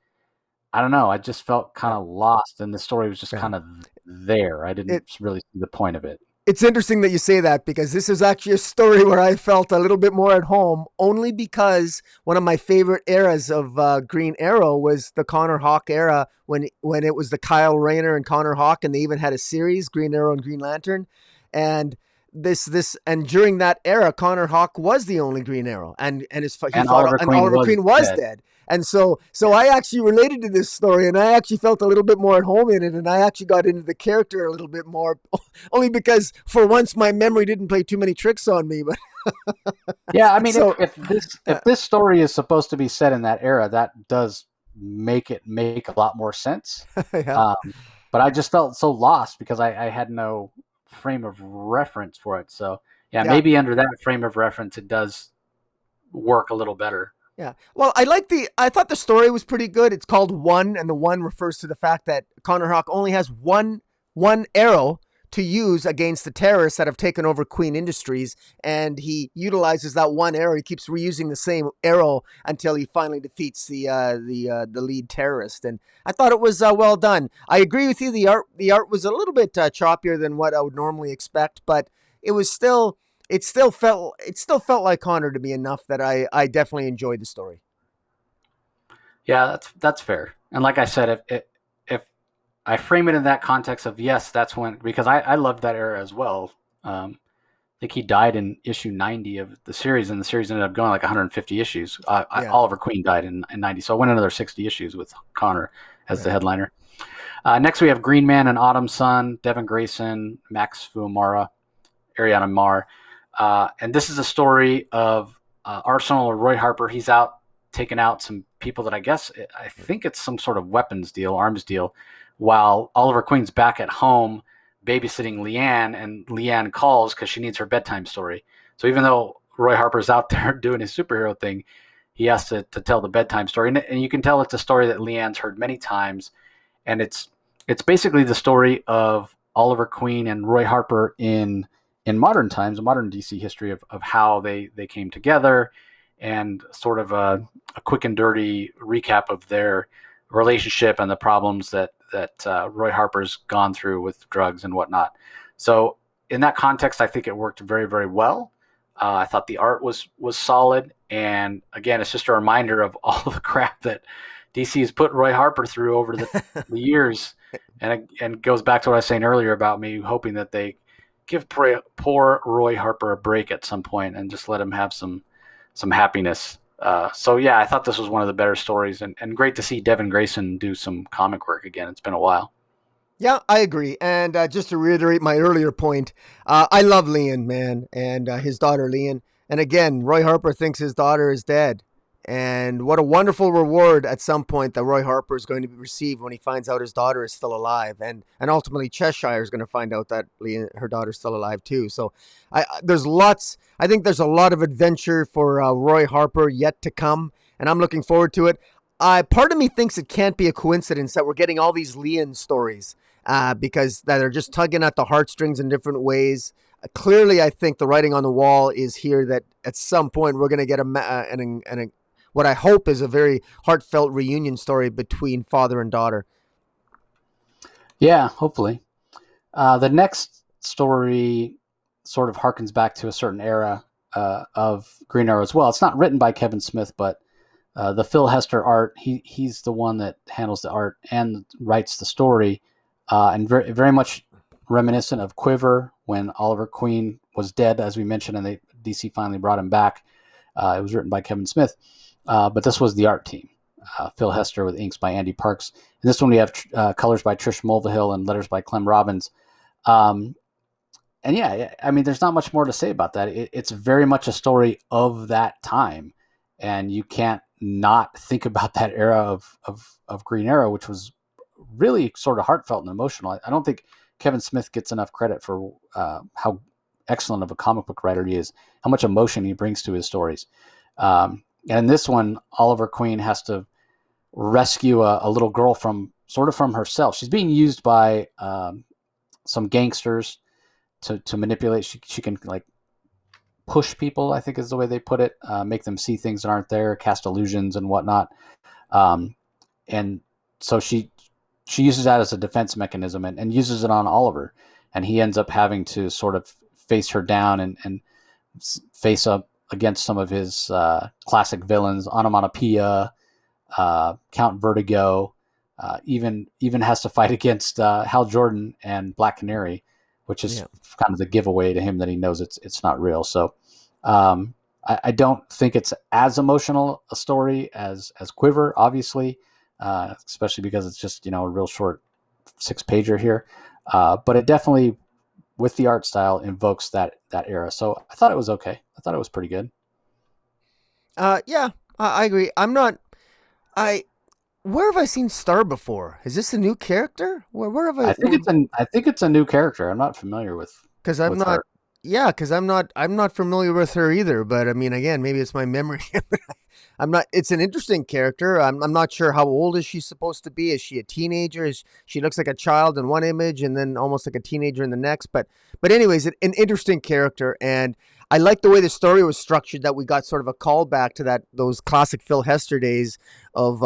Speaker 1: I don't know. I just felt kind
Speaker 2: Yeah.
Speaker 1: of lost, and the story was just
Speaker 2: Yeah.
Speaker 1: kind of there. I didn't
Speaker 2: It
Speaker 1: really see the point of it.
Speaker 2: it's interesting that you say that because this is actually a story where I felt a little bit more at home, only because one of my favorite eras of Green Arrow was the Connor Hawk era when it was the Kyle Rayner and Connor Hawk, and they even had a series, Green Arrow and Green Lantern, and and during that era, Connor Hawk was the only Green Arrow, and he
Speaker 1: And
Speaker 2: fought,
Speaker 1: Oliver
Speaker 2: and
Speaker 1: Queen
Speaker 2: Oliver
Speaker 1: was
Speaker 2: Queen was
Speaker 1: dead.
Speaker 2: dead. And so
Speaker 1: Yeah.
Speaker 2: I actually related to this story, and I actually felt a little bit more at home in it, and I actually got into the character a little bit more, only because for once my memory didn't play too many tricks on me. But
Speaker 1: Yeah, I mean,
Speaker 2: so
Speaker 1: if this story is supposed to be set in that era, that does make it make a lot more sense.
Speaker 2: yeah,
Speaker 1: Um, but I just felt so lost because I had no frame of reference for it. So yeah,
Speaker 2: yeah,
Speaker 1: maybe under that frame of reference, it does work a little better.
Speaker 2: yeah. Well, I thought the story was pretty good. It's called One, and the one refers to the fact that Connor Hawk only has one arrow to use against the terrorists that have taken over Queen Industries, and he utilizes that one arrow. He keeps reusing the same arrow until he finally defeats the lead terrorist. And I thought it was well done. I agree with you. The art was a little bit choppier than what I would normally expect, but it was still it still felt like Connor to me enough that I definitely enjoyed the story.
Speaker 1: Yeah, that's fair. And like I said, if I frame it in that context of, yes, that's when, because I loved that era as well. I think he died in issue 90 of the series, and the series ended up going like 150 issues.
Speaker 2: Yeah,
Speaker 1: Oliver Queen died in 90, so I went another 60 issues with Connor as the
Speaker 2: right.
Speaker 1: headliner. Next, we have Green Man and Autumn Sun, Devin Grayson, Max Fuamara, Ariana Mar. And this is a story of Arsenal or Roy Harper. He's out taking out some people that I think it's some sort of weapons deal, arms deal, while Oliver Queen's back at home babysitting Leanne, and Leanne calls because she needs her bedtime story. So even though Roy Harper's out there doing his superhero thing, he has to tell the bedtime story. And you can tell it's a story that Leanne's heard many times. And it's basically the story of Oliver Queen and Roy Harper in modern times, modern DC history of how they came together, and sort of a quick and dirty recap of their relationship and the problems that Roy Harper's gone through with drugs and whatnot. So in that context, I think it worked very, very well. I thought the art was solid, and again, it's just a reminder of all the crap that DC has put Roy Harper through over the years, and goes back to what I was saying earlier about me hoping that they give poor Roy Harper a break at some point and just let him have some happiness. So yeah, I thought this was one of the better stories, and great to see Devin Grayson do some comic work again. It's been a while.
Speaker 2: Yeah, I agree. And just to reiterate my earlier point, I love Leon, man, and his daughter Leon. And again, Roy Harper thinks his daughter is dead. And what a wonderful reward at some point that Roy Harper is going to receive when he finds out his daughter is still alive, and ultimately Cheshire is going to find out that Leon, her daughter's still alive too. So, there's lots. I think there's a lot of adventure for Roy Harper yet to come, and I'm looking forward to it. Part of me thinks it can't be a coincidence that we're getting all these Leon stories because that are just tugging at the heartstrings in different ways. Clearly, I think the writing on the wall is here that at some point we're going to get what I hope is a very heartfelt reunion story between father and daughter.
Speaker 1: Yeah, hopefully. The next story sort of harkens back to a certain era of Green Arrow as well. It's not written by Kevin Smith, but the Phil Hester art. He's the one that handles the art and writes the story, and very very much reminiscent of Quiver when Oliver Queen was dead, as we mentioned, and DC finally brought him back. It was written by Kevin Smith, but this was the art team. Phil Hester with inks by Andy Parks. In this one, we have colors by Trish Mulvihill and letters by Clem Robbins. Um, and yeah, I mean, there's not much more to say about that. It's very much a story of that time, and you can't not think about that era of Green Arrow, which was really sort of heartfelt and emotional. I don't think Kevin Smith gets enough credit for how excellent of a comic book writer he is, how much emotion he brings to his stories. And in this one, Oliver Queen has to rescue a little girl from herself. She's being used by some gangsters to manipulate. She can like push people, I think is the way they put it, make them see things that aren't there, cast illusions and whatnot. And so she uses that as a defense mechanism and uses it on Oliver. And he ends up having to sort of face her down and face up against some of his classic villains, Onomatopoeia, Count Vertigo, even has to fight against Hal Jordan and Black Canary, which is kind of the giveaway to him that he knows it's not real. So I don't think it's as emotional a story as Quiver, obviously, especially because it's just a real short 6-pager here. But it definitely, with the art style, invokes that era. So I thought it was okay. I thought it was pretty good.
Speaker 2: Yeah, I agree. Where have I seen Star before? Is this a new character? Where have I?
Speaker 1: I think it's a new character. I'm not familiar with
Speaker 2: Because I'm not.
Speaker 1: her.
Speaker 2: Yeah, because I'm not familiar with her either. But I mean, again, maybe it's my memory. I'm not. It's an interesting character. I'm not sure how old is she supposed to be. Is she a teenager? She looks like a child in one image, and then almost like a teenager in the next. But anyways, an interesting character, and I like the way the story was structured. That we got sort of a callback to those classic Phil Hester days of.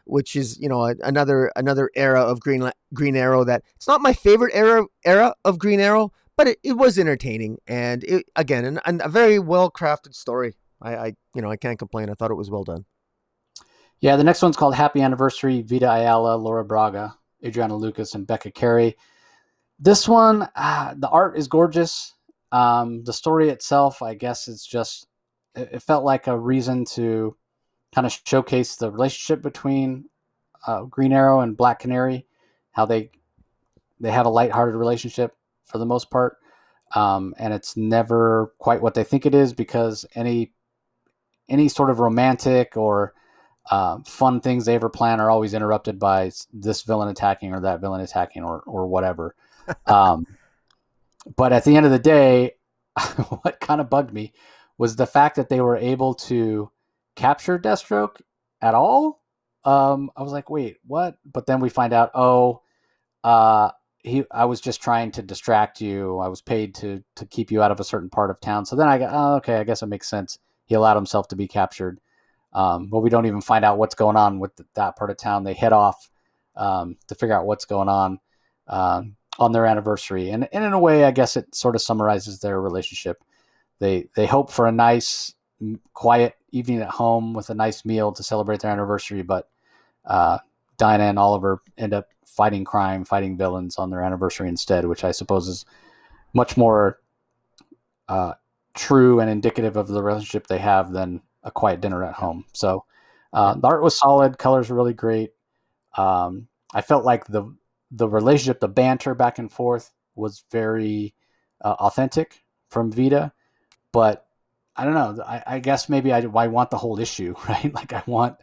Speaker 2: Which is another era of Green Arrow that it's not my favorite era of Green Arrow, but it was entertaining and again a very well crafted story. I can't complain. I thought it was well done.
Speaker 1: Yeah, the next one's called Happy Anniversary. Vita Ayala, Laura Braga, Adriana Lucas, and Becca Carey. This one, the art is gorgeous. The story itself, I guess, it felt like a reason to kind of showcase the relationship between Green Arrow and Black Canary, how they have a lighthearted relationship for the most part, and it's never quite what they think it is because any sort of romantic or fun things they ever plan are always interrupted by this villain attacking or that villain attacking or whatever. But at the end of the day, what kind of bugged me was the fact that they were able to capture Deathstroke at all. I was like, wait, what? But then we find out, I was just trying to distract you. I was paid to keep you out of a certain part of town. So then I got, okay, I guess it makes sense. He allowed himself to be captured. But we don't even find out what's going on with that part of town. They head off to figure out what's going on their anniversary. And in a way, I guess it sort of summarizes their relationship. They hope for a nice, quiet evening at home with a nice meal to celebrate their anniversary, but Dinah and Oliver end up fighting crime, fighting villains on their anniversary instead, which I suppose is much more true and indicative of the relationship they have than a quiet dinner at home. So the art was solid, colors were really great. I felt like the relationship, the banter back and forth was very authentic from Vita, but I don't know. I guess maybe I want the whole issue, right? Like I want,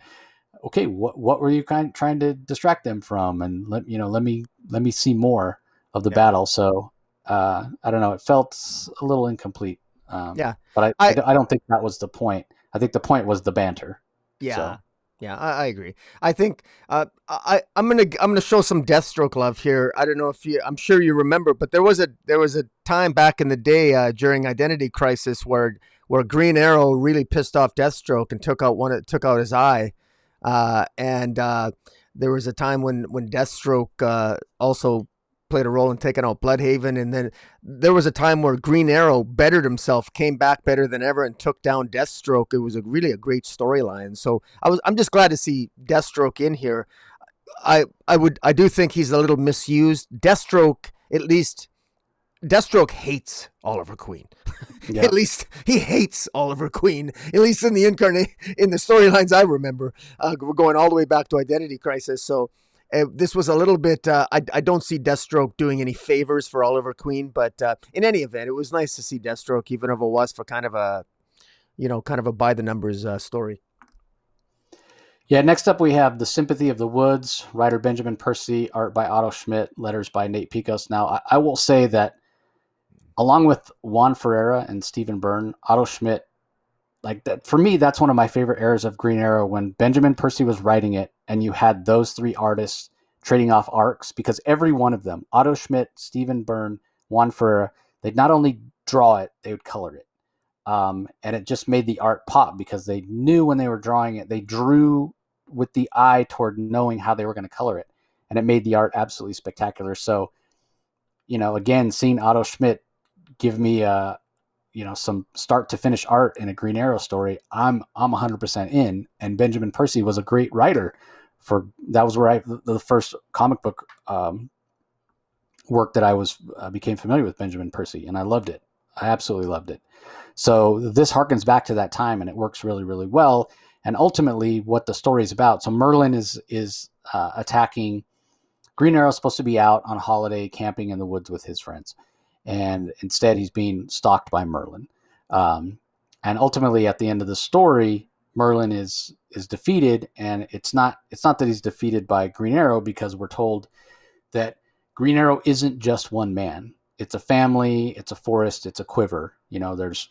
Speaker 1: okay, what were you trying to distract them from? And let me see more of the battle. So I don't know. It felt a little incomplete. But I don't think that was the point. I think the point was the banter.
Speaker 2: Yeah.
Speaker 1: So.
Speaker 2: Yeah, I agree. I think I'm gonna show some Deathstroke love here. I don't know if I'm sure you remember, but there was a time back in the day during Identity Crisis where Green Arrow really pissed off Deathstroke and took out his eye, and there was a time when Deathstroke also played a role in taking out Bloodhaven, and then there was a time where Green Arrow bettered himself, came back better than ever, and took down Deathstroke. It was really a great storyline. So I'm just glad to see Deathstroke in here. I do think he's a little misused. Deathstroke, at least Deathstroke hates Oliver Queen. At
Speaker 1: Yeah.
Speaker 2: least he hates Oliver Queen. At least in the in the storylines I remember, we're going all the way back to Identity Crisis. So this was a little bit. I don't see Deathstroke doing any favors for Oliver Queen, but in any event, it was nice to see Deathstroke, even if it was for kind of a by the numbers story.
Speaker 1: Yeah, next up we have The Sympathy of the Woods, writer Benjamin Percy, art by Otto Schmidt, letters by Nate Picos. Now, I will say that along with Juan Ferreira and Stephen Byrne, Otto Schmidt, like that for me, that's one of my favorite eras of Green Arrow when Benjamin Percy was writing it and you had those three artists trading off arcs because every one of them, Otto Schmidt, Stephen Byrne, Juan Ferreira, they'd not only draw it, they would color it. And it just made the art pop because they knew when they were drawing it, they drew with the eye toward knowing how they were going to color it. And it made the art absolutely spectacular. So, again, seeing Otto Schmidt give me some start to finish art in a Green Arrow story, I'm 100% in. And Benjamin Percy was a great writer. That was where the first comic book work that I became familiar with Benjamin Percy, and I loved it. I absolutely loved it. So this harkens back to that time, and it works really, really well. And ultimately, what the story is about. So Merlin is attacking. Green Arrow's supposed to be out on holiday camping in the woods with his friends, and instead he's being stalked by Merlin. And ultimately, at the end of the story, Merlin is defeated, and it's not that he's defeated by Green Arrow because we're told that Green Arrow isn't just one man. It's a family, it's a forest, it's a quiver. There's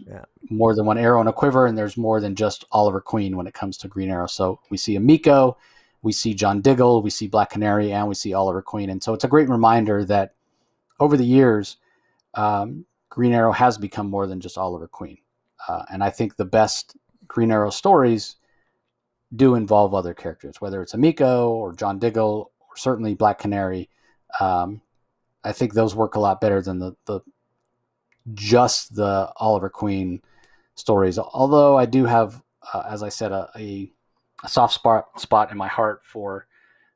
Speaker 1: more than one arrow in a quiver, and there's more than just Oliver Queen when it comes to Green Arrow. So we see Emiko, we see John Diggle, we see Black Canary, and we see Oliver Queen. And so it's a great reminder that over the years, Green Arrow has become more than just Oliver Queen. And I think the best Green Arrow stories do involve other characters, whether it's Emiko or John Diggle or certainly Black Canary. I think those work a lot better than the just the Oliver Queen stories. Although I do have, as I said, a soft spot in my heart for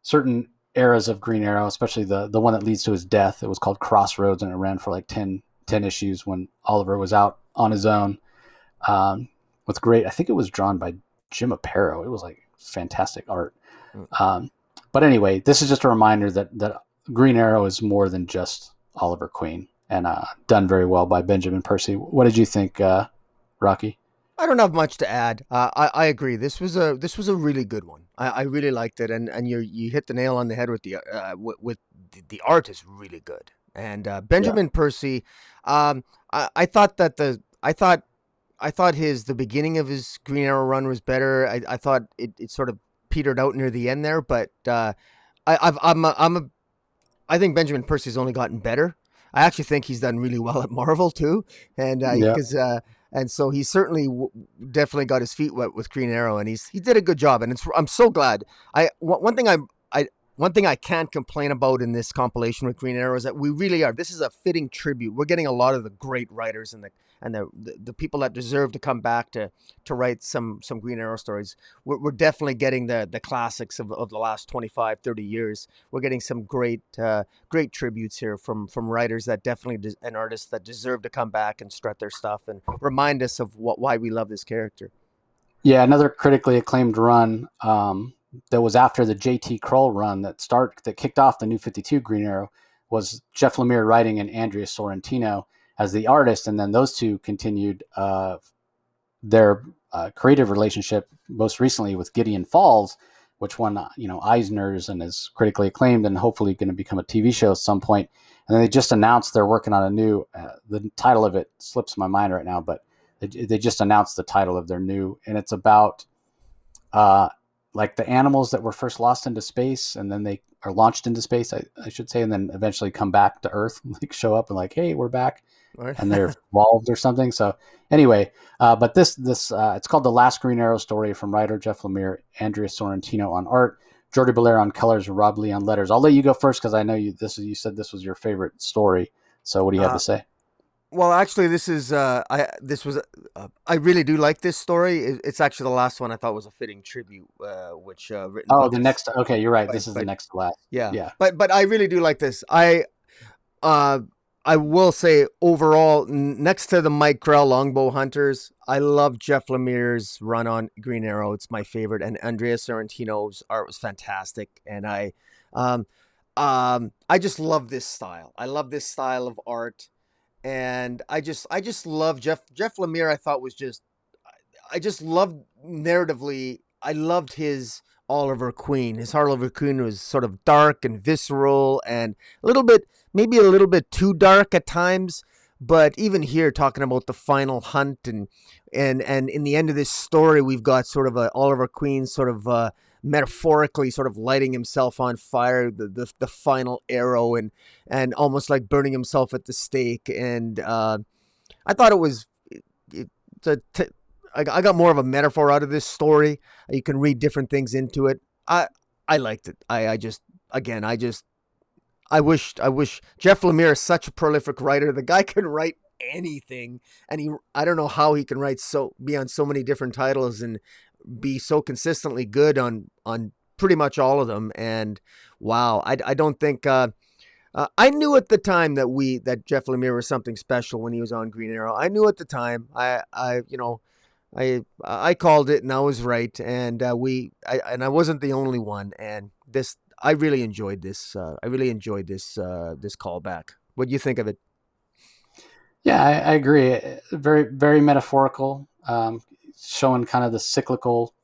Speaker 1: certain eras of Green Arrow, especially the one that leads to his death. It was called Crossroads, and it ran for like 10 issues when Oliver was out on his own. With great, I think it was drawn by Jim Aparo. It was like fantastic art. But anyway, this is just a reminder that Green Arrow is more than just Oliver Queen, and done very well by Benjamin Percy. What did you think, Rocky?
Speaker 2: I don't have much to add. I agree. This was a really good one. I really liked it, and you hit the nail on the head with the art is really good. And Benjamin Percy, I thought the beginning of his Green Arrow run was better. I thought it sort of petered out near the end there, but I think Benjamin Percy's only gotten better. I actually think he's done really well at Marvel too, and and so he certainly definitely got his feet wet with Green Arrow, and he did a good job. And I'm so glad. One thing I can't complain about in this compilation with Green Arrow is that we really are. This is a fitting tribute. We're getting a lot of the great writers and the people that deserve to come back to write some Green Arrow stories. We're definitely getting the classics of the last 25, 30 years. We're getting some great tributes here from writers that definitely and artists that deserve to come back and strut their stuff and remind us of why we love this character.
Speaker 1: Yeah, another critically acclaimed run that was after the J.T. Kroll run that kicked off the New 52 Green Arrow was Jeff Lemire writing and Andrea Sorrentino as the artist, and then those two continued their creative relationship most recently with Gideon Falls, which won Eisner's and is critically acclaimed and hopefully going to become a TV show at some point. And then they just announced they're working on a new. The title of it slips my mind right now, but they just announced the title of their new, and it's about like the animals that were first lost into space and then they are launched into space, I should say, and then eventually come back to Earth, like show up and like, hey, we're back,
Speaker 2: Right.
Speaker 1: and they're evolved or something. So anyway, but this it's called The Last Green Arrow Story from writer Jeff Lemire, Andrea Sorrentino on art, Jordi Belair on colors, and Rob Lee on letters. I'll let you go first because I know you said this was your favorite story. So what do you have to say?
Speaker 2: Well, actually, I really do like this story. It's actually the last one I thought was a fitting tribute, which written
Speaker 1: Oh,
Speaker 2: by
Speaker 1: the next. Okay, you're right.
Speaker 2: by,
Speaker 1: This is the
Speaker 2: by
Speaker 1: next to last.
Speaker 2: yeah,
Speaker 1: Yeah.
Speaker 2: but I really do like this. Uh I will say overall, next to the Mike Grell Longbow Hunters, I love Jeff Lemire's run on Green Arrow. It's my favorite, and Andrea Sorrentino's art was fantastic. And um, I just love this style. I love this style of art, and I just love Jeff Lemire. I thought was just I just loved narratively. I loved his Oliver Queen. His Oliver Queen was sort of dark and visceral and a little bit, maybe a little bit too dark at times. But even here, talking about the final hunt and in the end of this story, we've got sort of a Oliver Queen sort of metaphorically sort of lighting himself on fire, the final arrow and almost like burning himself at the stake. And I thought it was it's a I got more of a metaphor out of this story. You can read different things into it. I liked it. I just again I wish Jeff Lemire is such a prolific writer. The guy can write anything, and I don't know how he can be on so many different titles and be so consistently good on pretty much all of them. And wow, I don't think I knew at the time that Jeff Lemire was something special when he was on Green Arrow. I knew at the time. I called it and I was right, and I wasn't the only one. And I really enjoyed this. I really enjoyed this callback. What do you think of it?
Speaker 1: Yeah, I agree. Very, very metaphorical, showing kind of the cyclical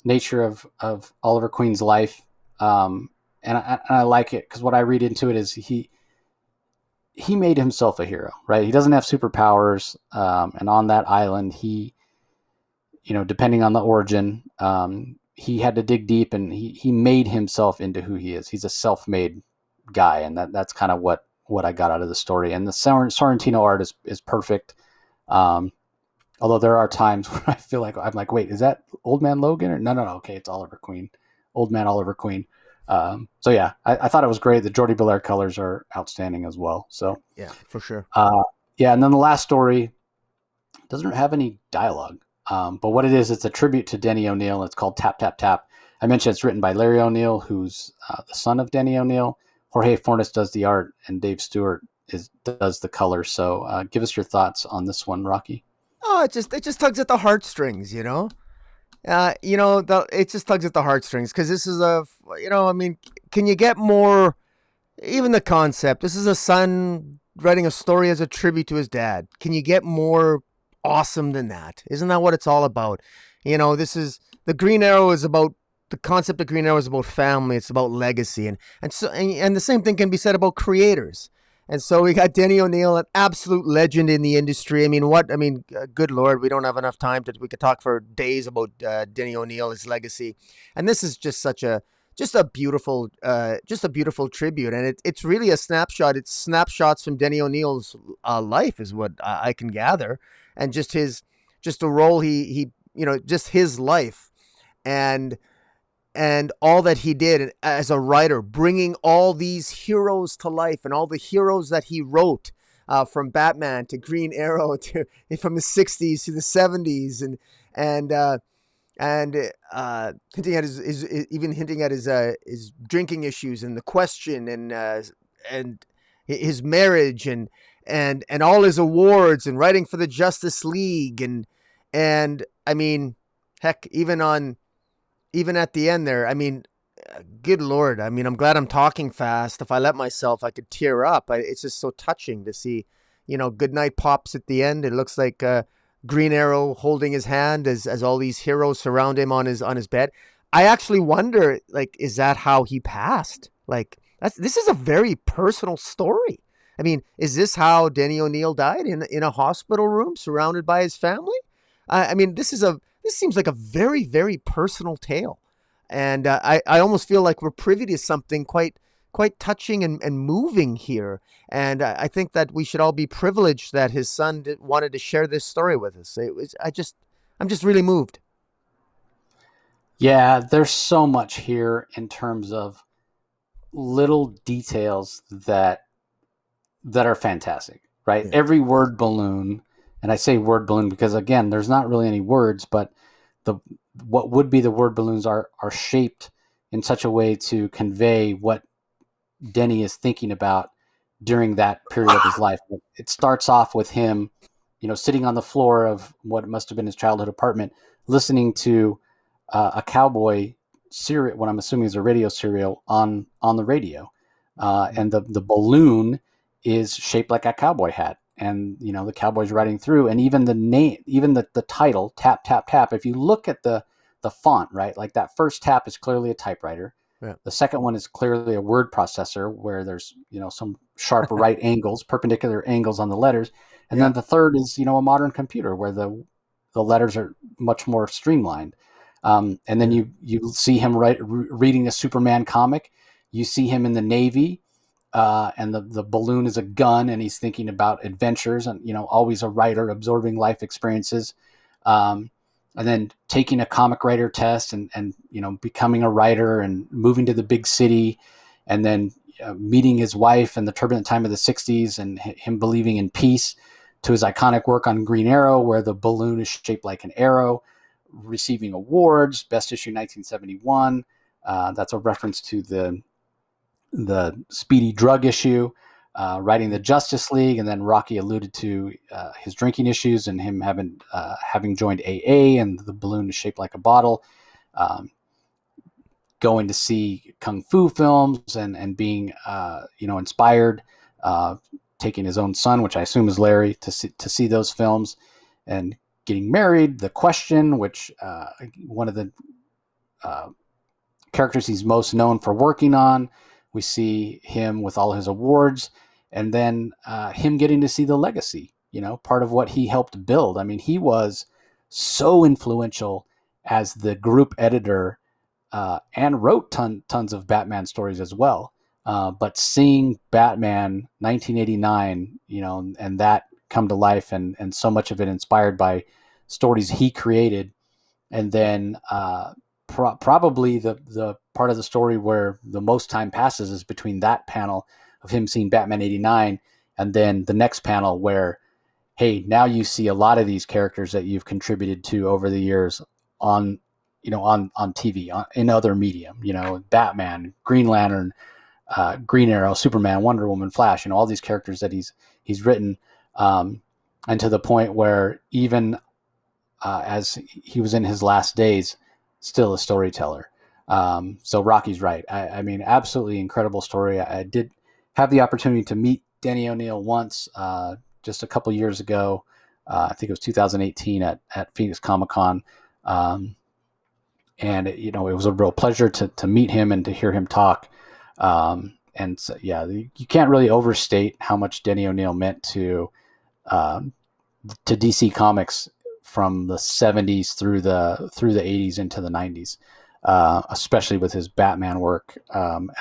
Speaker 1: nature of Oliver Queen's life. And I like it because what I read into it is he made himself a hero, right? He doesn't have superpowers, and on that island, depending on the origin, he had to dig deep, and he made himself into who he is. He's a self-made guy, and that's kind of what I got out of the story. And the Sorrentino art is perfect. Although there are times where I feel like I'm like, wait, is that Old Man Logan? Or no, okay, it's Oliver Queen, Old Man Oliver Queen. So yeah, I thought it was great. The Jordi Belair colors are outstanding as well. So
Speaker 2: yeah, for sure.
Speaker 1: Yeah, and then the last story doesn't have any dialogue. But what it is, it's a tribute to Denny O'Neil. It's called Tap, Tap, Tap. I mentioned it's written by Larry O'Neil, who's the son of Denny O'Neil. Jorge Fornes does the art, and Dave Stewart does the colors. So give us your thoughts on this one, Rocky.
Speaker 2: Oh, it just tugs at the heartstrings, you know. It just tugs at the heartstrings because this is I mean, can you get more? Even the concept. This is a son writing a story as a tribute to his dad. Can you get more awesome than that? Isn't that what it's all about? This is the Green Arrow is about the concept of Green Arrow is about family. It's about legacy, and the same thing can be said about creators. And so we got Denny O'Neil, an absolute legend in the industry. I mean, good Lord, we don't have enough time we could talk for days about Denny O'Neil, his legacy. And this is just just a beautiful tribute. And it's really a snapshot. It's snapshots from Denny O'Neil's life is what I can gather. And just the role just his life and all that he did as a writer, bringing all these heroes to life and all the heroes that he wrote, from Batman to Green Arrow to from the 60s to the 70s and hinting at his drinking issues and the question and his marriage and all his awards and writing for the Justice League and I mean, heck, even at the end there, I mean, good Lord. I mean, I'm glad I'm talking fast. If I let myself, I could tear up. It's just so touching to see, Goodnight pops at the end. It looks like Green Arrow holding his hand as all these heroes surround him on his bed. I actually wonder, like, is that how he passed? Like, this is a very personal story. I mean, is this how Denny O'Neil died in a hospital room surrounded by his family? I mean, this seems like a very, very personal tale. And I almost feel like we're privy to something quite touching and moving here. And I think that we should all be privileged that his son wanted to share this story with us. I'm just really moved.
Speaker 1: Yeah, there's so much here in terms of little details that are fantastic, right?
Speaker 2: Yeah.
Speaker 1: Every word balloon, and I say word balloon because again, there's not really any words, but what would be the word balloons are shaped in such a way to convey what Denny is thinking about during that period of his life. It starts off with him, sitting on the floor of what must have been his childhood apartment, listening to a cowboy serial, what I'm assuming is a radio serial on the radio, and the balloon is shaped like a cowboy hat, and the cowboy's riding through, and even the name, even the title, tap tap tap. If you look at the font, right, like that first tap is clearly a typewriter.
Speaker 2: Yeah.
Speaker 1: The second one is clearly a word processor where there's some sharp right angles, perpendicular angles on the letters, and
Speaker 2: Yeah.
Speaker 1: then the third is a modern computer where the letters are much more streamlined. And then
Speaker 2: Yeah.
Speaker 1: you see him reading a Superman comic. You see him in the Navy, and the balloon is a gun, and he's thinking about adventures, and always a writer absorbing life experiences. And then taking a comic writer test, and becoming a writer and moving to the big city, and then meeting his wife in the turbulent time of the 60s, and him believing in peace, to his iconic work on Green Arrow where the balloon is shaped like an arrow, receiving awards, best issue 1971. That's a reference to the Speedy drug issue, writing the Justice League, and then Rocky alluded to his drinking issues and him having joined AA, and the balloon is shaped like a bottle. Um, Going to see kung fu films, and being inspired, taking his own son, which I assume is Larry, to see those films, and getting married. The Question, which one of the uh, characters he's most known for working on. We see him with all his awards, and then him getting to see the legacy, part of what he helped build. I mean, he was so influential as the group editor, and wrote tons of Batman stories as well. But seeing Batman 1989, and that come to life, and so much of it inspired by stories he created, and then probably the part of the story where the most time passes is between that panel of him seeing Batman 89, and then the next panel where, hey, now you see a lot of these characters that you've contributed to over the years on on TV, in other medium, Batman, Green Lantern, Green Arrow, Superman, Wonder Woman, Flash, all these characters that he's written, and to the point where even as he was in his last days, still a storyteller. So Rocky's right. I mean, absolutely incredible story. I did have the opportunity to meet Denny O'Neil once, just a couple years ago. I think it was 2018 at Phoenix Comic Con. And it was a real pleasure to meet him and to hear him talk. And so, yeah, you can't really overstate how much Denny O'Neil meant um, to DC Comics from the 70s through the 80s into the 90s, especially with his Batman work,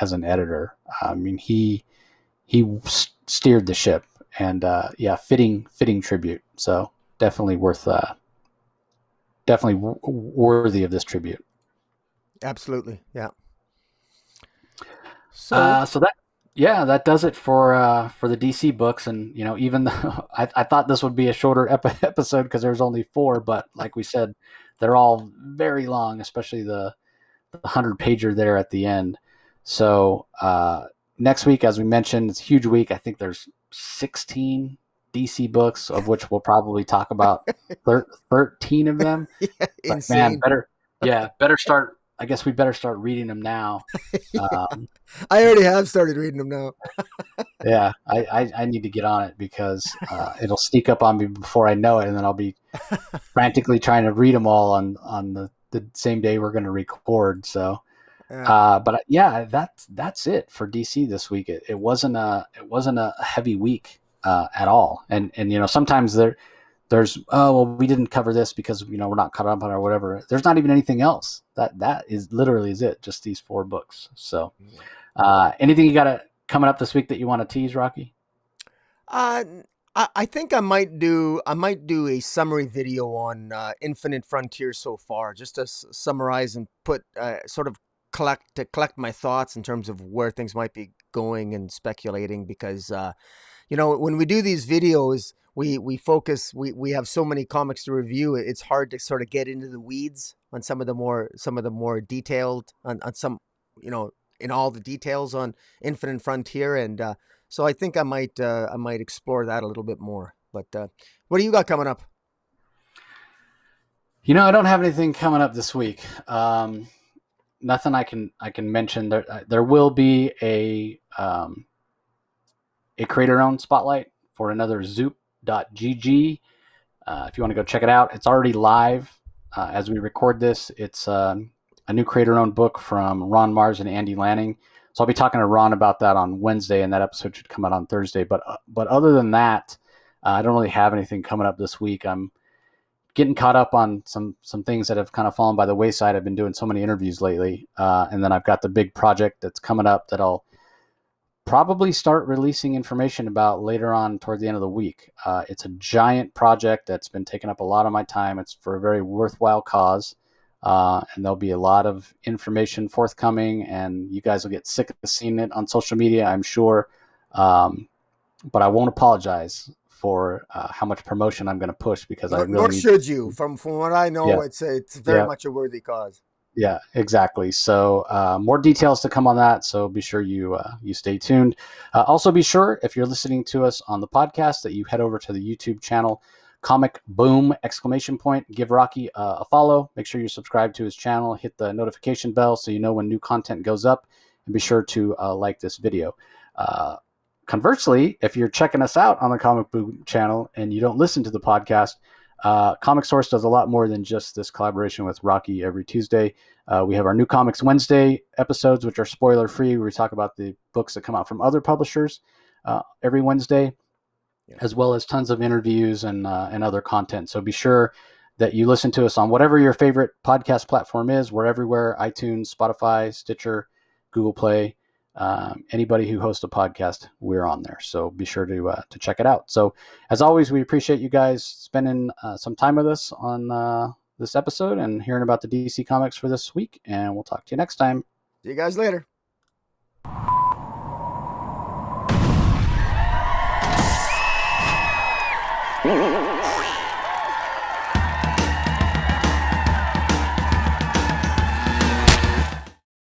Speaker 1: as an editor. I mean, he steered the ship, and yeah, fitting tribute. So definitely worthy of this tribute.
Speaker 2: Absolutely. Yeah. So,
Speaker 1: So that does it for the DC books, and even though I thought this would be a shorter episode because there's only four, but like we said, they're all very long, especially the 100 pager there at the end. So next week, as we mentioned, it's a huge week. I think there's 16 DC books, of which we'll probably talk about 13 of them.
Speaker 2: yeah,
Speaker 1: But man,
Speaker 2: insane.
Speaker 1: better start. I guess we better start reading them now.
Speaker 2: yeah.
Speaker 1: Um,
Speaker 2: I already have started reading them now.
Speaker 1: Yeah, I need to get on it because it'll sneak up on me before I know it, and then I'll be frantically trying to read them all on the same day we're going to record. So,
Speaker 2: Yeah.
Speaker 1: but yeah, that's it for DC this week. It wasn't a heavy week at all, and sometimes there's, oh well, we didn't cover this because we're not caught up on it or whatever. There's not even anything else. That is literally is it, just these four books. So. Anything you got coming up this week that you want to tease, Rocky?
Speaker 2: Uh, I think I might do a summary video on Infinite Frontier so far, just to summarize and put sort of collect my thoughts in terms of where things might be going and speculating because when we do these videos, we focus we have so many comics to review. It's hard to sort of get into the weeds on some of the more detailed on some in all the details on Infinite Frontier, and So I think I might explore that a little bit more. But what do you got coming up?
Speaker 1: I don't have anything coming up this week. Nothing I can mention. There will be a creator owned spotlight for another zoop.gg. If you want to go check it out, it's already live as we record this. It's a new creator owned book from Ron Mars and Andy Lanning. So I'll be talking to Ron about that on Wednesday, and that episode should come out on Thursday. But other than that, I don't really have anything coming up this week. I'm getting caught up on some things that have kind of fallen by the wayside. I've been doing so many interviews lately, and then I've got the big project that's coming up that I'll probably start releasing information about later on toward the end of the week. It's a giant project that's been taking up a lot of my time. It's for a very worthwhile cause, and there'll be a lot of information forthcoming, and you guys will get sick of seeing it on social media, I'm sure. But I won't apologize for how much promotion I'm going to push, because I really
Speaker 2: Nor
Speaker 1: need.
Speaker 2: should you. From what I know,
Speaker 1: Yeah,
Speaker 2: it's very
Speaker 1: yeah,
Speaker 2: much a worthy cause.
Speaker 1: yeah, exactly. So more details to come on that. So be sure you stay tuned. Also, be sure, if you're listening to us on the podcast, that you head over to the YouTube channel, Comic Boom ! Give Rocky a follow. Make sure you subscribe to his channel. Hit the notification bell so you know when new content goes up, and be sure to like this video. Conversely, if you're checking us out on the Comic Boom channel and you don't listen to the podcast, Comic Source does a lot more than just this collaboration with Rocky every Tuesday. We have our New Comics Wednesday episodes, which are spoiler free, where we talk about the books that come out from other publishers every Wednesday, as well as tons of interviews and other content. So be sure that you listen to us on whatever your favorite podcast platform is. We're everywhere: iTunes, Spotify, Stitcher, Google Play. Anybody who hosts a podcast, we're on there. So be sure to check it out. So as always, we appreciate you guys spending some time with us on this episode and hearing about the DC Comics for this week. And we'll talk to you next time.
Speaker 2: See you guys later.